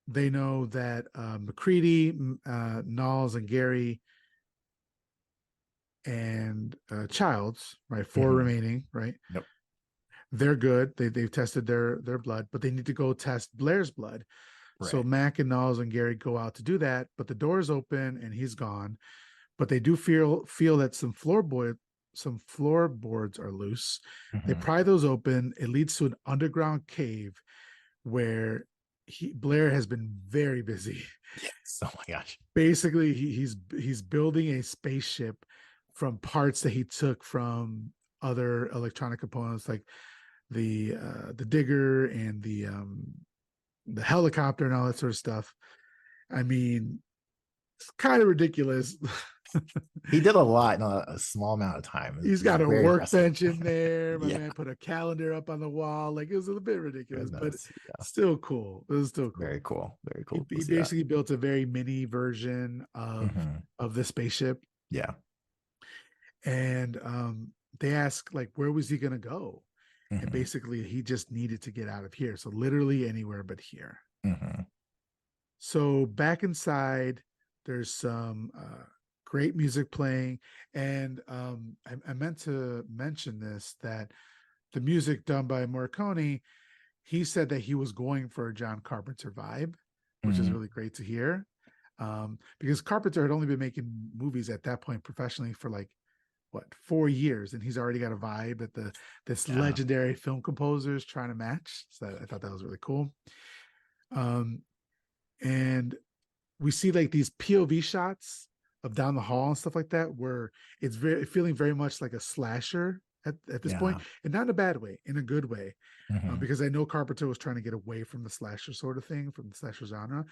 they know that McCready, Knowles, and Gary and Childs, right? Four Mm-hmm. remaining, right? Yep. They're good. They've tested their blood, but they need to go test Blair's blood. So Right. Mac and Knowles and Gary go out to do that, but the door's open and he's gone. But they do feel that some floorboards are loose. They Mm-hmm. pry those open. It leads to an underground cave where Blair has been very busy. Yes. Oh my gosh. Basically, he's building a spaceship from parts that he took from other electronic components like the digger and the helicopter and all that sort of stuff. I mean, it's kind of ridiculous. He did a lot in a small amount of time. He's It's got a very impressive. workbench in there. My Yeah. man put a calendar up on the wall. Like it was a bit ridiculous, but Goodness. Yeah. still cool. It was still Very cool. cool. Very He, cool to he see that. basically built a very mini version Hmm. of the spaceship, Yeah. and they ask like where was he gonna go, and Hmm. basically he just needed to get out of here. So literally anywhere but here. Hmm. So back inside, there's some great music playing, and I meant to mention this that the music done by Morricone, he said that he was going for a John Carpenter vibe, which is Hmm. really great to hear. Because Carpenter had only been making movies at that point professionally for like what 4 years, and he's already got a vibe that the this Yeah. legendary film composer is trying to match. So I thought that was really cool. Um, and we see like these POV shots of down the hall and stuff like that, where it's very feeling very much like a slasher at this point, Yeah. and not in a bad way, in a good way, Hmm. because I know Carpenter was trying to get away from the slasher sort of thing, from the slasher genre,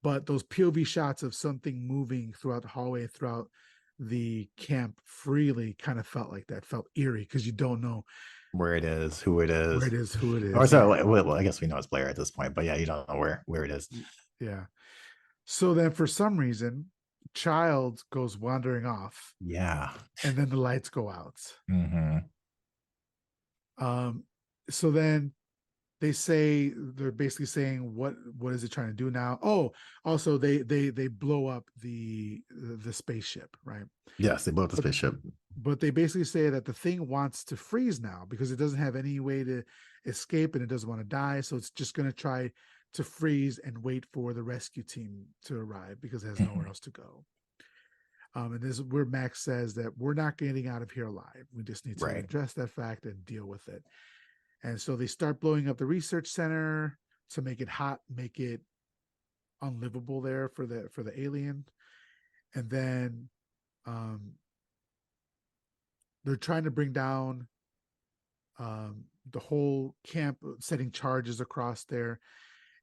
but those POV shots of something moving throughout the hallway, throughout the camp freely kind of felt like that, felt eerie because you don't know Where it is, who it where is. it is, who it Or is. so, Yeah. well, I guess we know it's Blair at this point, but yeah, you don't know where it is. Yeah. So then for some reason, Child goes wandering off Yeah. and then the lights go out. Hmm. Um, so then they're basically saying what is it trying to do now? Oh, also they blow up the spaceship, right? Yes, they blew up the But spaceship. but they basically say that the thing wants to freeze now because it doesn't have any way to escape and it doesn't want to die, so it's just going to try to freeze and wait for the rescue team to arrive because it has nowhere Hmm. else to go. And this is where Max says that we're not getting out of here alive. We just need to Right. address that fact and deal with it. And so they start blowing up the research center to make it hot, make it unlivable there for the alien. And then um, they're trying to bring down the whole camp, setting charges across there.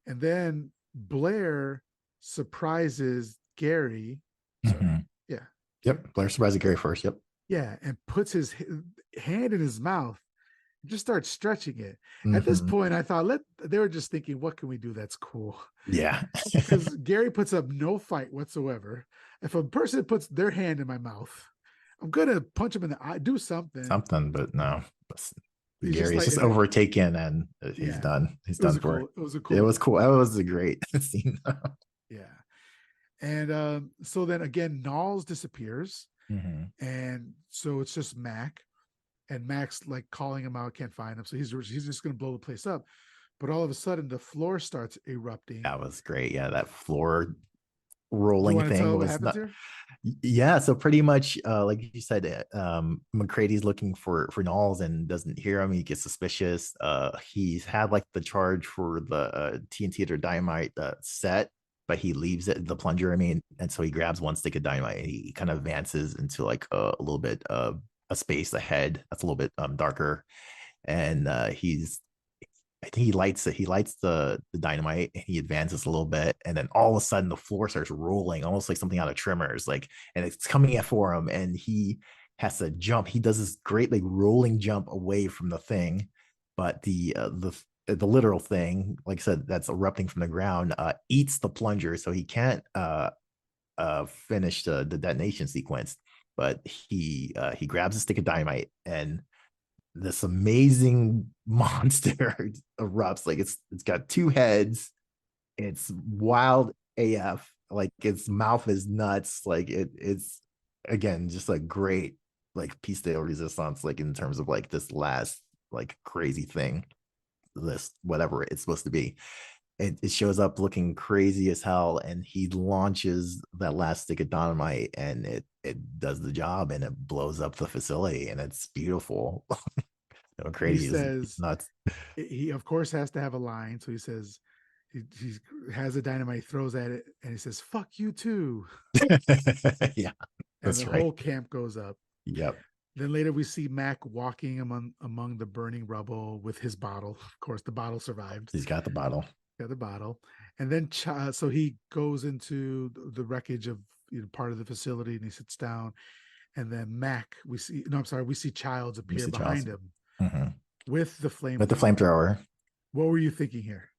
And then Blair surprises Gary. Sorry, Hmm. yeah, Yep. Blair surprised Gary first. Yep. yeah, and puts his hand in his mouth, just starts stretching it. At this Hmm. point, I thought they were just thinking, what can we do that's cool? Yeah. Because Gary puts up no fight whatsoever. If a person puts their hand in my mouth, I'm gonna punch him in the eye, do something. Something, but no. He's just Gary's like, just overtaken and he's yeah, done. He's done for. it was a It cool was moment. cool. That was a great scene. Yeah. And so then again, Knowles disappears. Hmm. And so it's just Mac. And Mac's like calling him out, can't find him. So he's just gonna blow the place up. But all of a sudden the floor starts erupting. That was great. Yeah, that floor Do you rolling want to thing tell what was happens not. here? Yeah, so pretty much like you said, McCrady's looking for Knowles and doesn't hear him. He gets suspicious. He's had like the charge for the TNT or dynamite set, but he leaves it the plunger, I mean, and so he grabs one stick of dynamite and he kind of advances into like a little bit of a space ahead that's a little bit darker, and he's I think he lights it. He lights the dynamite and he advances a little bit, and then all of a sudden the floor starts rolling, almost like something out of Tremors. Like, and it's coming at for him, and he has to jump. He does this great like rolling jump away from the thing, but the literal thing, like I said, that's erupting from the ground, eats the plunger, so he can't finish the detonation sequence. But he grabs a stick of dynamite and this amazing monster erupts. Like it's got two heads. It's wild AF. Like its mouth is nuts. Like it's again just a great like piece de resistance. Like in terms of like this last like crazy thing, this whatever it's supposed to be. It shows up looking crazy as hell, and he launches that last stick of dynamite, and it does the job, and it blows up the facility, and it's beautiful. He Crazy is says nuts. he of course has to have a line. So he says he has a dynamite, throws at it, and he says, "Fuck you too." Yeah, And the that's right. whole camp goes up. Yep. Then later we see Mac walking among the burning rubble with his bottle. Of course, the bottle survived. He's got the bottle. Got the bottle, and then so he goes into the wreckage of part of the facility, and he sits down. And then Mac, we see no, I'm sorry, we see Childs appear Mr. Charles. behind him Mm-hmm. with the With the flamethrower. flamethrower. What were you thinking here?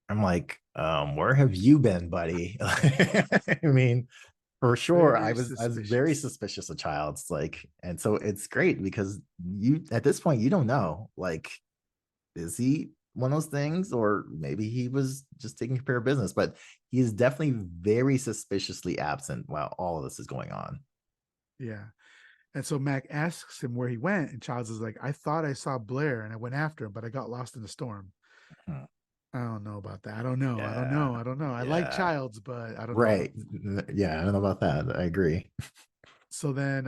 I'm like, where have you been, buddy? I mean, for sure, Very I was very suspicious. suspicious of Child's like, and so it's great because you at this point you don't know, like, is he one of those things, or maybe he was just taking care of business, but he is definitely very suspiciously absent while all of this is going on. Yeah. And so Mac asks him where he went, and Childs is like, I thought I saw Blair and I went after him, but I got lost in the storm. Hmm. I don't know about that. I don't know. I don't Yeah, know. I don't know. I like yeah, Childs, but I don't know about right. Yeah, I don't know about that. I agree. so then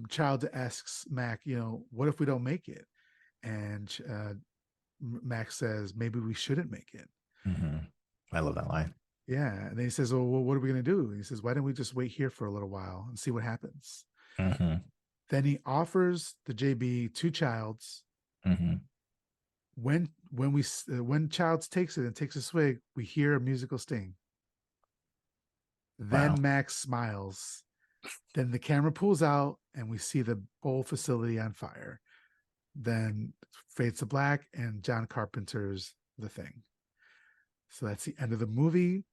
Childs asks Mac, what if we don't make it? And Mac says, maybe we shouldn't make it. Hmm. I love that line. Yeah. And then he says, well, what are we going to do? And he says, why don't we just wait here for a little while and see what happens? Hmm. Then he offers the JB to Childs. Hmm. When Childs takes it and takes a swig, we hear a musical sting. Wow. Then Max smiles. Then the camera pulls out and we see the whole facility on fire. Then fades to black and John Carpenter's The Thing. So that's the end of the movie.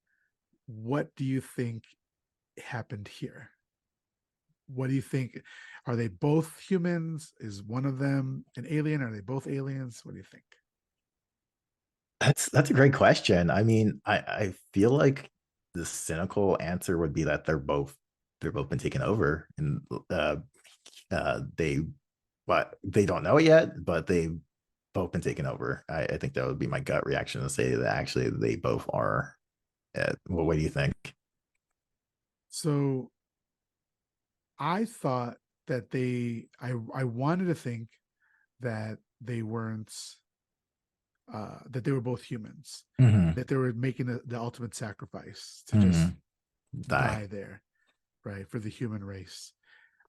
What do you think happened here? What do you think? Are they both humans? Is one of them an alien? Are they both aliens? What do you think? That's a great question. I mean, I feel like the cynical answer would be that they're both been taken over, and they but they don't know it yet, but they've both been taken over. I think that would be my gut reaction to say that actually they both are. Well, what do you think? So I thought that I wanted to think that they weren't that they were both humans, Hmm. that they were making the ultimate sacrifice to just Hmm. Die. die there, right, for the human race.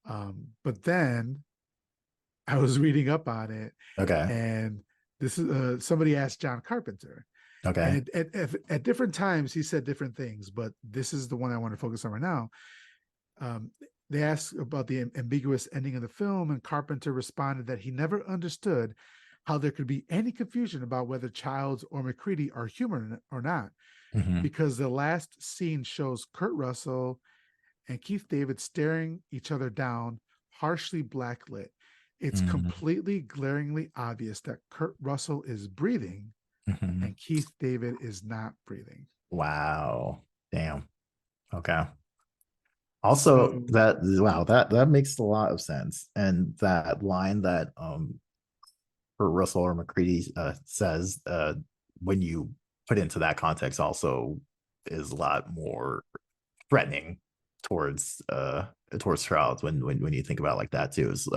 But then I was reading up on it, Okay. and this is somebody asked John Carpenter, and Okay. at different times he said different things, but this is the one I want to focus on right now. Um, they asked about the ambiguous ending of the film, and Carpenter responded that he never understood how there could be any confusion about whether Childs or McCready are human or not, Hmm. because the last scene shows Kurt Russell and Keith David staring each other down, harshly blacklit. It's Hmm. completely glaringly obvious that Kurt Russell is breathing Hmm. and Keith David is not breathing. Wow. Damn. Okay. So, Also, that wow, that makes a lot of sense. And that line that for Russell or McCready says when you put into that context also is a lot more threatening towards crowds when you think about it like that too. Is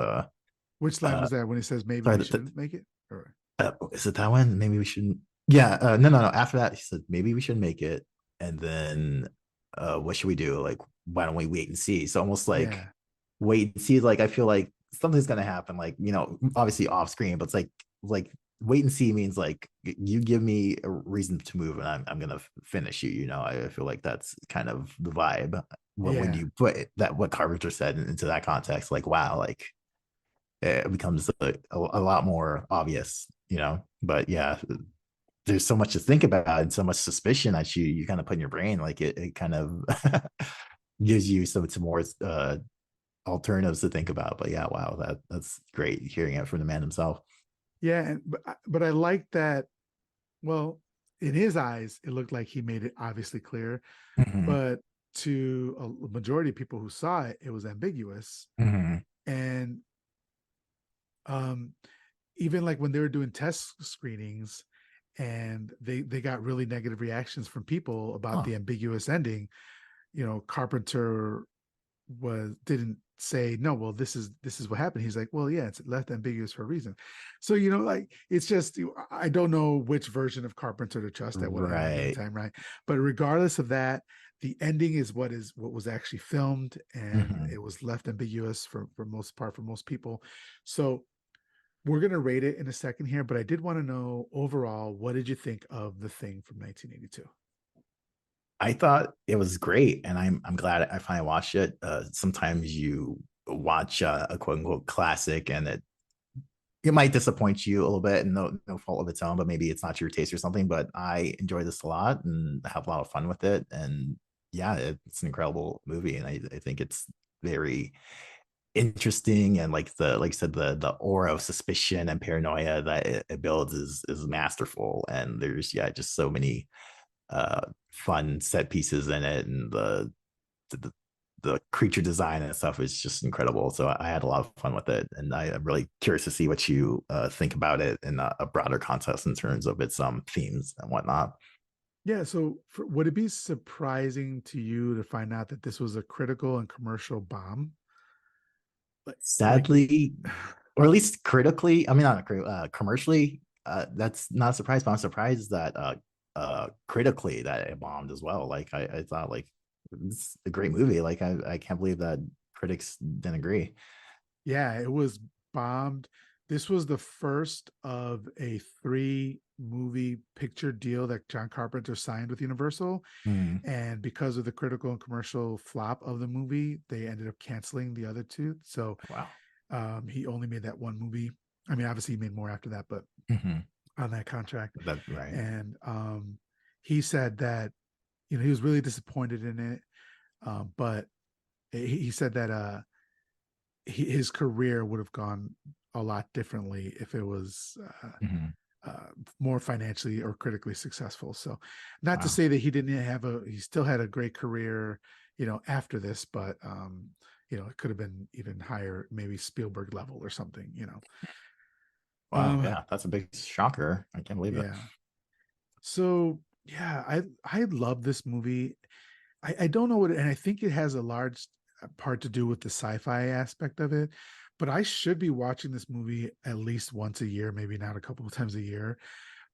Which line uh was that when he says maybe sorry, we shouldn't make it? Or is it that one? Maybe we shouldn't. Yeah, no. After that, he said maybe we should make it, and then what should we do? Like, why don't we wait and see? So almost like yeah, wait and see. Like, I feel like something's gonna happen. Like, obviously off screen, but it's like wait and see means like you give me a reason to move, and I'm gonna finish you. I feel like that's kind of the vibe when yeah, you put that what Carpenter said into that context. Like, wow, like it becomes a lot more obvious, but yeah, there's so much to think about and so much suspicion that you kind of put in your brain. Like it kind of gives you some more alternatives to think about. But yeah, wow, that's great hearing it from the man himself. yeah. And but I like that. Well, in his eyes, it looked like he made it obviously clear, Mm-hmm. but to a majority of people who saw it, it was ambiguous. Mm-hmm. And um, even like when they were doing test screenings, and they got really negative reactions from people about Huh. the ambiguous ending. Carpenter didn't say no, well, this is what happened. He's like, well, yeah, it's left ambiguous for a reason. So like it's just, I don't know which version of Carpenter to trust at any given Right. time, right? But regardless of that, the ending is what was actually filmed, and Mm-hmm. it was left ambiguous for most part for most people. So we're going to rate it in a second here, but I did want to know overall, what did you think of The Thing from 1982? I thought it was great, and I'm glad I finally watched it. Sometimes you watch a quote unquote classic, and it might disappoint you a little bit, and no fault of its own, but maybe it's not your taste or something. But I enjoy this a lot and have a lot of fun with it. And yeah, it's an incredible movie, and I think it's very interesting, and like you said, the aura of suspicion and paranoia that it builds is masterful. And there's just so many fun set pieces in it, and the the creature design and stuff is just incredible. So I had a lot of fun with it, and I'm really curious to see what you think about it in a broader context in terms of its themes and whatnot. Yeah, so would it be surprising to you to find out that this was a critical and commercial bomb? Like Sadly, or at least critically, I mean, not commercially, that's not a surprise, but I'm surprised that critically that it bombed as well. Like I thought like it's a great movie. Like I can't believe that critics didn't agree. yeah, it was bombed. This was the first of a 3 movie picture deal that John Carpenter signed with Universal. Mm, And because of the critical and commercial flop of the movie, they ended up canceling the other 2. So wow. he only made that one movie. I mean, obviously he made more after that, but Hmm. on that contract. That right. And he said that, he was really disappointed in it. But he said that his career would have gone a lot differently if it was Hmm. more financially or critically successful. So, not to Wow. say that he still had a great career, after this, but it could have been even higher, maybe Spielberg level or something. Wow. Um, Yeah, that's a big shocker. I can't believe it. yeah. So yeah, I love this movie. I don't know what, and I think it has a large part to do with the sci-fi aspect of it. But I should be watching this movie at least once a year, maybe not a couple of times a year.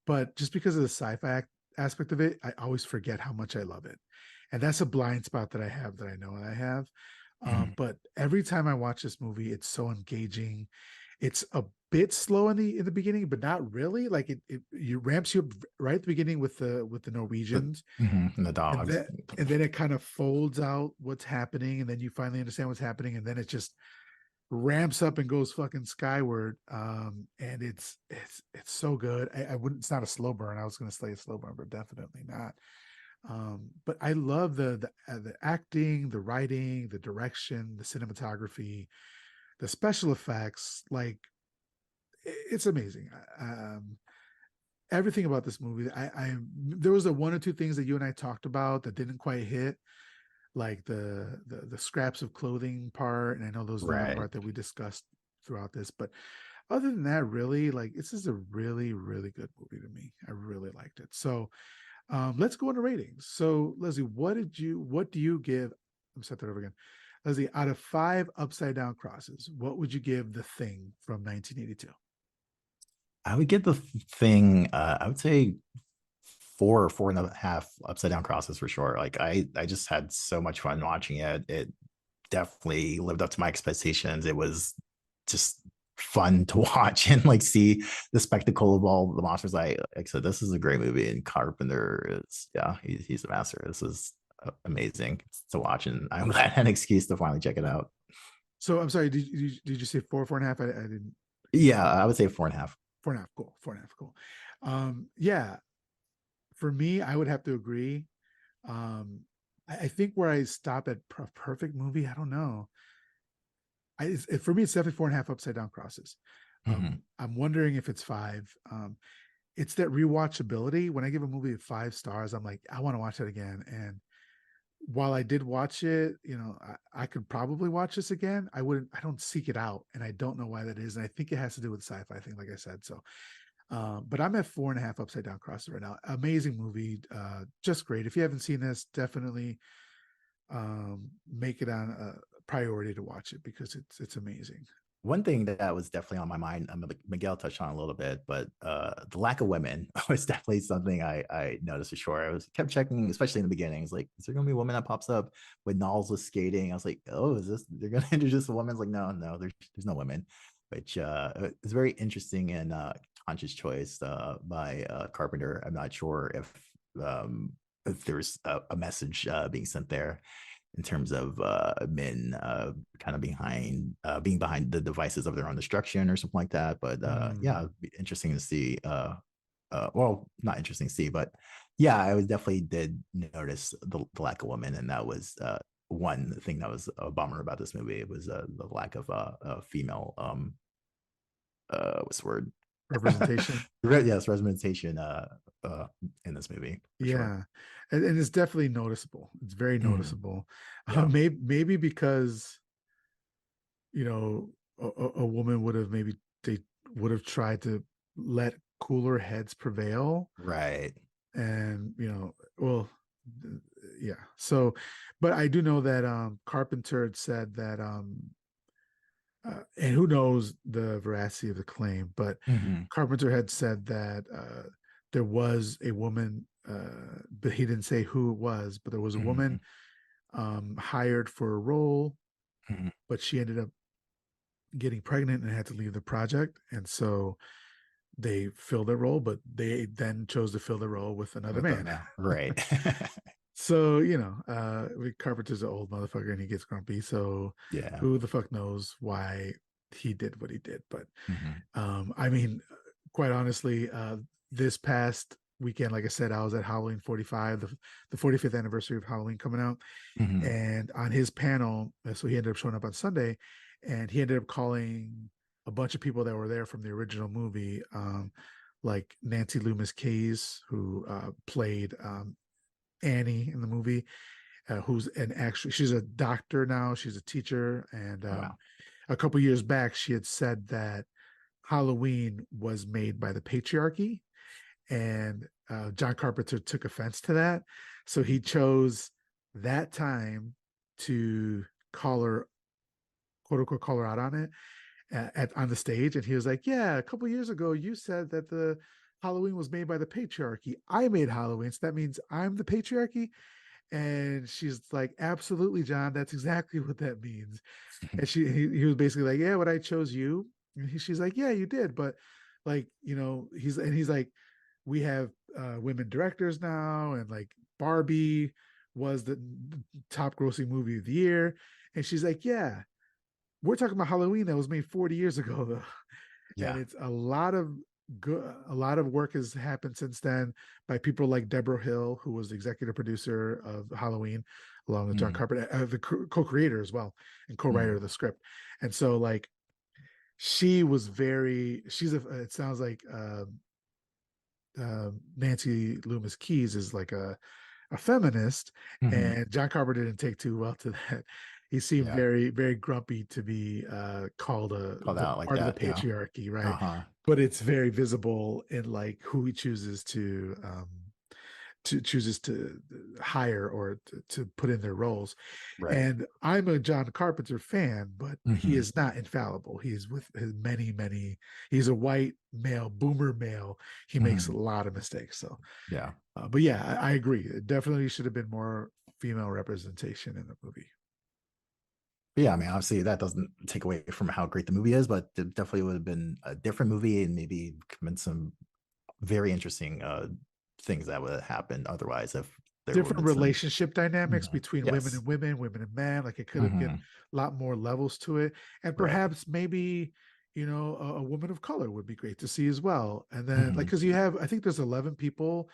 But just because of the sci-fi aspect of it, I always forget how much I love it, and that's a blind spot that I have, that I know I have. Mhm. But every time I watch this movie, it's so engaging. It's a bit slow in the beginning, but not really. Like it ramps you up right at the beginning with the Norwegians, And the and dogs. then it kind of folds out what's happening, and then you finally understand what's happening, and then it just ramps up and goes fucking skyward. And it's so good. I wouldn't. It's not a slow burn. I was going to say a slow burn, but definitely not. But I love the acting, the writing, the direction, the cinematography, the special effects. Like it's amazing. Everything about this movie. There was a one or two things that you and I talked about that didn't quite hit, like the scraps of clothing part, and I know those are the only Right. part that we discussed throughout this. But other than that, really, like, this is a really really good movie to me. I really liked it. So Let's go into ratings. So, Leslie, what do you give? I'm set that over again. Leslie, out of five upside down crosses, what would you give The Thing from 1982? I would give the thing, I would say 4 or 4.5 upside down crosses for sure. Like I just had so much fun watching it. It definitely lived up to my expectations. It was just fun to watch and like see the spectacle of all the monsters. Like I said, this is a great movie, and Carpenter is, yeah, he's a master. This is amazing to watch, and I'm glad I had an excuse to finally check it out. So, I'm sorry, did you say four, 4.5? I didn't. Yeah, I would say 4.5. 4.5. Cool. 4.5. Cool. Yeah, for me, I would have to agree. I think where I stop at perfect movie, I don't know. For me, it's definitely 4.5 upside down crosses. Mhm. I'm wondering if it's five. It's that rewatchability. When I give a movie 5 stars, I'm like, I want to watch that again. And while I did watch it, I could probably watch this again. I wouldn't. I don't seek it out, and I don't know why that is. And I think it has to do with the sci-fi thing, like I said. So, but I'm at 4.5 upside down crosses right now. Amazing movie, just great. If you haven't seen this, definitely make it on a priority to watch it because it's amazing. One thing that was definitely on my mind, Miguel touched on a little bit, but the lack of women was definitely something I noticed for sure. I was kept checking, especially in the beginning. It's like, is there gonna be a woman that pops up when Knowles was skating? I was like, oh, is this they're gonna introduce a woman? It's like, no, there's no women, which is very interesting and conscious choice by Carpenter. I'm not sure if there's a message being sent there in terms of men kind of being behind the devices of their own destruction or something like that. But yeah, Mm. it'd be interesting to see. Well, not interesting to see, but yeah, I was definitely did notice the lack of women, and that was one thing that was a bummer about this movie. It was the lack of female what's the word? Representation. Yes, representation in this movie for sure. Yeah, and it's definitely noticeable. It's very Mm, noticeable. yeah, Maybe because a woman would have maybe they would have tried to let cooler heads prevail, right. and well, yeah. So, but I do know that Carpenter had said that and who knows the veracity of the claim, but Hmm. Carpenter had said that there was a woman, but he didn't say who it was, but there was a woman Hmm. hired for a role, Hmm. but she ended up getting pregnant and had to leave the project. And so they filled that role, but they then chose to fill the role with another With a man. man, right? So, Carpenter's an old motherfucker and he gets grumpy. So Yeah. who the fuck knows why he did what he did. But Hmm. I mean, quite honestly, this past weekend, like I said, I was at Halloween 45, the 45th anniversary of Halloween coming out. Hmm. And on his panel, so he ended up showing up on Sunday, and he ended up calling a bunch of people that were there from the original movie, like Nancy Loomis Case, who played Annie in the movie, who's an actually she's a doctor now, she's a teacher, and Oh, wow. a couple years back she had said that Halloween was made by the patriarchy, and John Carpenter took offense to that, so he chose that time to call her, quote unquote, call her out on it on the stage, and he was like, "Yeah, a couple years ago you said that the Halloween was made by the patriarchy. I made Halloween, so that means I'm the patriarchy." And she's like, "Absolutely, John. That's exactly what that means." And he was basically like, "Yeah, but I chose you." And she's like, "Yeah, you did, but like, he's like, we have women directors now, and like Barbie was the top grossing movie of the year." And she's like, "Yeah, we're talking about Halloween that was made 40 years ago, though." And Yeah. it's a lot of work has happened since then by people like Deborah Hill, who was the executive producer of Halloween, along with John Hmm. Carpenter, the co-creator as well, and co-writer Hmm. of the script. And so, like, it sounds like Nancy Loomis Keys is like a feminist, Hmm. and John Carpenter didn't take too well to that. He seemed Yeah. very, very grumpy to be called Called the out like part of the that. Yeah. patriarchy, right? Uh-huh. But it's very visible in like who he chooses to chooses to hire or to put in their roles. Right. And I'm a John Carpenter fan, but he Hmm. is not infallible. He's with his many. He's a white male, boomer male. He makes a Hmm. lot of mistakes. So, Yeah. but yeah, I agree. It definitely should have been more female representation in the movie. But yeah, I mean, obviously that doesn't take away from how great the movie is, but it definitely would have been a different movie and maybe been some very interesting things that would have happened otherwise if there would have Different been some. relationship dynamics Mhm. between Yes. women and men. Like it could have get Hmm. a lot more levels to it, and Right. perhaps maybe a woman of color would be great to see as well. And then like Hmm. because you have, I think there's 11 people,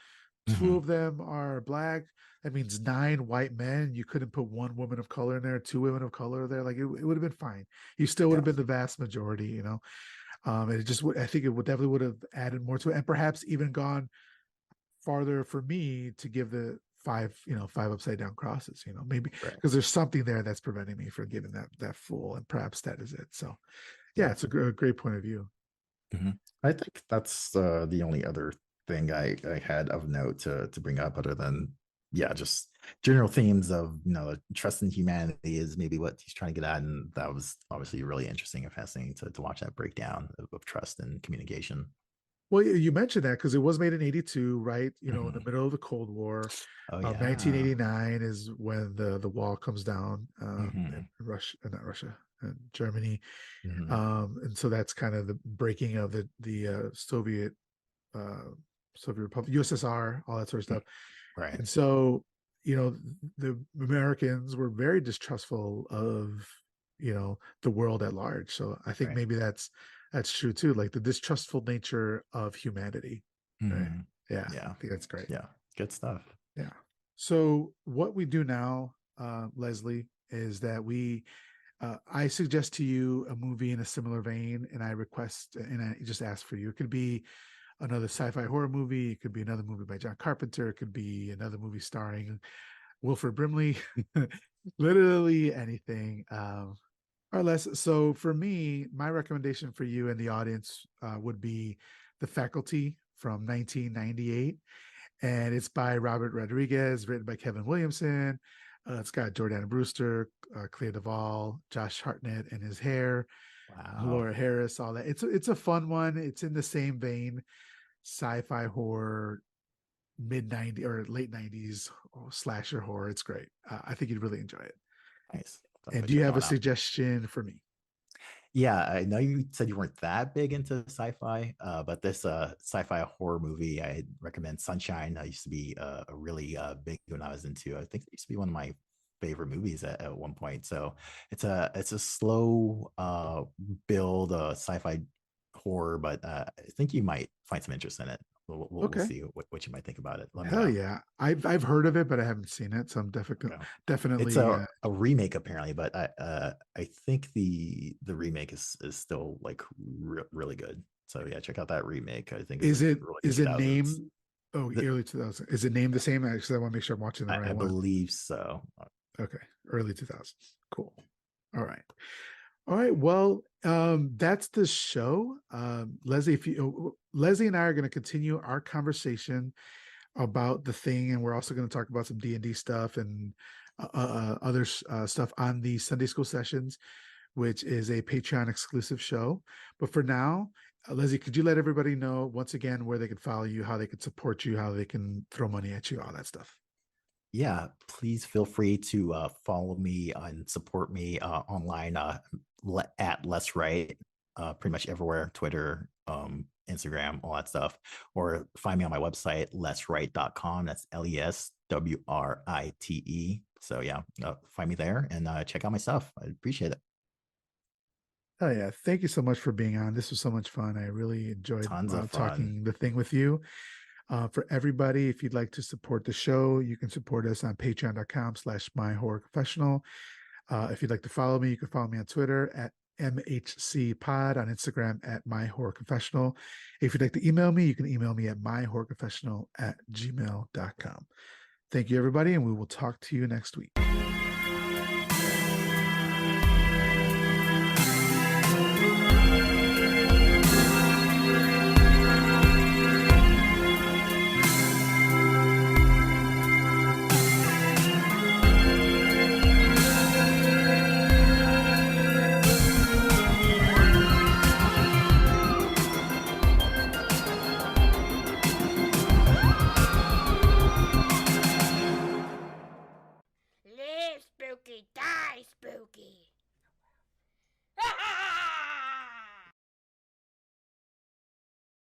two Hmm. of them are black. That means 9 white men. You couldn't put one woman of color in there, two women of color there. Like it would have been fine. You still would have Yeah. been the vast majority. And it just would. I think it would definitely would have added more to it, and perhaps even gone farther for me to give the five upside down crosses, maybe Right. because there's something there that's preventing me from giving that full, and perhaps that is it. So yeah, Yeah. it's a great point of view. Hmm. I think that's the only other thing I had of note to bring up, other than yeah, just general themes of trust in humanity is maybe what he's trying to get at, and that was obviously really interesting and fascinating to watch that breakdown of trust and communication. Well, you mentioned that because it was made in 82, right? In the Hmm. middle of the Cold War. Oh yeah. 1989 is when the wall comes down, in Hmm. Russia, not Russia, and Germany. Hmm. And so that's kind of the breaking of the uh, Soviet Republic, USSR, all that sort of stuff. Right. And so, the Americans were very distrustful of, the world at large. So I think Right. maybe that's true too. Like the distrustful nature of humanity. Right. Hmm. Yeah. I Yeah. think that's great. Yeah. Good stuff. Yeah. So what we do now, Leslie, is that I suggest to you a movie in a similar vein, and I request and I just ask for you. It could be another sci-fi horror movie. It could be another movie by John Carpenter. It could be another movie starring Wilford Brimley. Literally anything, or less. So for me, my recommendation for you and the audience would be The Faculty from 1998, and it's by Robert Rodriguez, written by Kevin Williamson. It's got Jordana Brewster, Clea Duvall, Josh Hartnett and his hair, Wow. Laura Harris, all that. It's a fun one. It's in the same vein, sci-fi horror, mid 90s or late 90s slasher horror. It's great. I think you'd really enjoy it. Nice. And Definitely do you check that have a one out. suggestion for me? Yeah, I know you said you weren't that big into sci-fi, but this sci-fi horror movie I recommend Sunshine. I used to be a really big when I was into. I think it used to be one of my favorite movies at one point. So it's a slow build sci-fi horror, but I think you might find some interest in it. We'll Okay. see what you might think about it. Let me Hell know. yeah. I've heard of it, but I haven't seen it. So I'm Okay. It's definitely a remake apparently, but I think the remake is still like really good. So yeah, check out that remake. I think it's is like it early is two it thousands. named oh The, early 2000? Is it named the same? Because I want to make sure I'm watching the I right one. believe so. Okay. Early 2000s. Cool. All right. All right. Well, that's the show. Leslie, if you Leslie and I are going to continue our conversation about the thing, and we're also going to talk about some D&D stuff and other stuff on the Sunday school sessions, which is a Patreon exclusive show. But for now, Leslie, could you let everybody know once again where they could follow you, how they could support you, how they can throw money at you, all that stuff? Yeah, please feel free to follow me and support me online at Let's Write, pretty much everywhere, Twitter, Instagram, all that stuff. Or find me on my website, letswrite.com. That's LESWRITE. So yeah, find me there and check out my stuff. I appreciate it. Oh yeah, thank you so much for being on. This was so much fun. I really enjoyed Tons of fun. talking the thing with you. For everybody, if you'd like to support the show, you can support us on patreon.com/myhorrorconfessional. If you'd like to follow me, you can follow me on Twitter at MHCPod, on Instagram at myhorrorconfessional. If you'd like to email me, you can email me at myhorrorconfessional@gmail.com. Thank you, everybody, and we will talk to you next week.